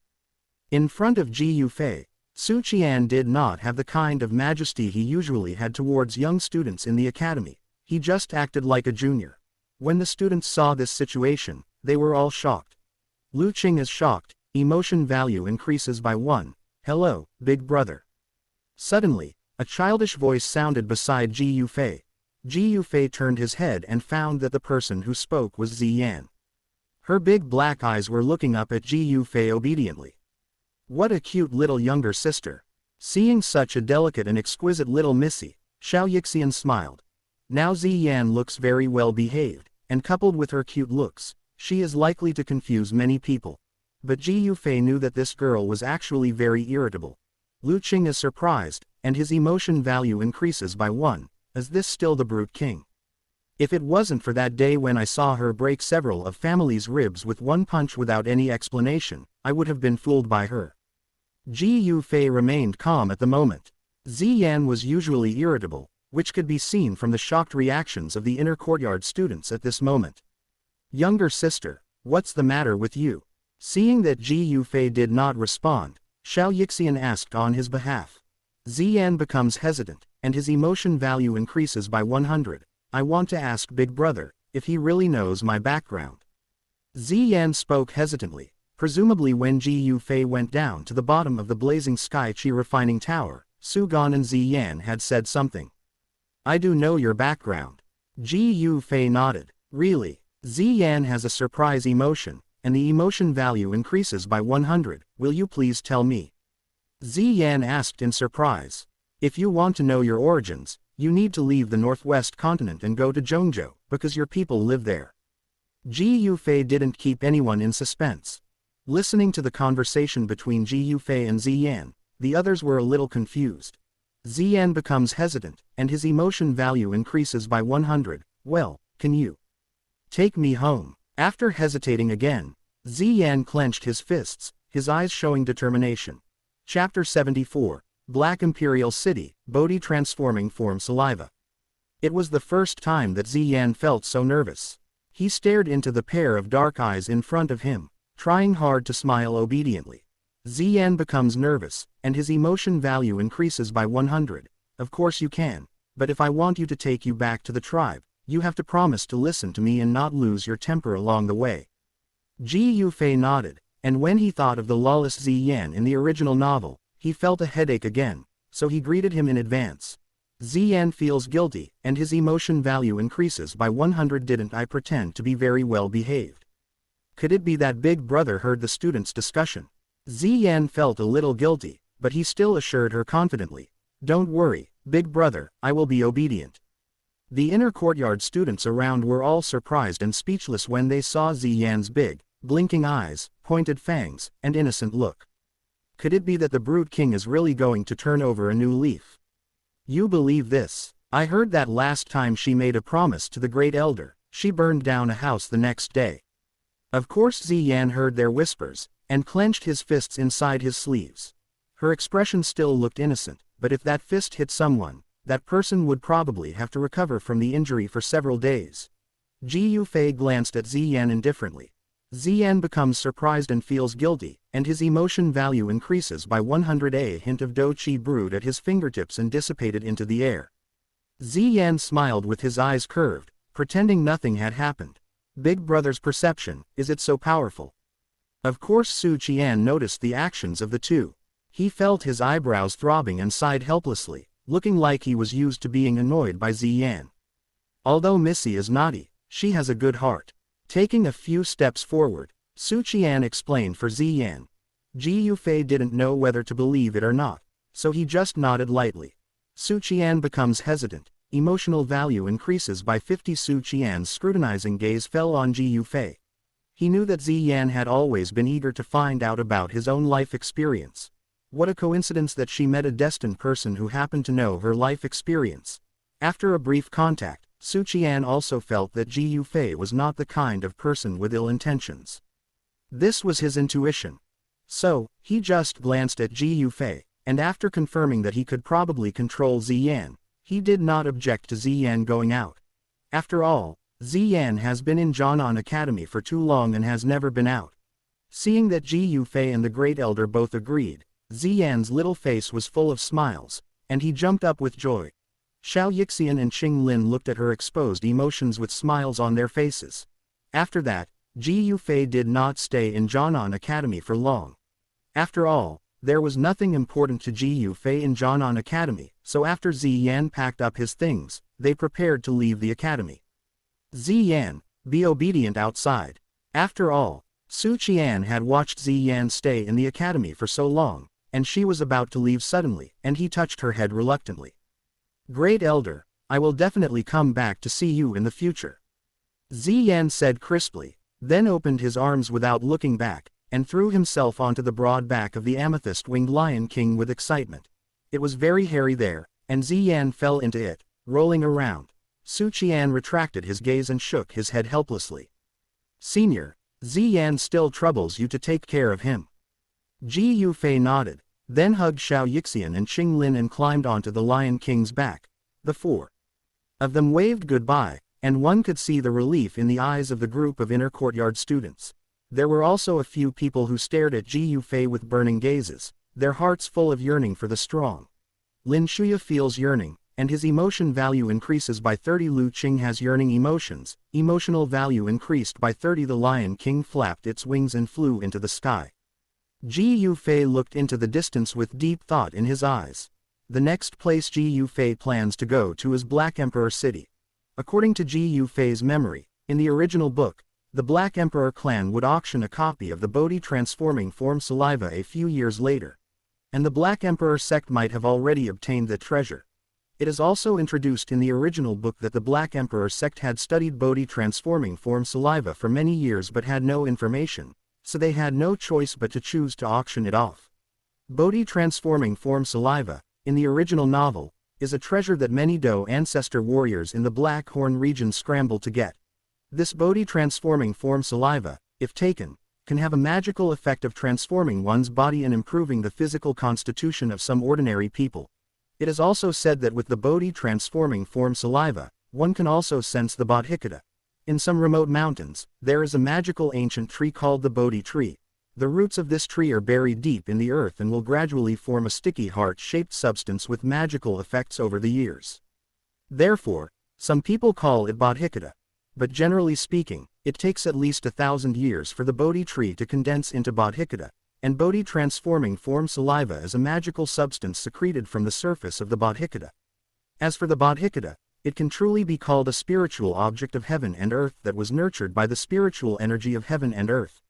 In front of Ji Yufei, Su Qian did not have the kind of majesty he usually had towards young students in the academy. He just acted like a junior. When the students saw this situation, they were all shocked. Lu Qing is shocked, emotion value increases by 1. Hello, big brother. Suddenly, a childish voice sounded beside Ji Yufei. Ji Yufei turned his head and found that the person who spoke was Ziyan. Her big black eyes were looking up at Ji Yufei obediently. What a cute little younger sister. Seeing such a delicate and exquisite little missy, Xiao Yixian smiled. Now Ziyan looks very well behaved, and coupled with her cute looks, she is likely to confuse many people. But Ji Yufei knew that this girl was actually very irritable. Lu Qing is surprised, and his emotion value increases by 1, is this still the brute king? If it wasn't for that day when I saw her break several of family's ribs with one punch without any explanation, I would have been fooled by her. Ji Yufei remained calm at the moment. Ziyan was usually irritable, which could be seen from the shocked reactions of the inner courtyard students at this moment. Younger sister, what's the matter with you? Seeing that Ji Yufei did not respond, Xiao Yixian asked on his behalf. Ziyan becomes hesitant, and his emotion value increases by 100. I want to ask Big Brother if he really knows my background. Ziyan spoke hesitantly, presumably when Ji Yufei went down to the bottom of the blazing Sky Chi refining tower, Su Gan and Ziyan had said something. I do know your background. Ji Yufei nodded. Really? Ziyan has a surprise emotion, and the emotion value increases by 100. Will you please tell me? Ziyan asked in surprise. If you want to know your origins, you need to leave the northwest continent and go to Zhongzhou, because your people live there. Ji Yufei didn't keep anyone in suspense. Listening to the conversation between Ji Yufei and Ziyan, the others were a little confused. Ziyan becomes hesitant, and his emotion value increases by 100. Well, can you take me home? After hesitating again, Ziyan clenched his fists, his eyes showing determination. Chapter 74, Black Imperial City, Bodhi Transforming Form Saliva. It was the first time that Ziyan felt so nervous. He stared into the pair of dark eyes in front of him, trying hard to smile obediently. Ziyan becomes nervous, and his emotion value increases by 100. Of course you can, but if I want you to take you back to the tribe, you have to promise to listen to me and not lose your temper along the way. Ji Yufei nodded, and when he thought of the lawless Ziyan in the original novel, he felt a headache again, so he greeted him in advance. Ziyan feels guilty, and his emotion value increases by 100. Didn't I pretend to be very well behaved? Could it be that Big Brother heard the students' discussion? Ziyan felt a little guilty, but he still assured her confidently, "Don't worry, Big Brother, I will be obedient." The inner courtyard students around were all surprised and speechless when they saw Ziyan's big, blinking eyes, pointed fangs, and innocent look. Could it be that the Brute King is really going to turn over a new leaf? You believe this? I heard that last time she made a promise to the Great Elder, she burned down a house the next day. Of course Ziyan heard their whispers, and clenched his fists inside his sleeves. Her expression still looked innocent, but if that fist hit someone, that person would probably have to recover from the injury for several days. Ji Yufei glanced at Ziyan indifferently. Ziyan becomes surprised and feels guilty, and his emotion value increases by 100. A hint of Do Chi brewed at his fingertips and dissipated into the air. Ziyan smiled with his eyes curved, pretending nothing had happened. Big Brother's perception, is it so powerful? Of course Su Qian noticed the actions of the two. He felt his eyebrows throbbing and sighed helplessly, looking like he was used to being annoyed by Ziyan. Although Missy is naughty, she has a good heart. Taking a few steps forward, Su Qian explained for Ziyan. Ji Yufei didn't know whether to believe it or not, so he just nodded lightly. Su Qian becomes hesitant, emotional value increases by 50. Su Qian's scrutinizing gaze fell on Ji Yufei. He knew that Ziyan had always been eager to find out about his own life experience. What a coincidence that she met a destined person who happened to know her life experience. After a brief contact, Su Qian also felt that Ji Yufei was not the kind of person with ill intentions. This was his intuition. So, he just glanced at Ji Yufei, and after confirming that he could probably control Ziyan, he did not object to Ziyan going out. After all, Ziyan has been in Xun'er Academy for too long and has never been out. Seeing that Ji Yufei and the Great Elder both agreed, Ziyan's little face was full of smiles, and he jumped up with joy. Xiao Yixian and Qing Lin looked at her exposed emotions with smiles on their faces. After that, Ji Yufei did not stay in Xun'er Academy for long. After all, there was nothing important to Ji Yufei in Xun'er Academy, so after Ziyan packed up his things, they prepared to leave the academy. Ziyan, be obedient outside. After all, Su Qian had watched Ziyan stay in the academy for so long, and she was about to leave suddenly, and he touched her head reluctantly. Great Elder, I will definitely come back to see you in the future. Ziyan said crisply, then opened his arms without looking back, and threw himself onto the broad back of the amethyst-winged Lion King with excitement. It was very hairy there, and Ziyan fell into it, rolling around. Su Qian retracted his gaze and shook his head helplessly. Senior, Ziyan still troubles you to take care of him. Ji Yufei nodded, then hugged Xiao Yixian and Qing Lin and climbed onto the Lion King's back. The four of them waved goodbye, and one could see the relief in the eyes of the group of inner courtyard students. There were also a few people who stared at Ji Yufei with burning gazes, their hearts full of yearning for the strong. Lin Shuya feels yearning, and his emotion value increases by 30. Lu Qing has yearning emotions, emotional value increased by 30. The Lion King flapped its wings and flew into the sky. Ji Yufei looked into the distance with deep thought in his eyes. The next place Ji Yufei plans to go to is Black Emperor City. According to Ji Yufei's memory, in the original book, the Black Emperor clan would auction a copy of the Bodhi Transforming Form Saliva a few years later. and the Black Emperor sect might have already obtained the treasure. It is also introduced in the original book that the Black Emperor sect had studied Bodhi transforming form saliva for many years but had no information, so they had no choice but to choose to auction it off. Bodhi transforming form saliva, in the original novel, is a treasure that many Do ancestor warriors in the Black Horn region scramble to get. This Bodhi transforming form saliva, if taken, can have a magical effect of transforming one's body and improving the physical constitution of some ordinary people. It is also said that with the Bodhi transforming form saliva, one can also sense the Bodhicitta. In some remote mountains, there is a magical ancient tree called the Bodhi tree. The roots of this tree are buried deep in the earth and will gradually form a sticky heart-shaped substance with magical effects over the years. Therefore, some people call it Bodhicitta. But generally speaking, it takes at least 1,000 years for the Bodhi tree to condense into Bodhicitta, and Bodhi transforming form saliva is a magical substance secreted from the surface of the Bodhicitta. As for the Bodhicitta, it can truly be called a spiritual object of heaven and earth that was nurtured by the spiritual energy of heaven and earth.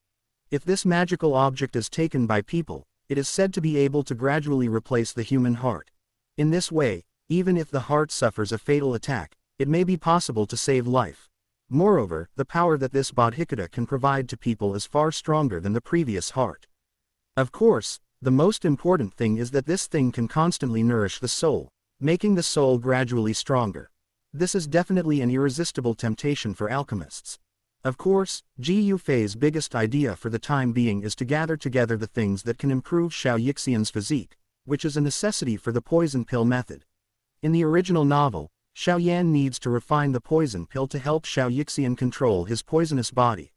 If this magical object is taken by people, it is said to be able to gradually replace the human heart. In this way, even if the heart suffers a fatal attack, it may be possible to save life. Moreover, the power that this Bodhicitta can provide to people is far stronger than the previous heart. Of course, the most important thing is that this thing can constantly nourish the soul, making the soul gradually stronger. This is definitely an irresistible temptation for alchemists. Of course, Gu Fei's biggest idea for the time being is to gather together the things that can improve Xiao Yixian's physique, which is a necessity for the poison pill method. In the original novel, Xiao Yan needs to refine the poison pill to help Xiao Yixian control his poisonous body.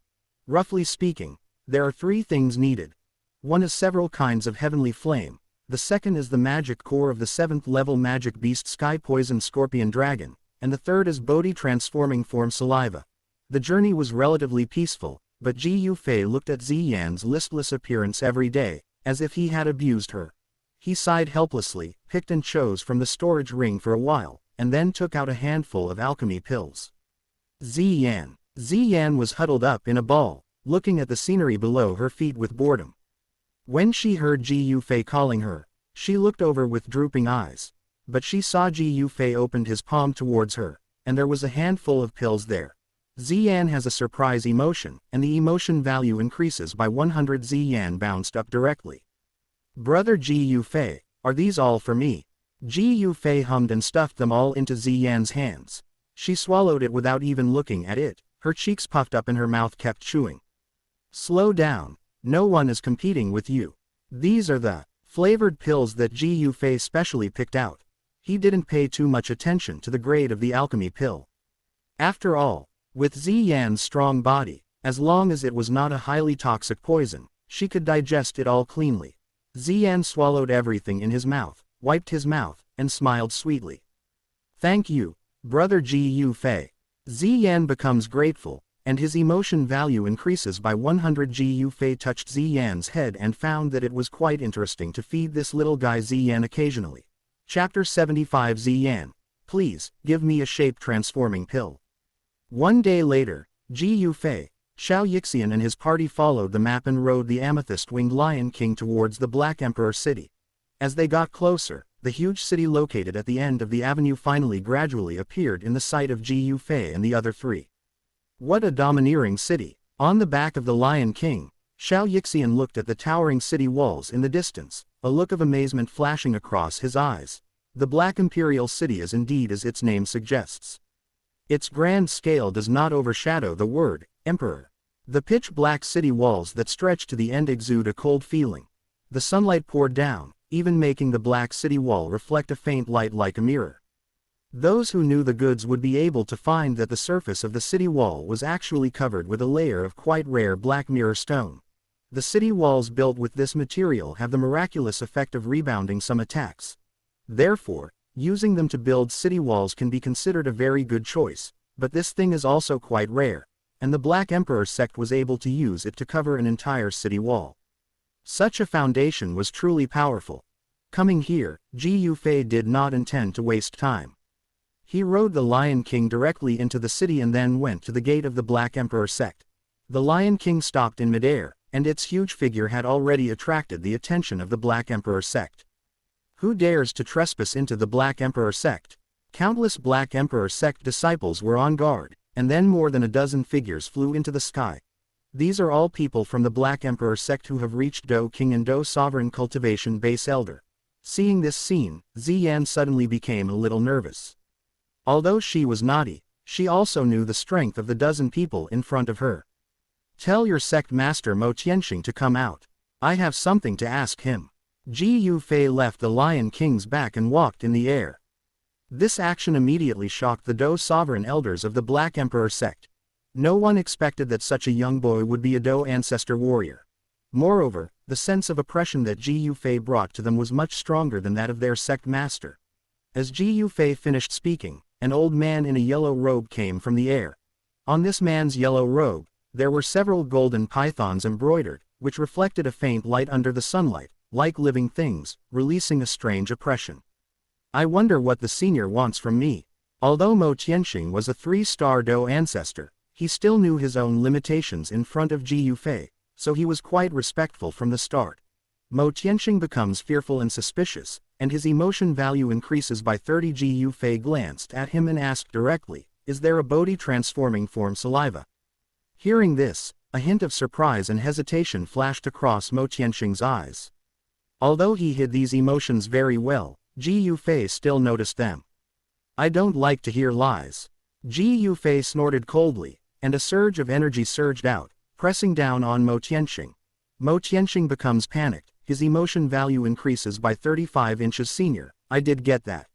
Roughly speaking, there are 3 things needed. One is several kinds of heavenly flame, the second is the magic core of the 7th level magic beast Sky Poison Scorpion Dragon, and the third is Bodhi transforming form saliva. The journey was relatively peaceful, but Gu Fei looked at Ziyan's listless appearance every day, as if he had abused her. He sighed helplessly, picked and chose from the storage ring for a while, and then took out a handful of alchemy pills. Ziyan was huddled up in a ball, looking at the scenery below her feet with boredom. When she heard Gu Fei calling her, she looked over with drooping eyes. But she saw Gu Fei opened his palm towards her, and there was a handful of pills there. Ziyan has a surprise emotion, and the emotion value increases by 100. Ziyan bounced up directly. Brother Gu Fei, are these all for me? Gu Fei hummed and stuffed them all into Ziyan's hands. She swallowed it without even looking at it, her cheeks puffed up and her mouth kept chewing. Slow down, no one is competing with you. These are the flavored pills that Gu Fei specially picked out. He didn't pay too much attention to the grade of the alchemy pill. After all, with Ziyan's strong body, as long as it was not a highly toxic poison, she could digest it all cleanly. Ziyan swallowed everything in his mouth, wiped his mouth, and smiled sweetly. Thank you, brother Gu Fei. Ziyan becomes grateful, and his emotion value increases by 100. Gu Fei touched Ziyan's head and found that it was quite interesting to feed this little guy Ziyan occasionally. Chapter 75 Ziyan, please, give me a shape-transforming pill. One day later, Gu Fei, Xiao Yixian and his party followed the map and rode the amethyst-winged Lion King towards the Black Emperor city. As they got closer, the huge city located at the end of the avenue finally gradually appeared in the sight of Gu Fei and the other 3. What a domineering city! On the back of the Lion King, Xiao Yixian looked at the towering city walls in the distance, a look of amazement flashing across his eyes. The Black Imperial City is indeed as its name suggests. Its grand scale does not overshadow the word, Emperor. The pitch-black city walls that stretch to the end exude a cold feeling. The sunlight poured down, even making the black city wall reflect a faint light like a mirror. Those who knew the goods would be able to find that the surface of the city wall was actually covered with a layer of quite rare black mirror stone. The city walls built with this material have the miraculous effect of rebounding some attacks. Therefore, using them to build city walls can be considered a very good choice, but this thing is also quite rare, and the Black Emperor sect was able to use it to cover an entire city wall. Such a foundation was truly powerful. Coming here, Gu Fei did not intend to waste time. He rode the Lion King directly into the city and then went to the gate of the Black Emperor sect. The Lion King stopped in midair, and its huge figure had already attracted the attention of the Black Emperor sect. Who dares to trespass into the Black Emperor sect? Countless Black Emperor sect disciples were on guard, and then more than a dozen figures flew into the sky. These are all people from the Black Emperor sect who have reached Do King and Do Sovereign Cultivation Base Elder. Seeing this scene, Ziyan suddenly became a little nervous. Although she was naughty, she also knew the strength of the dozen people in front of her. Tell your sect master Mo Tianxing to come out. I have something to ask him. Ji Yufei left the Lion King's back and walked in the air. This action immediately shocked the Do Sovereign Elders of the Black Emperor sect. No one expected that such a young boy would be a Do ancestor warrior. Moreover, the sense of oppression that Ji Yufei brought to them was much stronger than that of their sect master. As Ji Yufei finished speaking, an old man in a yellow robe came from the air. On this man's yellow robe, there were several golden pythons embroidered, which reflected a faint light under the sunlight, like living things, releasing a strange oppression. I wonder what the senior wants from me. Although Mo Tianxing was a 3-star Do ancestor, he still knew his own limitations in front of Ji Yufei, so he was quite respectful from the start. Mo Tianxing becomes fearful and suspicious, and his emotion value increases by 30. Ji Yufei glanced at him and asked directly, "Is there a Bodhi transforming form saliva?" Hearing this, a hint of surprise and hesitation flashed across Mo Tianxing's eyes. Although he hid these emotions very well, Ji Yufei still noticed them. I don't like to hear lies. Ji Yufei snorted coldly, and a surge of energy surged out, pressing down on Mo Tianxing. Mo Tianxing becomes panicked, his emotion value increases by 35 inches. Senior, I did get that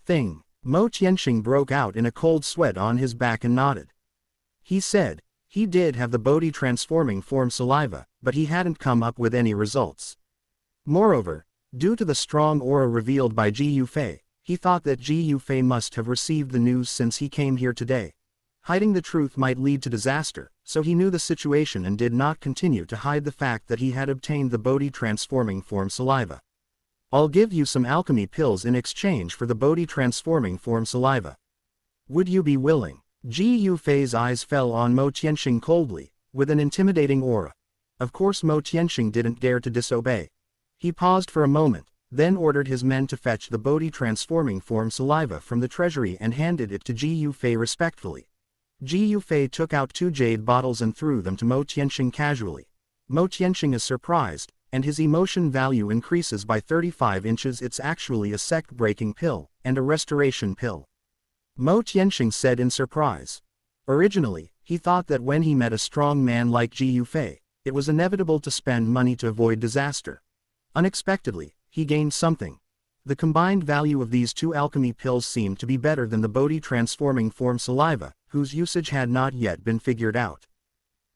thing. Mo Tianxing broke out in a cold sweat on his back and nodded. He said, he did have the Bodhi transforming form saliva, but he hadn't come up with any results. Moreover, due to the strong aura revealed by Ji Yufei, he thought that Ji Yufei must have received the news since he came here today. Hiding the truth might lead to disaster, so he knew the situation and did not continue to hide the fact that he had obtained the Bodhi transforming form saliva. I'll give you some alchemy pills in exchange for the Bodhi transforming form saliva. Would you be willing? Ji Yufei's eyes fell on Mo Tianxing coldly, with an intimidating aura. Of course Mo Tianxing didn't dare to disobey. He paused for a moment, then ordered his men to fetch the Bodhi transforming form saliva from the treasury and handed it to Ji Yufei respectfully. Ji Yufei took out 2 jade bottles and threw them to Mo Tianxing casually. Mo Tianxing is surprised, and his emotion value increases by 35 inches. It's actually a sect-breaking pill, and a restoration pill. Mo Tianxing said in surprise. Originally, he thought that when he met a strong man like Ji Yufei, it was inevitable to spend money to avoid disaster. Unexpectedly, he gained something. The combined value of these 2 alchemy pills seemed to be better than the Bodhi transforming form saliva, whose usage had not yet been figured out.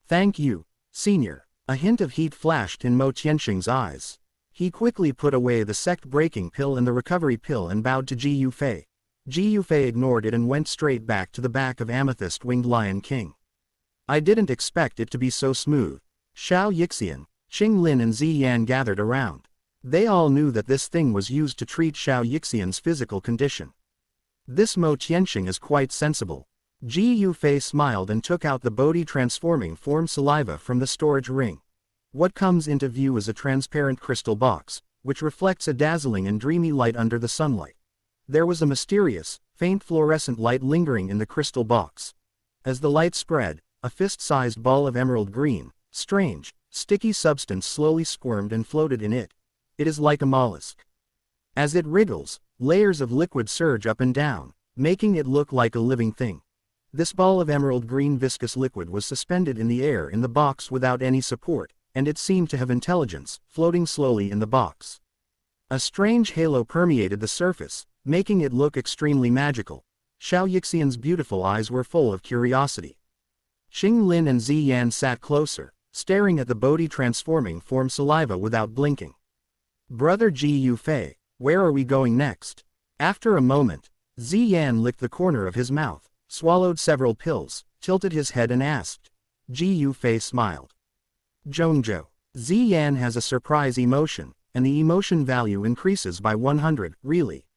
Thank you, senior. A hint of heat flashed in Mo Tianxing's eyes. He quickly put away the sect-breaking pill and the recovery pill and bowed to Ji Yufei. Ji Yufei ignored it and went straight back to the back of Amethyst-Winged Lion King. I didn't expect it to be so smooth. Xiao Yixian, Qing Lin and Ziyan gathered around. They all knew that this thing was used to treat Xiao Yixian's physical condition. This Mo Tianxing is quite sensible. Ji Yufei smiled and took out the Bodhi transforming form saliva from the storage ring. What comes into view is a transparent crystal box, which reflects a dazzling and dreamy light under the sunlight. There was a mysterious, faint fluorescent light lingering in the crystal box. As the light spread, a fist-sized ball of emerald green, strange, sticky substance slowly squirmed and floated in it. It is like a mollusk. As it wriggles, layers of liquid surge up and down, making it look like a living thing. This ball of emerald green viscous liquid was suspended in the air in the box without any support, and it seemed to have intelligence, floating slowly in the box. A strange halo permeated the surface, making it look extremely magical. Xiao Yixian's beautiful eyes were full of curiosity. Qing Lin and Ziyan sat closer, staring at the Bodhi transforming form saliva without blinking. Brother Ji Yufei, where are we going next? After a moment, Ziyan licked the corner of his mouth, swallowed several pills, tilted his head and asked. Ji Yufei smiled. Zhongzhou. Ziyan has a surprise emotion, and the emotion value increases by 100, really.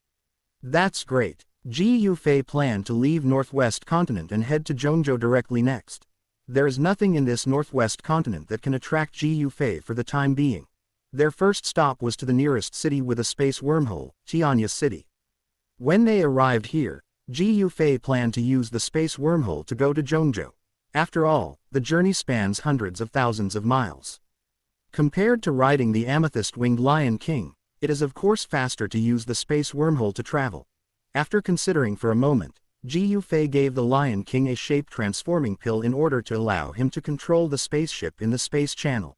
That's great. Ji Yufei planned to leave Northwest Continent and head to Zhongzhou directly next. There is nothing in this northwest continent that can attract Ji Yufei for the time being. Their first stop was to the nearest city with a space wormhole, Tianya City. When they arrived here, Ji Yufei planned to use the space wormhole to go to Zhongzhou. After all, the journey spans hundreds of thousands of miles. Compared to riding the amethyst-winged Lion King, it is of course faster to use the space wormhole to travel. After considering for a moment, Ji Yufei gave the Lion King a shape-transforming pill in order to allow him to control the spaceship in the space channel.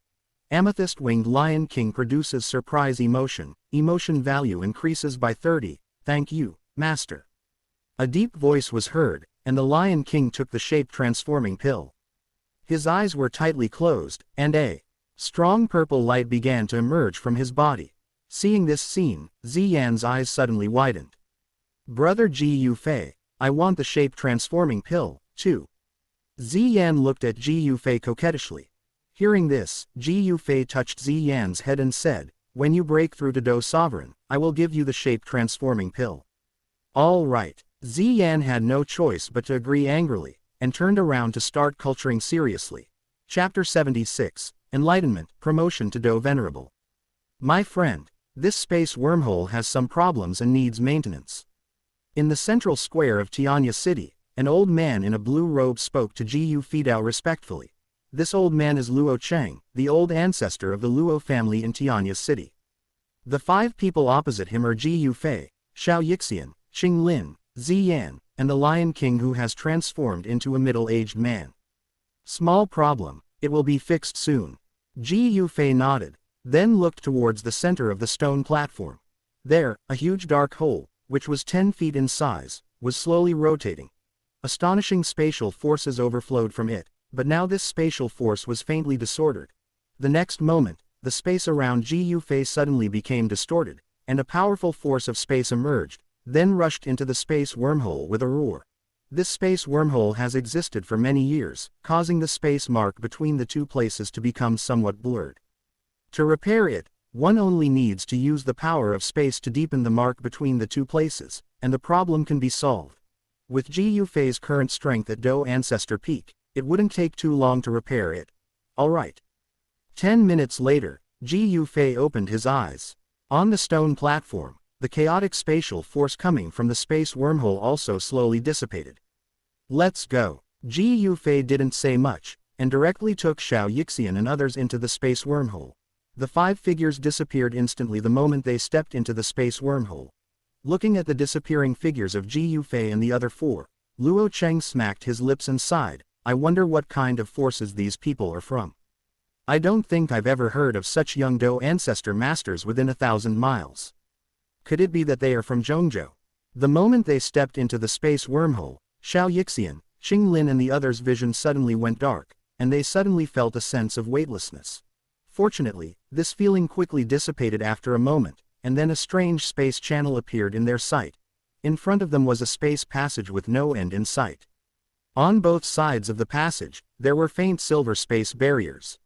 Amethyst-winged Lion King produces surprise emotion. Emotion value increases by 30. Thank you, Master. A deep voice was heard, and the Lion King took the shape-transforming pill. His eyes were tightly closed, and a strong purple light began to emerge from his body. Seeing this scene, Ziyan's eyes suddenly widened. Brother Ji Yufei, I want the shape-transforming pill, too. Ziyan looked at Ji Yufei coquettishly. Hearing this, Ji Yufei touched Ziyan's head and said, when you break through to Do Sovereign, I will give you the shape-transforming pill. All right. Ziyan had no choice but to agree angrily, and turned around to start culturing seriously. Chapter 76, Enlightenment, Promotion to Do Venerable. My friend, this space wormhole has some problems and needs maintenance. In the central square of Tianya City, an old man in a blue robe spoke to Ji Yufei respectfully. This old man is Luo Cheng, the old ancestor of the Luo family in Tianya City. The 5 people opposite him are Ji Yufei, Xiao Yixian, Xing Lin, Ziyan, and the Lion King who has transformed into a middle-aged man. Small problem, it will be fixed soon. Ji Yufei nodded, then looked towards the center of the stone platform. There, a huge dark hole, which was 10 feet in size, was slowly rotating. Astonishing spatial forces overflowed from it, but now this spatial force was faintly disordered. The next moment, the space around Ji Yufei suddenly became distorted, and a powerful force of space emerged, then rushed into the space wormhole with a roar. This space wormhole has existed for many years, causing the space mark between the two places to become somewhat blurred. To repair it, one only needs to use the power of space to deepen the mark between the two places, and the problem can be solved. With Ji Yufei's current strength at Do Ancestor Peak, it wouldn't take too long to repair it. Alright. 10 minutes later, Ji Yufei opened his eyes. On the stone platform, the chaotic spatial force coming from the space wormhole also slowly dissipated. Let's go. Ji Yufei didn't say much, and directly took Xiao Yixian and others into the space wormhole. The 5 figures disappeared instantly the moment they stepped into the space wormhole. Looking at the disappearing figures of Ji Yufei and the other 4, Luo Cheng smacked his lips and sighed, I wonder what kind of forces these people are from. I don't think I've ever heard of such young Do ancestor masters within 1,000 miles. Could it be that they are from Zhongzhou? The moment they stepped into the space wormhole, Xiao Yixian, Xing Lin and the others' vision suddenly went dark, and they suddenly felt a sense of weightlessness. Fortunately, this feeling quickly dissipated after a moment, and then a strange space channel appeared in their sight. In front of them was a space passage with no end in sight. On both sides of the passage, there were faint silver space barriers.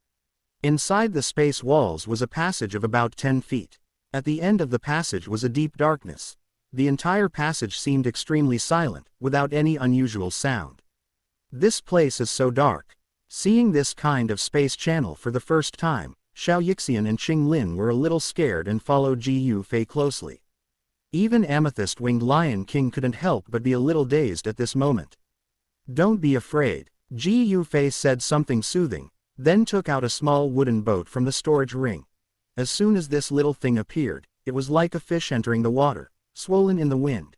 Inside the space walls was a passage of about 10 feet. At the end of the passage was a deep darkness. The entire passage seemed extremely silent, without any unusual sound. This place is so dark. Seeing this kind of space channel for the first time, Xiao Yixian and Xing Lin were a little scared and followed Ji Yufei closely. Even Amethyst-winged Lion King couldn't help but be a little dazed at this moment. Don't be afraid. Ji Yufei said something soothing, then took out a small wooden boat from the storage ring. As soon as this little thing appeared, it was like a fish entering the water, swollen in the wind.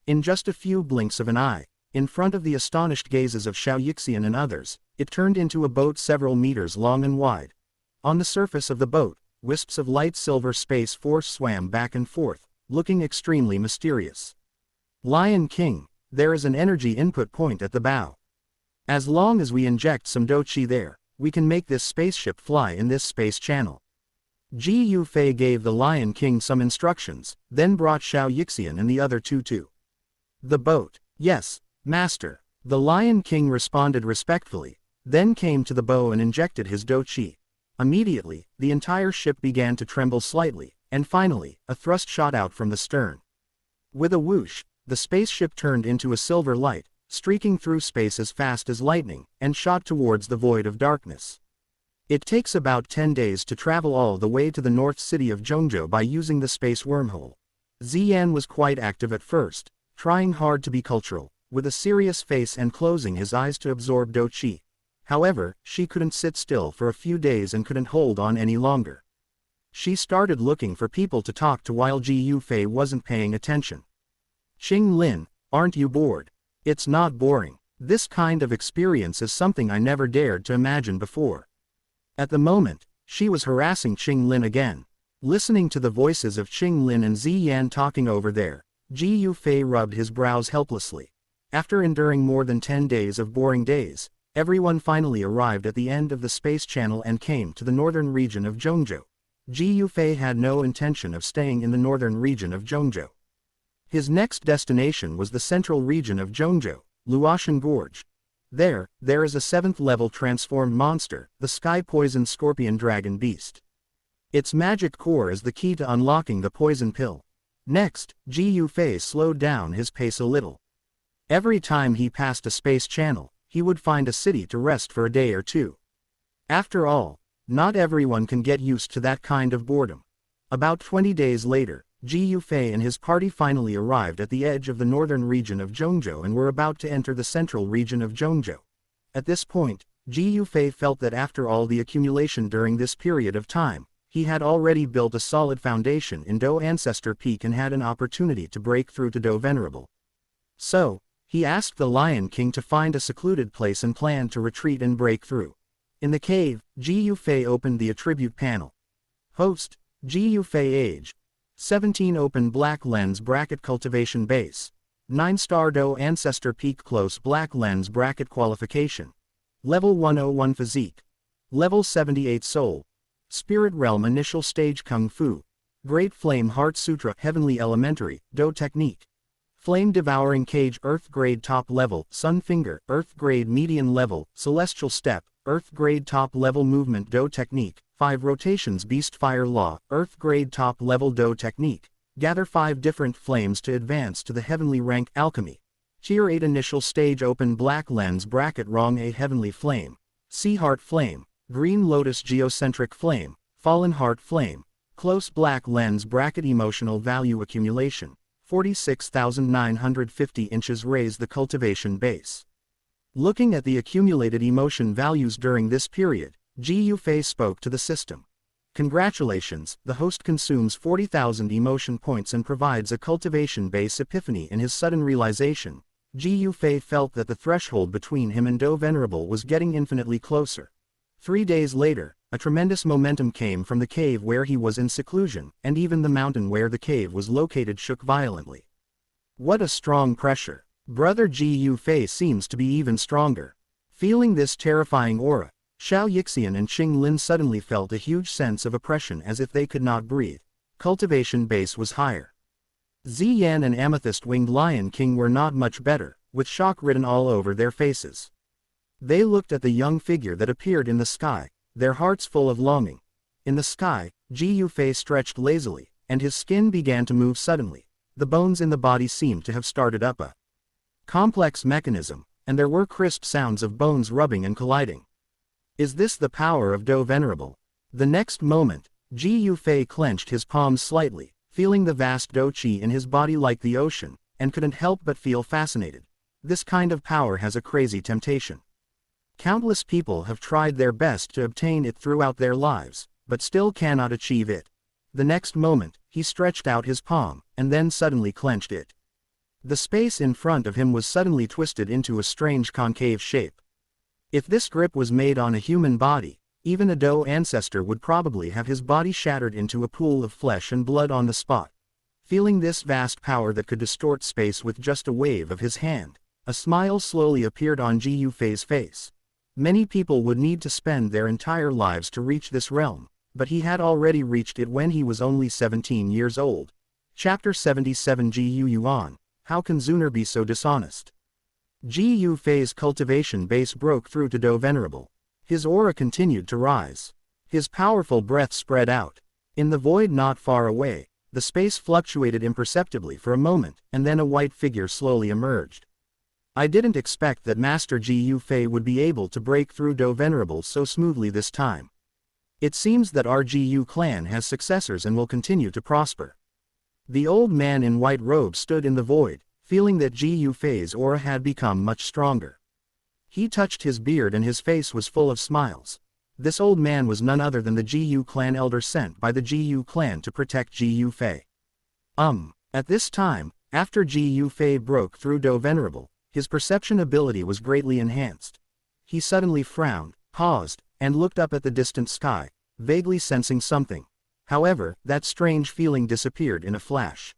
In just a few blinks of an eye, in front of the astonished gazes of Xiao Yixian and others, it turned into a boat several meters long and wide. On the surface of the boat, wisps of light silver space force swam back and forth, looking extremely mysterious. Lion King, there is an energy input point at the bow. As long as we inject some Do Chi there, we can make this spaceship fly in this space channel. Ji Yufei gave the Lion King some instructions, then brought Xiao Yixian and the other 2 to the boat. Yes, Master. The Lion King responded respectfully, then came to the bow and injected his Do Chi. Immediately, the entire ship began to tremble slightly, and finally, a thrust shot out from the stern. With a whoosh, the spaceship turned into a silver light, streaking through space as fast as lightning, and shot towards the void of darkness. It takes about 10 days to travel all the way to the north city of Zhongzhou by using the space wormhole. Ziyan was quite active at first, trying hard to be cultural, with a serious face and closing his eyes to absorb Do Qi. However, she couldn't sit still for a few days and couldn't hold on any longer. She started looking for people to talk to while Ji Yufei wasn't paying attention. Qing Lin, aren't you bored? It's not boring. This kind of experience is something I never dared to imagine before. At the moment, she was harassing Qing Lin again. Listening to the voices of Qing Lin and Ziyan talking over there, Ji Yufei rubbed his brows helplessly. After enduring more than 10 days of boring days, everyone finally arrived at the end of the space channel and came to the northern region of Zhongzhou. Ji Yufei had no intention of staying in the northern region of Zhongzhou. His next destination was the central region of Zhongzhou, Luotian Gorge. There is a 7th-level transformed monster, the sky-poison scorpion dragon beast. Its magic core is the key to unlocking the poison pill. Next, Ji Yufei slowed down his pace a little. Every time he passed a space channel, he would find a city to rest for a day or two. After all, not everyone can get used to that kind of boredom. About 20 days later, Ji Yufei and his party finally arrived at the edge of the northern region of Zhongzhou and were about to enter the central region of Zhongzhou. At this point, Ji Yufei felt that after all the accumulation during this period of time, he had already built a solid foundation in Do Ancestor Peak and had an opportunity to break through to Do Venerable. So, he asked the Lion King to find a secluded place and planned to retreat and break through. In the cave, Ji Yufei opened the attribute panel. Host, Ji Yufei Age. 17 Open Black Lens Bracket Cultivation Base. 9-star Do Ancestor Peak Close Black Lens Bracket Qualification. Level 101 Physique. Level 78 Soul. Spirit Realm Initial Stage Kung Fu. Great Flame Heart Sutra Heavenly Elementary, Do Technique. Flame Devouring Cage Earth Grade Top Level, Sun Finger, Earth Grade Median Level, Celestial Step, Earth Grade Top Level Movement Do Technique, 5 Rotations Beast Fire Law, Earth Grade Top Level Do Technique. Gather 5 different flames to advance to the Heavenly Rank Alchemy. Tier 8 Initial Stage Open Black Lens Bracket Wrong A Heavenly Flame. Sea Heart Flame, Green Lotus Geocentric Flame, Fallen Heart Flame. Close Black Lens Bracket Emotional Value Accumulation. 46,950 inches. Raise the cultivation base. Looking at the accumulated emotion values during this period, Ji Yufei spoke to the system. Congratulations, the host consumes 40,000 emotion points and provides a cultivation base epiphany. In his sudden realization, Ji Yufei felt that the threshold between him and Do Venerable was getting infinitely closer. 3 days later, a tremendous momentum came from the cave where he was in seclusion, and even the mountain where the cave was located shook violently. What a strong pressure! Brother Ji Yufei seems to be even stronger. Feeling this terrifying aura, Xiao Yixian and Qing Lin suddenly felt a huge sense of oppression as if they could not breathe. Cultivation base was higher. Ziyan and Amethyst-Winged Lion King were not much better, with shock written all over their faces. They looked at the young figure that appeared in the sky, their hearts full of longing. In the sky, Ji Yufei stretched lazily, and his skin began to move suddenly. The bones in the body seemed to have started up a complex mechanism, and there were crisp sounds of bones rubbing and colliding. Is this the power of Do Venerable? The next moment, Ji Yufei clenched his palms slightly, feeling the vast Do Qi in his body like the ocean, and couldn't help but feel fascinated. This kind of power has a crazy temptation. Countless people have tried their best to obtain it throughout their lives, but still cannot achieve it. The next moment, he stretched out his palm, and then suddenly clenched it. The space in front of him was suddenly twisted into a strange concave shape. If this grip was made on a human body, even a Do ancestor would probably have his body shattered into a pool of flesh and blood on the spot. Feeling this vast power that could distort space with just a wave of his hand, a smile slowly appeared on Ji Yufei's face. Many people would need to spend their entire lives to reach this realm, but he had already reached it when he was only 17 years old. Chapter 77 Ji Yuan, How Can Xun'er Be So Dishonest? Ji Yufei's cultivation base broke through to Do Venerable. His aura continued to rise. His powerful breath spread out. In the void not far away, the space fluctuated imperceptibly for a moment, and then a white figure slowly emerged. I didn't expect that Master Ji Fei would be able to break through Do Venerable so smoothly this time. It seems that our Ji clan has successors and will continue to prosper. The old man in white robe stood in the void, feeling that Ji Fei's aura had become much stronger. He touched his beard and his face was full of smiles. This old man was none other than the Ji clan elder sent by the Ji clan to protect Ji Fei. At this time, after Ji Fei broke through Do Venerable, his perception ability was greatly enhanced. He suddenly frowned, paused, and looked up at the distant sky, vaguely sensing something. However, that strange feeling disappeared in a flash.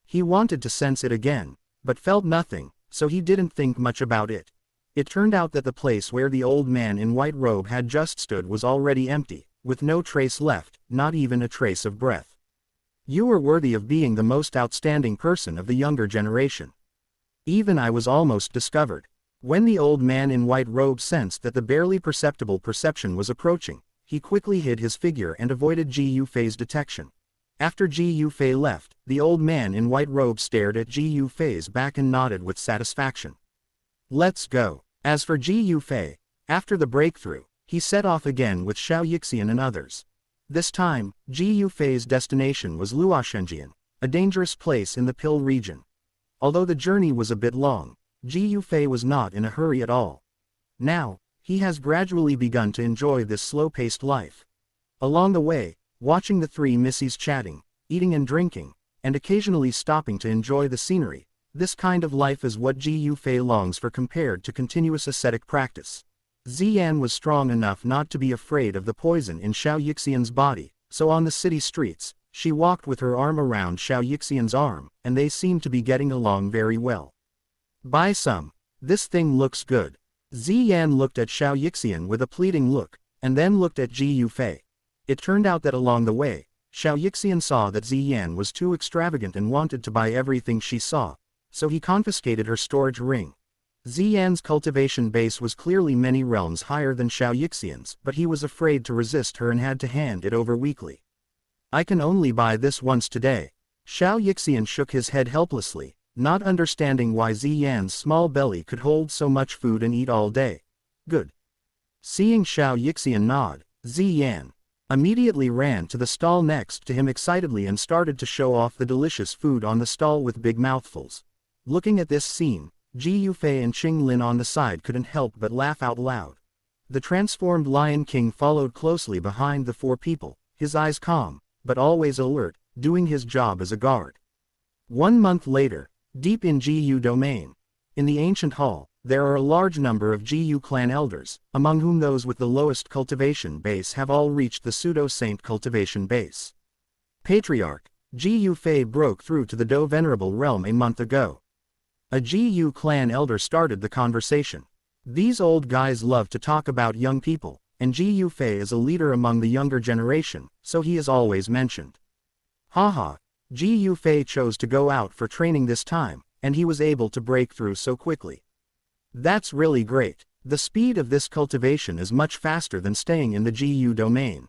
He wanted to sense it again, but felt nothing, so he didn't think much about it. It turned out that the place where the old man in white robe had just stood was already empty, with no trace left, not even a trace of breath. You were worthy of being the most outstanding person of the younger generation. Even I was almost discovered. When the old man in white robe sensed that the barely perceptible perception was approaching, he quickly hid his figure and avoided Ji Fei's detection. After Ji Fei left, the old man in white robe stared at Ji Fei's back and nodded with satisfaction. Let's go. As for Ji Fei, after the breakthrough, he set off again with Xiao Yixian and others. This time, Ji Fei's destination was Luoshenjian, a dangerous place in the Pill region. Although the journey was a bit long, Ji Fei was not in a hurry at all. Now, he has gradually begun to enjoy this slow-paced life. Along the way, watching the three missies chatting, eating and drinking, and occasionally stopping to enjoy the scenery, this kind of life is what Ji Fei longs for compared to continuous ascetic practice. Ziyan was strong enough not to be afraid of the poison in Xiao Yixian's body, so on the city streets, she walked with her arm around Xiao Yixian's arm, and they seemed to be getting along very well. Buy some. This thing looks good. Ziyan looked at Xiao Yixian with a pleading look, and then looked at Ji Fei. It turned out that along the way, Xiao Yixian saw that Ziyan was too extravagant and wanted to buy everything she saw, so he confiscated her storage ring. Ziyan's cultivation base was clearly many realms higher than Xiao Yixian's, but he was afraid to resist her and had to hand it over weakly. I can only buy this once today. Xiao Yixian shook his head helplessly, not understanding why Ziyan's small belly could hold so much food and eat all day. Good. Seeing Xiao Yixian nod, Ziyan immediately ran to the stall next to him excitedly and started to show off the delicious food on the stall with big mouthfuls. Looking at this scene, Ji Fei and Qing Lin on the side couldn't help but laugh out loud. The transformed Lion King followed closely behind the four people, his eyes calm, but always alert, doing his job as a guard. 1 month later, deep in Ji domain, in the ancient hall, there are a large number of Ji clan elders, among whom those with the lowest cultivation base have all reached the pseudo-saint cultivation base. Patriarch, Ji Fei broke through to the Do Venerable realm a month ago. A Ji clan elder started the conversation. These old guys love to talk about young people, and Ji Fei is a leader among the younger generation, so he is always mentioned. Haha, Ji Fei chose to go out for training this time, and he was able to break through so quickly. That's really great. The speed of this cultivation is much faster than staying in the Ji domain.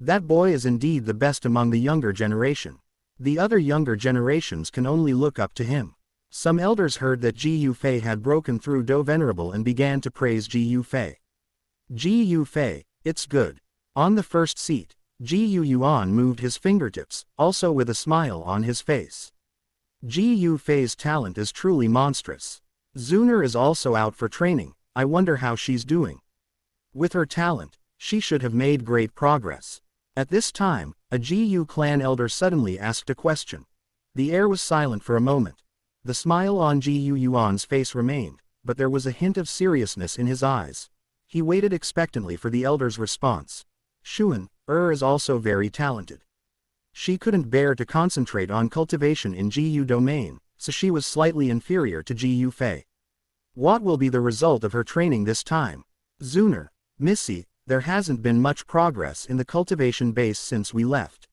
That boy is indeed the best among the younger generation. The other younger generations can only look up to him. Some elders heard that Ji Fei had broken through Do Venerable and began to praise Ji Fei. Ji Fei, it's good. On the first seat, Ji Yuan moved his fingertips, also with a smile on his face. Ji Fei's talent is truly monstrous. Xun'er is also out for training. I wonder how she's doing. With her talent, she should have made great progress. At this time, a Ji clan elder suddenly asked a question. The air was silent for a moment. The smile on Ji Yuan's face remained, but there was a hint of seriousness in his eyes. He waited expectantly for the elder's response. Xun'er is also very talented. She couldn't bear to concentrate on cultivation in Ji domain, so she was slightly inferior to Ji Fei. What will be the result of her training this time? Xun'er, Missy, there hasn't been much progress in the cultivation base since we left.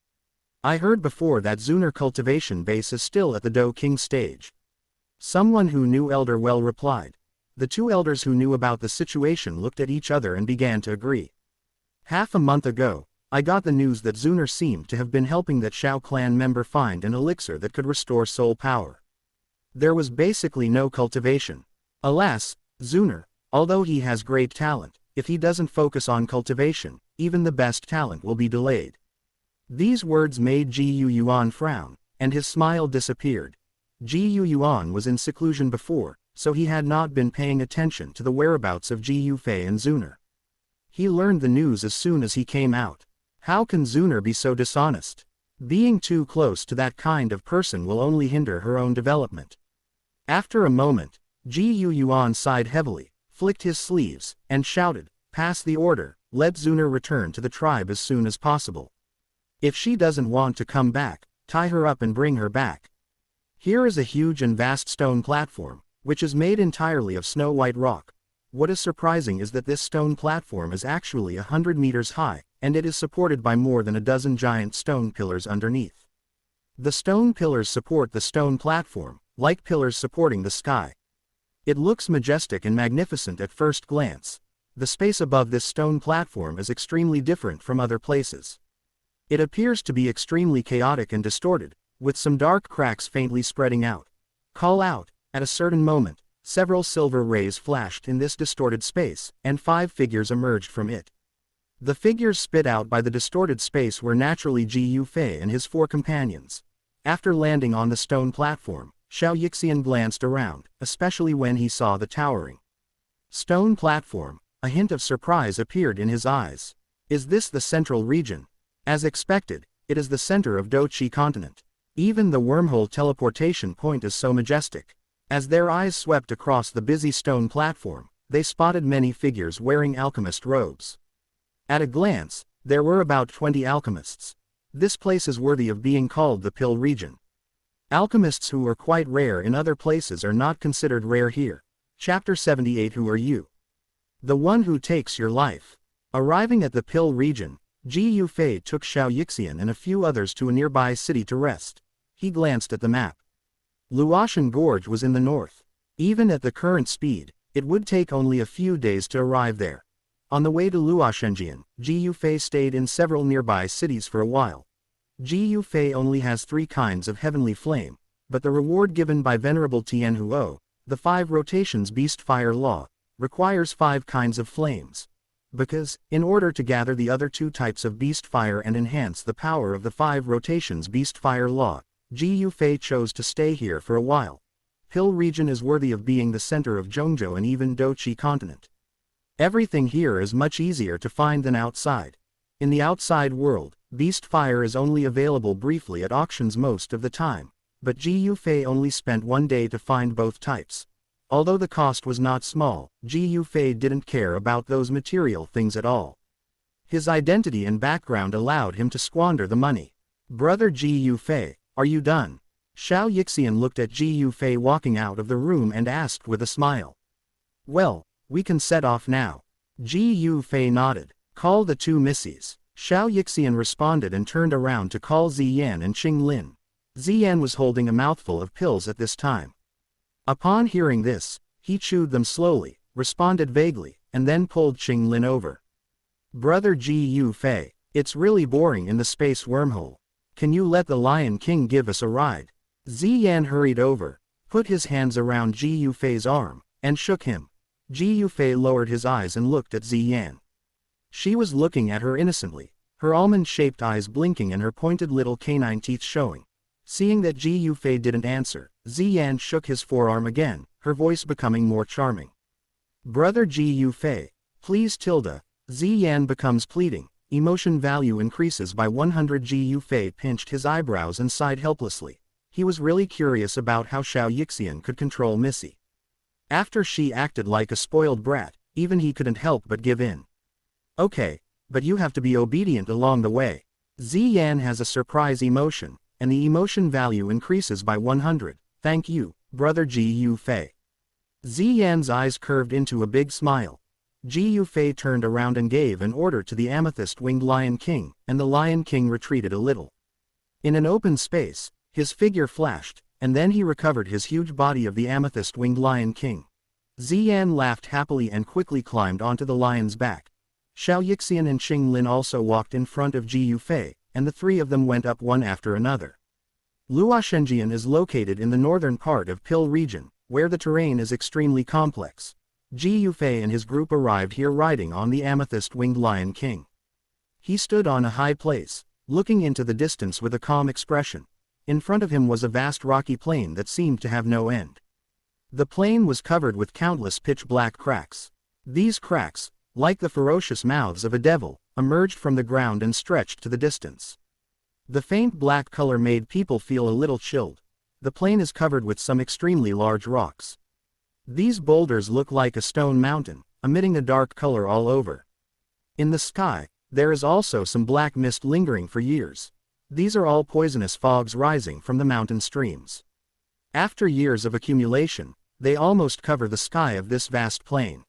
I heard before that Xun'er cultivation base is still at the Do King stage. Someone who knew elder well replied. The two elders who knew about the situation looked at each other and began to agree. Half a month ago, I got the news that Xun'er seemed to have been helping that Xiao clan member find an elixir that could restore soul power. There was basically no cultivation. Alas, Xun'er, although he has great talent, if he doesn't focus on cultivation, even the best talent will be delayed. These words made Ji Yuan frown, and his smile disappeared. Ji Yuan was in seclusion before, so he had not been paying attention to the whereabouts of Ji Yufei and Xun'er. He learned the news as soon as he came out. How can Xun'er be so dishonest? Being too close to that kind of person will only hinder her own development. After a moment, Ji Yuan sighed heavily, flicked his sleeves, and shouted, "Pass the order, let Xun'er return to the tribe as soon as possible. If she doesn't want to come back, tie her up and bring her back." Here is a huge and vast stone platform, which is made entirely of snow-white rock. What is surprising is that this stone platform is actually 100 meters high, and it is supported by more than a dozen giant stone pillars underneath. The stone pillars support the stone platform, like pillars supporting the sky. It looks majestic and magnificent at first glance. The space above this stone platform is extremely different from other places. It appears to be extremely chaotic and distorted, with some dark cracks faintly spreading out. Call out. At a certain moment, several silver rays flashed in this distorted space, and 5 figures emerged from it. The figures spit out by the distorted space were naturally Ji Yufei and his 4 companions. After landing on the stone platform, Xiao Yixian glanced around, especially when he saw the towering stone platform. A hint of surprise appeared in his eyes. Is this the central region? As expected, it is the center of Dochi continent. Even the wormhole teleportation point is so majestic. As their eyes swept across the busy stone platform, they spotted many figures wearing alchemist robes. At a glance, there were about 20 alchemists. This place is worthy of being called the Pill region. Alchemists who are quite rare in other places are not considered rare here. Chapter 78. Who are you? The one who takes your life. Arriving at the Pill region, Ji Yufei took Xiao Yixian and a few others to a nearby city to rest. He glanced at the map. Luotian Gorge was in the north. Even at the current speed, it would take only a few days to arrive there. On the way to Luoshenjian, Ji Yufei stayed in several nearby cities for a while. Ji Yufei only has 3 kinds of heavenly flame, but the reward given by Venerable Tianhuo, the 5 rotations beast fire law, requires 5 kinds of flames. Because, in order to gather the other 2 types of beast fire and enhance the power of the 5 rotations beast fire law, Ji Yufei chose to stay here for a while. Pill region is worthy of being the center of Zhongzhou and even Dochi continent. Everything here is much easier to find than outside. In the outside world, beast fire is only available briefly at auctions most of the time, but Ji Yufei only spent 1 day to find both types. Although the cost was not small, Ji Yufei didn't care about those material things at all. His identity and background allowed him to squander the money. Brother Ji Yufei, are you done? Xiao Yixian looked at Ji Yufei walking out of the room and asked with a smile. Well, we can set off now. Ji Yufei nodded. Call the 2 missies. Xiao Yixian responded and turned around to call Ziyan and Qinglin. Ziyan was holding a mouthful of pills at this time. Upon hearing this, he chewed them slowly, responded vaguely, and then pulled Qinglin over. Brother Ji Yufei, it's really boring in the space wormhole. Can you let the Lion King give us a ride? Ziyan hurried over, put his hands around Ji Yufei's arm, and shook him. Ji Yufei lowered his eyes and looked at Ziyan. She was looking at her innocently, her almond-shaped eyes blinking and her pointed little canine teeth showing. Seeing that Ji Yufei didn't answer, Ziyan shook his forearm again, her voice becoming more charming. Brother Ji Yufei, please tilde. Ziyan becomes pleading. Emotion value increases by 100. Ji Yufei pinched his eyebrows and sighed helplessly. He was really curious about how Xiao Yixian could control Missy. After she acted like a spoiled brat, even he couldn't help but give in. Okay, but you have to be obedient along the way. Ziyan has a surprise emotion, and the emotion value increases by 100. Thank you, Brother Ji Yufei. Ziyan's eyes curved into a big smile. Ji Yufei turned around and gave an order to the amethyst-winged Lion King, and the Lion King retreated a little. In an open space, his figure flashed, and then he recovered his huge body of the amethyst-winged Lion King. Ziyan laughed happily and quickly climbed onto the lion's back. Xiao Yixian and Qinglin also walked in front of Ji Yufei, and the 3 of them went up one after another. Luoshenjian is located in the northern part of Pill region, where the terrain is extremely complex. Ji Yufei and his group arrived here riding on the amethyst-winged Lion King. He stood on a high place, looking into the distance with a calm expression. In front of him was a vast rocky plain that seemed to have no end. The plain was covered with countless pitch-black cracks. These cracks, like the ferocious mouths of a devil, emerged from the ground and stretched to the distance. The faint black color made people feel a little chilled. The plain is covered with some extremely large rocks. These boulders look like a stone mountain, emitting a dark color all over. In the sky, there is also some black mist lingering for years. These are all poisonous fogs rising from the mountain streams. After years of accumulation, they almost cover the sky of this vast plain.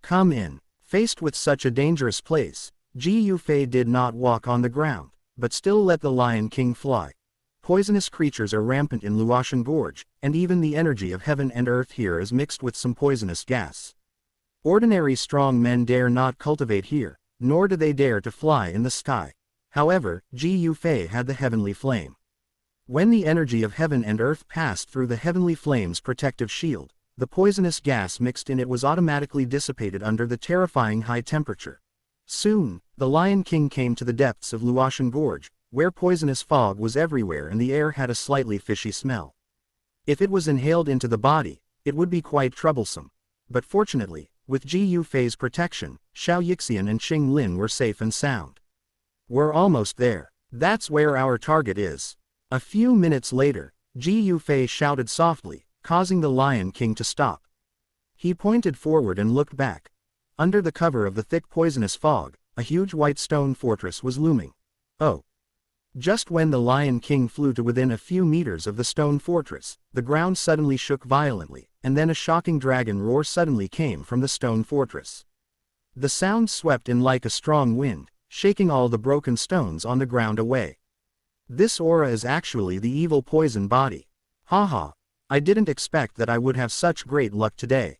Come in. Faced with such a dangerous place, Ji Yufei did not walk on the ground, but still let the Lion King fly. Poisonous creatures are rampant in Luotian Gorge, and even the energy of heaven and earth here is mixed with some poisonous gas. Ordinary strong men dare not cultivate here, nor do they dare to fly in the sky. However, Ji Yufei had the heavenly flame. When the energy of heaven and earth passed through the heavenly flame's protective shield, the poisonous gas mixed in it was automatically dissipated under the terrifying high temperature. Soon, the Lion King came to the depths of Luotian Gorge, where poisonous fog was everywhere and the air had a slightly fishy smell. If it was inhaled into the body, it would be quite troublesome. But fortunately, with Ji Yufei's protection, Xiao Yixian and Xing Lin were safe and sound. We're almost there. That's where our target is. A few minutes later, Ji Yufei shouted softly, causing the Lion King to stop. He pointed forward and looked back. Under the cover of the thick poisonous fog, a huge white stone fortress was looming. Oh! Just when the Lion King flew to within a few meters of the stone fortress, the ground suddenly shook violently, and then a shocking dragon roar suddenly came from the stone fortress. The sound swept in like a strong wind, shaking all the broken stones on the ground away. This aura is actually the evil poison body. Haha, I didn't expect that I would have such great luck today.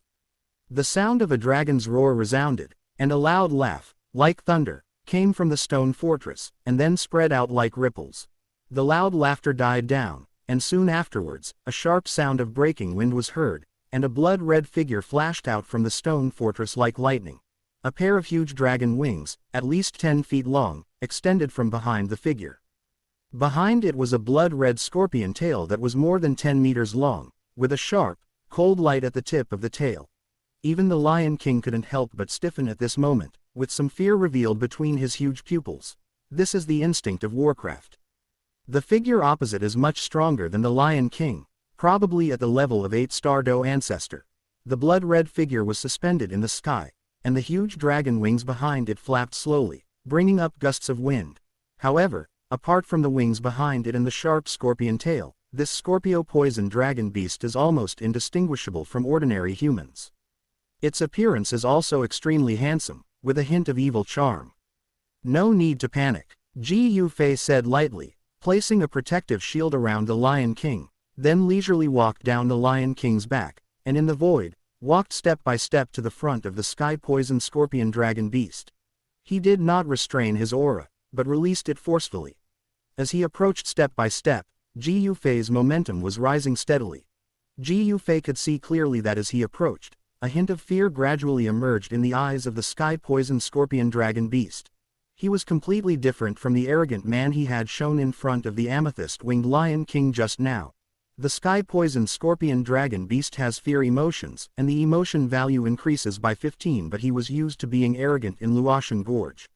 The sound of a dragon's roar resounded, and a loud laugh, like thunder, came from the stone fortress, and then spread out like ripples. The loud laughter died down, and soon afterwards, a sharp sound of breaking wind was heard, and a blood-red figure flashed out from the stone fortress like lightning. A pair of huge dragon wings, at least 10 feet long, extended from behind the figure. Behind it was a blood-red scorpion tail that was more than 10 meters long, with a sharp, cold light at the tip of the tail. Even the Lion King couldn't help but stiffen at this moment, with some fear revealed between his huge pupils. This is the instinct of Warcraft. The figure opposite is much stronger than the Lion King, probably at the level of 8-star Do ancestor. The blood-red figure was suspended in the sky, and the huge dragon wings behind it flapped slowly, bringing up gusts of wind. However, apart from the wings behind it and the sharp scorpion tail, this Scorpio poison dragon beast is almost indistinguishable from ordinary humans. Its appearance is also extremely handsome, with a hint of evil charm. No need to panic, Ji Yufei said lightly, placing a protective shield around the Lion King, then leisurely walked down the Lion King's back, and in the void, walked step by step to the front of the sky-poisoned scorpion dragon beast. He did not restrain his aura, but released it forcefully. As he approached step by step, Ji Yufei's momentum was rising steadily. Ji Yufei could see clearly that as he approached, a hint of fear gradually emerged in the eyes of the sky-poisoned scorpion dragon beast. He was completely different from the arrogant man he had shown in front of the amethyst-winged Lion King just now. The sky-poisoned scorpion dragon beast has fear emotions, and the emotion value increases by 15, but he was used to being arrogant in Luotian Gorge.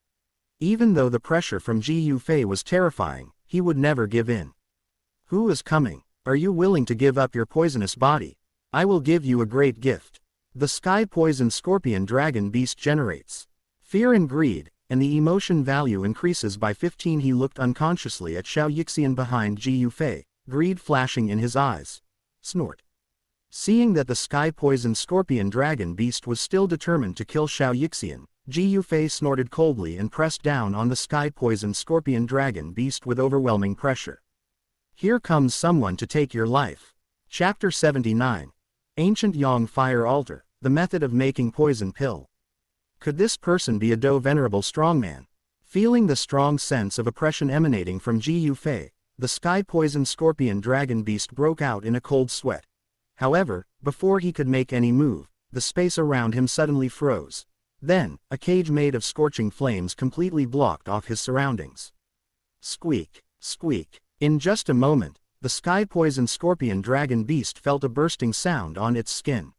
Even though the pressure from Ji Yufei was terrifying, he would never give in. Who is coming? Are you willing to give up your poisonous body? I will give you a great gift. The sky-poisoned scorpion dragon beast generates fear and greed, and the emotion value increases by 15. He looked unconsciously at Xiao Yixian behind Ji Yufei, greed flashing in his eyes. Snort. Seeing that the sky-poisoned scorpion dragon beast was still determined to kill Xiao Yixian, Ji Yufei snorted coldly and pressed down on the sky-poisoned scorpion dragon beast with overwhelming pressure. Here comes someone to take your life. Chapter 79. Ancient Yang Fire Altar, the method of making poison pill. Could this person be a Do venerable strongman? Feeling the strong sense of oppression emanating from Ji Yufei, the sky-poisoned scorpion dragon beast broke out in a cold sweat. However, before he could make any move, the space around him suddenly froze. Then, a cage made of scorching flames completely blocked off his surroundings. Squeak, squeak. In just a moment, the sky-poison scorpion dragon beast felt a bursting sound on its skin.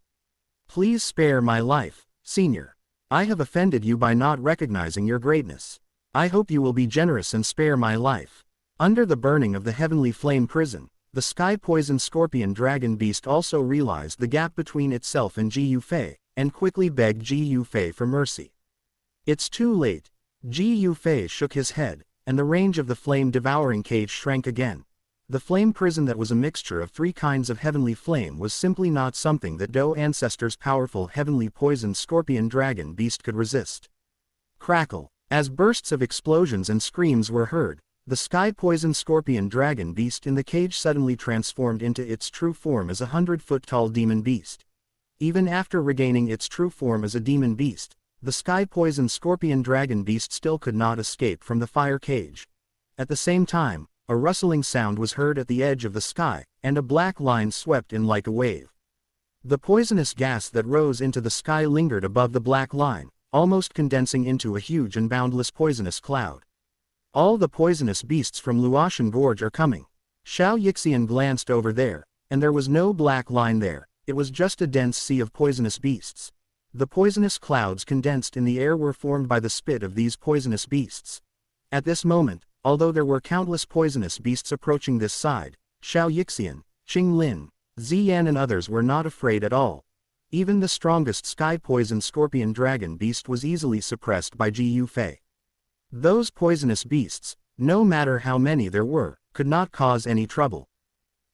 Please spare my life, Xun'er. I have offended you by not recognizing your greatness. I hope you will be generous and spare my life. Under the burning of the heavenly flame prison, the sky-poison scorpion dragon beast also realized the gap between itself and Ji Yufei, and quickly begged Ji Yufei for mercy. It's too late. Ji Yufei shook his head, and the range of the flame-devouring cage shrank again. The flame prison that was a mixture of 3 kinds of heavenly flame was simply not something that Do ancestors' powerful heavenly poisoned scorpion dragon beast could resist. Crackle. As bursts of explosions and screams were heard, the sky-poisoned scorpion dragon beast in the cage suddenly transformed into its true form as a 100-foot-tall demon beast. Even after regaining its true form as a demon beast, the sky-poisoned scorpion dragon beast still could not escape from the fire cage. At the same time, a rustling sound was heard at the edge of the sky, and a black line swept in like a wave. The poisonous gas that rose into the sky lingered above the black line, almost condensing into a huge and boundless poisonous cloud. All the poisonous beasts from Luotian Gorge are coming. Xiao Yixian glanced over there, and there was no black line there, it was just a dense sea of poisonous beasts. The poisonous clouds condensed in the air were formed by the spit of these poisonous beasts. At this moment, although there were countless poisonous beasts approaching this side, Xiao Yixian, Qing Lin, Ziyan and others were not afraid at all. Even the strongest sky-poisoned scorpion dragon beast was easily suppressed by Ji Yufei. Those poisonous beasts, no matter how many there were, could not cause any trouble.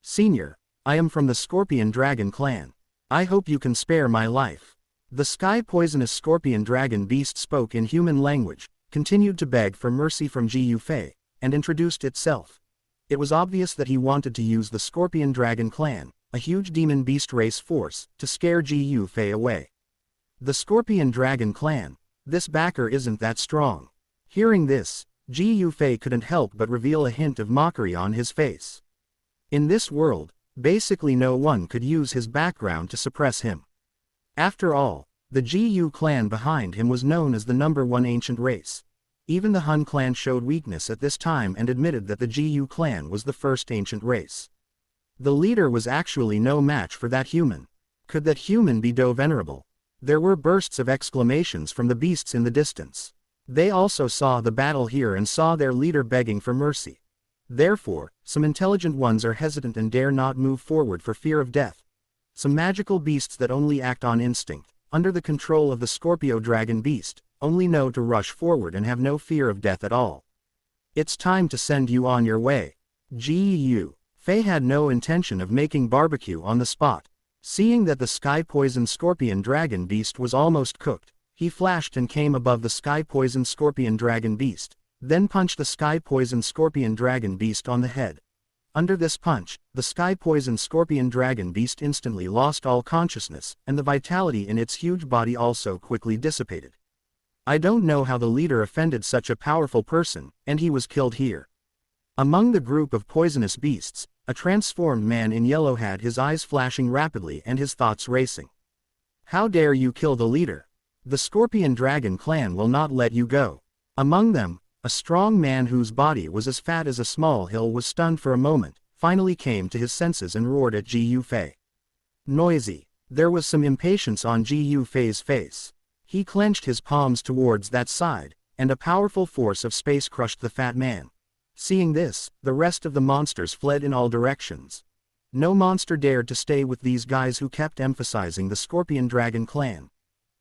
Xun'er, I am from the Scorpion Dragon clan. I hope you can spare my life. The sky-poisonous scorpion dragon beast spoke in human language, continued to beg for mercy from Ji Yufei, and introduced itself. It was obvious that he wanted to use the Scorpion Dragon clan, a huge demon beast race force, to scare Ji Yufei away. The Scorpion Dragon clan? This backer isn't that strong. Hearing this, Ji Yufei couldn't help but reveal a hint of mockery on his face. In this world, basically no one could use his background to suppress him. After all, the Ji Yu clan behind him was known as the #1 ancient race. Even the Hun clan showed weakness at this time and admitted that the Ji Yu clan was the first ancient race. The leader was actually no match for that human. Could that human be Do Venerable? There were bursts of exclamations from the beasts in the distance. They also saw the battle here and saw their leader begging for mercy. Therefore, some intelligent ones are hesitant and dare not move forward for fear of death. Some magical beasts that only act on instinct, under the control of the Scorpio Dragon beast, only know to rush forward and have no fear of death at all. It's time to send you on your way. Ji Yufei had no intention of making barbecue on the spot. Seeing that the sky-poisoned scorpion dragon beast was almost cooked, he flashed and came above the sky-poisoned scorpion dragon beast, then punched the sky-poisoned scorpion dragon beast on the head. Under this punch, the sky-poisoned scorpion dragon beast instantly lost all consciousness, and the vitality in its huge body also quickly dissipated. I don't know how the leader offended such a powerful person, and he was killed here. Among the group of poisonous beasts, a transformed man in yellow had his eyes flashing rapidly and his thoughts racing. How dare you kill the leader? The Scorpion Dragon clan will not let you go. Among them, a strong man whose body was as fat as a small hill was stunned for a moment, finally came to his senses and roared at Ji Yufei. Noisy. There was some impatience on Ji Yufei's face. He clenched his palms towards that side, and a powerful force of space crushed the fat man. Seeing this, the rest of the monsters fled in all directions. No monster dared to stay with these guys who kept emphasizing the Scorpion Dragon clan.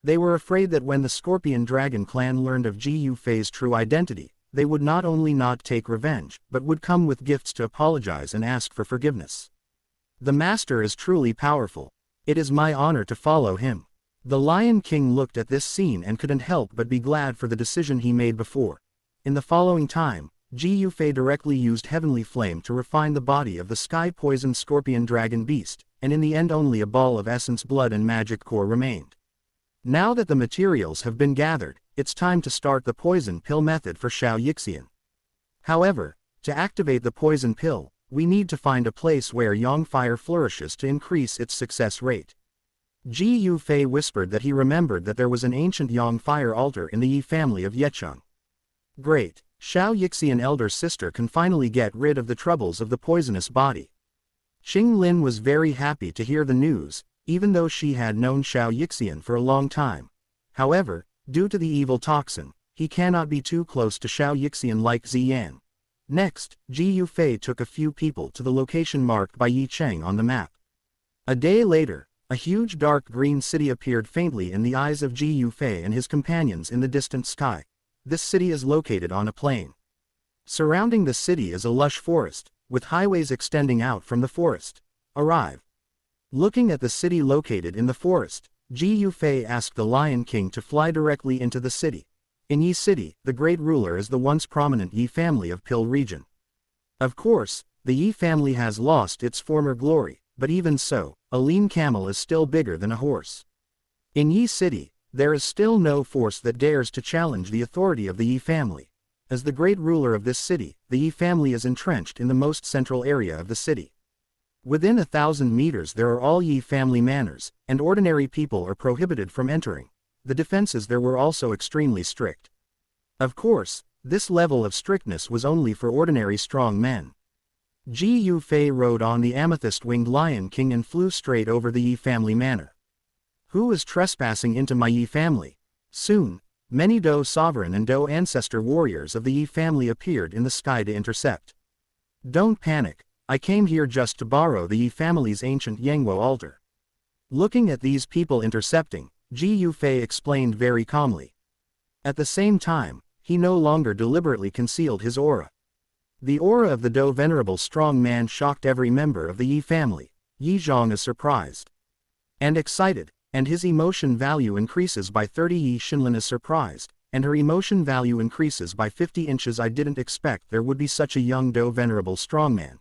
They were afraid that when the Scorpion Dragon clan learned of Ji Yufei's true identity, they would not only not take revenge, but would come with gifts to apologize and ask for forgiveness. The master is truly powerful. It is my honor to follow him. The Lion King looked at this scene and couldn't help but be glad for the decision he made before. In the following time, Ji Yufei directly used heavenly flame to refine the body of the sky-poisoned scorpion dragon beast, and in the end only a ball of essence blood and magic core remained. Now that the materials have been gathered, it's time to start the poison pill method for Xiao Yixian. However, to activate the poison pill, We need to find a place where yang fire flourishes to increase its success rate. Ji Yufei whispered that he remembered that there was an ancient yang fire altar in the Yi family of Yecheng. Great, Xiao Yixian elder sister can finally get rid of the troubles of the poisonous body. Qing Lin was very happy to hear the news, even though she had known Xiao Yixian for a long time. However, due to the evil toxin, he cannot be too close to Xiao Yixian like Ziyan. Next, Ji Yufei took a few people to the location marked by Yi Cheng on the map. A day later, a huge dark green city appeared faintly in the eyes of Ji Yufei and his companions in the distant sky. This city is located on a plain. Surrounding the city is a lush forest, with highways extending out from the forest. Arrive. Looking at the city located in the forest, Ji Yufei asked the Lion King to fly directly into the city. In Yi City, the great ruler is the once prominent Yi family of Pil region. Of course, the Yi family has lost its former glory, but even so, a lean camel is still bigger than a horse. In Yi City, there is still no force that dares to challenge the authority of the Yi family. As the great ruler of this city, the Yi family is entrenched in the most central area of the city. Within 1,000 meters there are all Yi family manors, and ordinary people are prohibited from entering. The defenses there were also extremely strict. Of course, this level of strictness was only for ordinary strong men. Ji Yufei rode on the amethyst-winged Lion King and flew straight over the Yi family manor. Who is trespassing into my Yi family? Soon, many Do sovereign and Do ancestor warriors of the Yi family appeared in the sky to intercept. Don't panic, I came here just to borrow the Yi family's ancient Yangwo altar. Looking at these people intercepting, Ji Yufei explained very calmly. At the same time, he no longer deliberately concealed his aura. The aura of the Do venerable strong man shocked every member of the Yi family. Yi Zhang is surprised and excited, and his emotion value increases by 30. Yi Xinlin is surprised, and her emotion value increases by 50 inches. I didn't expect there would be such a young Do venerable strong man.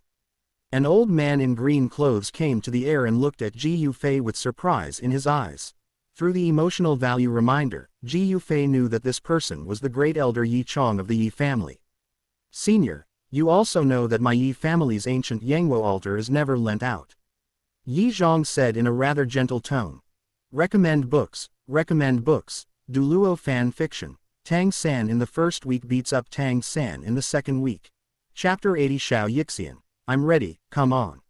An old man in green clothes came to the air and looked at Ji Yufei with surprise in his eyes. Through the emotional value reminder, Ji Yufei knew that this person was the great elder Yi Chong of the Yi family. Senior, you also know that my Yi family's ancient Yangwo altar is never lent out. Yi Zhang said in a rather gentle tone. Recommend books, Du Luo fan fiction. Tang San in the first week beats up Tang San in the second week. Chapter 80 Xiao Yixian. I'm ready, come on.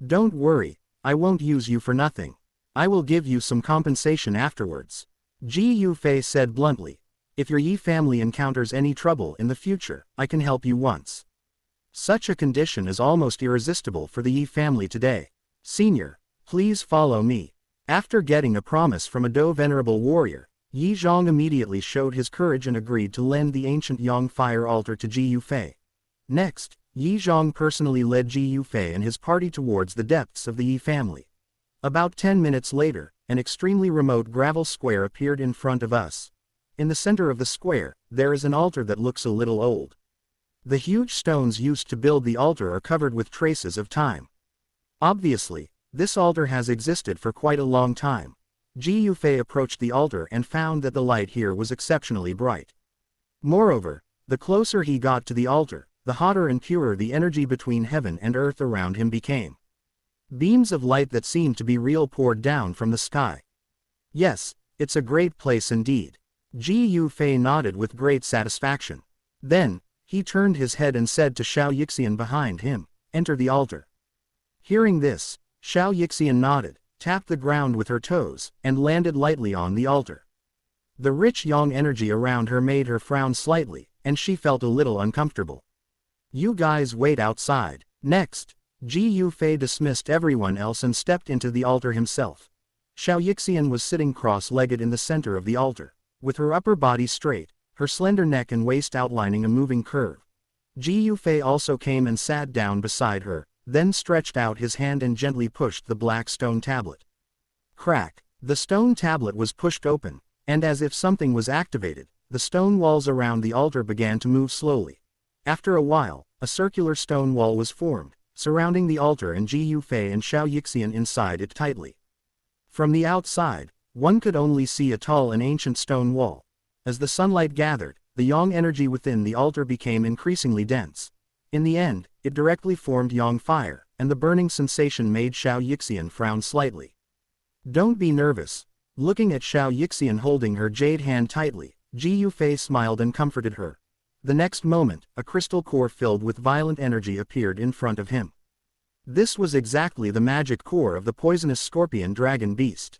Don't worry, I won't use you for nothing. I will give you some compensation afterwards. Ji Yufei said bluntly. If your Yi family encounters any trouble in the future, I can help you once. Such a condition is almost irresistible for the Yi family today. Senior, please follow me. After getting a promise from a Do venerable warrior, Yi Zhang immediately showed his courage and agreed to lend the ancient Yang fire altar to Ji Yufei. Next, Yi Zhang personally led Ji Yufei and his party towards the depths of the Yi family. About 10 minutes later, an extremely remote gravel square appeared in front of us. In the center of the square, there is an altar that looks a little old. The huge stones used to build the altar are covered with traces of time. Obviously, this altar has existed for quite a long time. Ji Yufei approached the altar and found that the light here was exceptionally bright. Moreover, the closer he got to the altar, the hotter and purer the energy between heaven and earth around him became. Beams of light that seemed to be real poured down from the sky. Yes, it's a great place indeed. Ji Yufei nodded with great satisfaction. Then, he turned his head and said to Xiao Yixian behind him, enter the altar. Hearing this, Xiao Yixian nodded, tapped the ground with her toes, and landed lightly on the altar. The rich yang energy around her made her frown slightly, and she felt a little uncomfortable. You guys wait outside. Next, Ji Yufei dismissed everyone else and stepped into the altar himself. Xiao Yixian was sitting cross-legged in the center of the altar, with her upper body straight, her slender neck and waist outlining a moving curve. Ji Yufei also came and sat down beside her, then stretched out his hand and gently pushed the black stone tablet. Crack! The stone tablet was pushed open, and as if something was activated, the stone walls around the altar began to move slowly. After a while, a circular stone wall was formed, surrounding the altar and Ji Yufei and Xiao Yixian inside it tightly. From the outside, one could only see a tall and ancient stone wall. As the sunlight gathered, the yang energy within the altar became increasingly dense. In the end, it directly formed Yang fire, and the burning sensation made Xiao Yixian frown slightly. Don't be nervous. Looking at Xiao Yixian holding her jade hand tightly, Ji Yufei smiled and comforted her. The next moment, a crystal core filled with violent energy appeared in front of him. This was exactly the magic core of the poisonous scorpion dragon beast.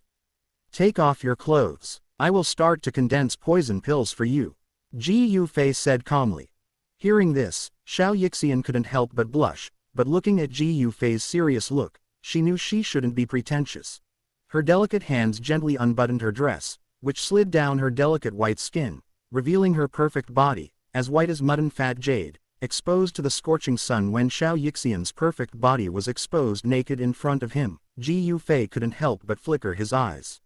Take off your clothes. I will start to condense poison pills for you, Ji Yufei said calmly. Hearing this, Xiao Yixian couldn't help but blush, but looking at Ji Yufei's serious look, she knew she shouldn't be pretentious. Her delicate hands gently unbuttoned her dress, which slid down her delicate white skin, revealing her perfect body, as white as mutton fat jade, exposed to the scorching sun. When Xiao Yixian's perfect body was exposed naked in front of him, Ji Yufei couldn't help but flicker his eyes.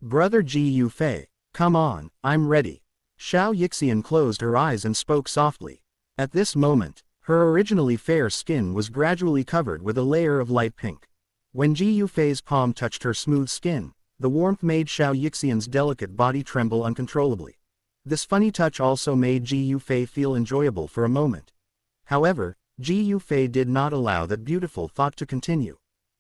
Brother Ji Yufei, come on, I'm ready. Xiao Yixian closed her eyes and spoke softly. At this moment, her originally fair skin was gradually covered with a layer of light pink. When Ji Yufei's palm touched her smooth skin, the warmth made Xiao Yixian's delicate body tremble uncontrollably. This funny touch also made Ji Yufei feel enjoyable for a moment. However, Ji Yufei did not allow that beautiful thought to continue.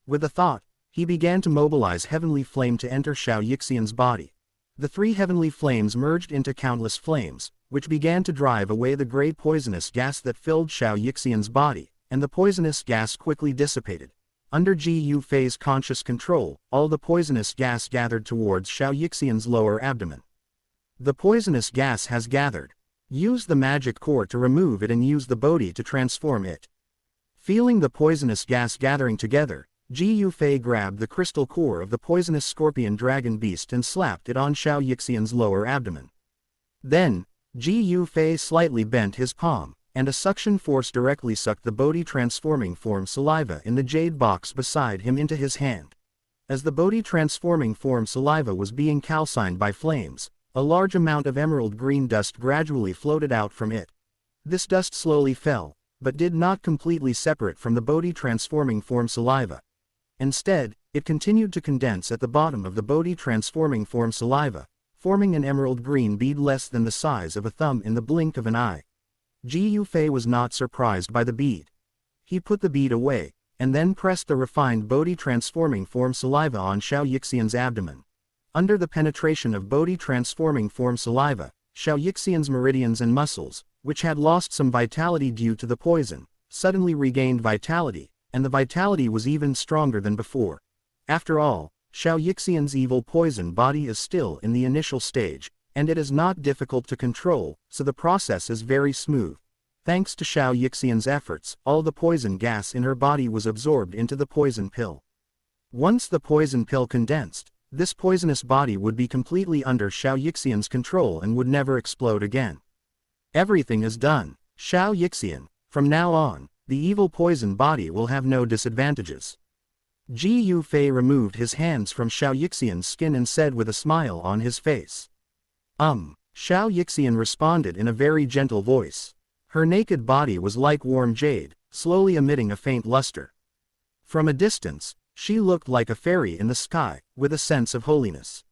With the thought, he began to mobilize heavenly flame to enter Xiao Yixian's body. The three heavenly flames merged into countless flames, which began to drive away the gray poisonous gas that filled Xiao Yixian's body, and the poisonous gas quickly dissipated. Under Ji Yufei's conscious control, all the poisonous gas gathered towards Xiao Yixian's lower abdomen. The poisonous gas has gathered. Use the magic core to remove it and use the Bodhi to transform it. Feeling the poisonous gas gathering together, Ji Yufei grabbed the crystal core of the poisonous scorpion dragon beast and slapped it on Xiao Yixian's lower abdomen. Then, Ji Yufei slightly bent his palm, and a suction force directly sucked the Bodhi transforming form saliva in the jade box beside him into his hand. As the Bodhi transforming form saliva was being calcined by flames, a large amount of emerald green dust gradually floated out from it. This dust slowly fell, but did not completely separate from the Bodhi transforming form saliva. Instead, it continued to condense at the bottom of the Bodhi transforming form saliva, forming an emerald green bead less than the size of a thumb in the blink of an eye. Ji Yufei was not surprised by the bead. He put the bead away, and then pressed the refined Bodhi transforming form saliva on Xiao Yixian's abdomen. Under the penetration of Bodhi transforming form saliva, Xiao Yixian's meridians and muscles, which had lost some vitality due to the poison, suddenly regained vitality, and the vitality was even stronger than before. After all, Xiao Yixian's evil poison body is still in the initial stage, and it is not difficult to control, so the process is very smooth. Thanks to Xiao Yixian's efforts, all the poison gas in her body was absorbed into the poison pill. Once the poison pill condensed, this poisonous body would be completely under Xiao Yixian's control and would never explode again. Everything is done, Xiao Yixian. From now on, the evil poison body will have no disadvantages. Ji Yufei removed his hands from Xiao Yixian's skin and said with a smile on his face. Xiao Yixian responded in a very gentle voice. Her naked body was like warm jade, slowly emitting a faint luster. From a distance, she looked like a fairy in the sky, with a sense of holiness.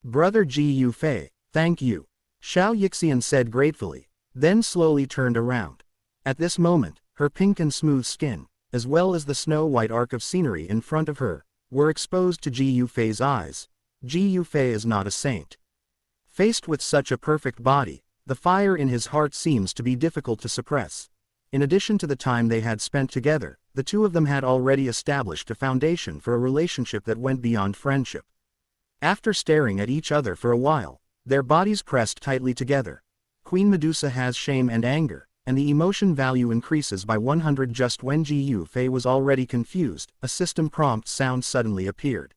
Brother Ji Yufei, thank you, Xiao Yixian said gratefully, then slowly turned around. At this moment, her pink and smooth skin, as well as the snow-white arc of scenery in front of her, were exposed to Ji Yufei's eyes. Ji Yufei is not a saint. Faced with such a perfect body, the fire in his heart seems to be difficult to suppress. In addition to the time they had spent together, the two of them had already established a foundation for a relationship that went beyond friendship. After staring at each other for a while, their bodies pressed tightly together. Queen Medusa has shame and anger, and the emotion value increases by 100. Just when Ji Yufei was already confused, a system prompt sound suddenly appeared.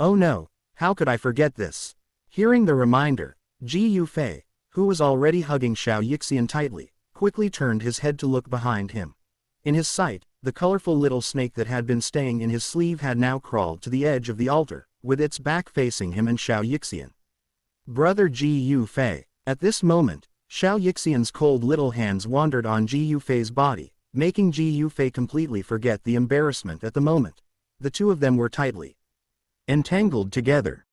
Oh no, how could I forget this? Hearing the reminder, Ji Yufei, who was already hugging Xiao Yixian tightly, quickly turned his head to look behind him. In his sight, the colorful little snake that had been staying in his sleeve had now crawled to the edge of the altar, with its back facing him and Xiao Yixian. Brother Ji Yufei. At this moment, Xiao Yixian's cold little hands wandered on Ji Yufei's body, making Ji Yufei completely forget the embarrassment at the moment. The two of them were tightly entangled together.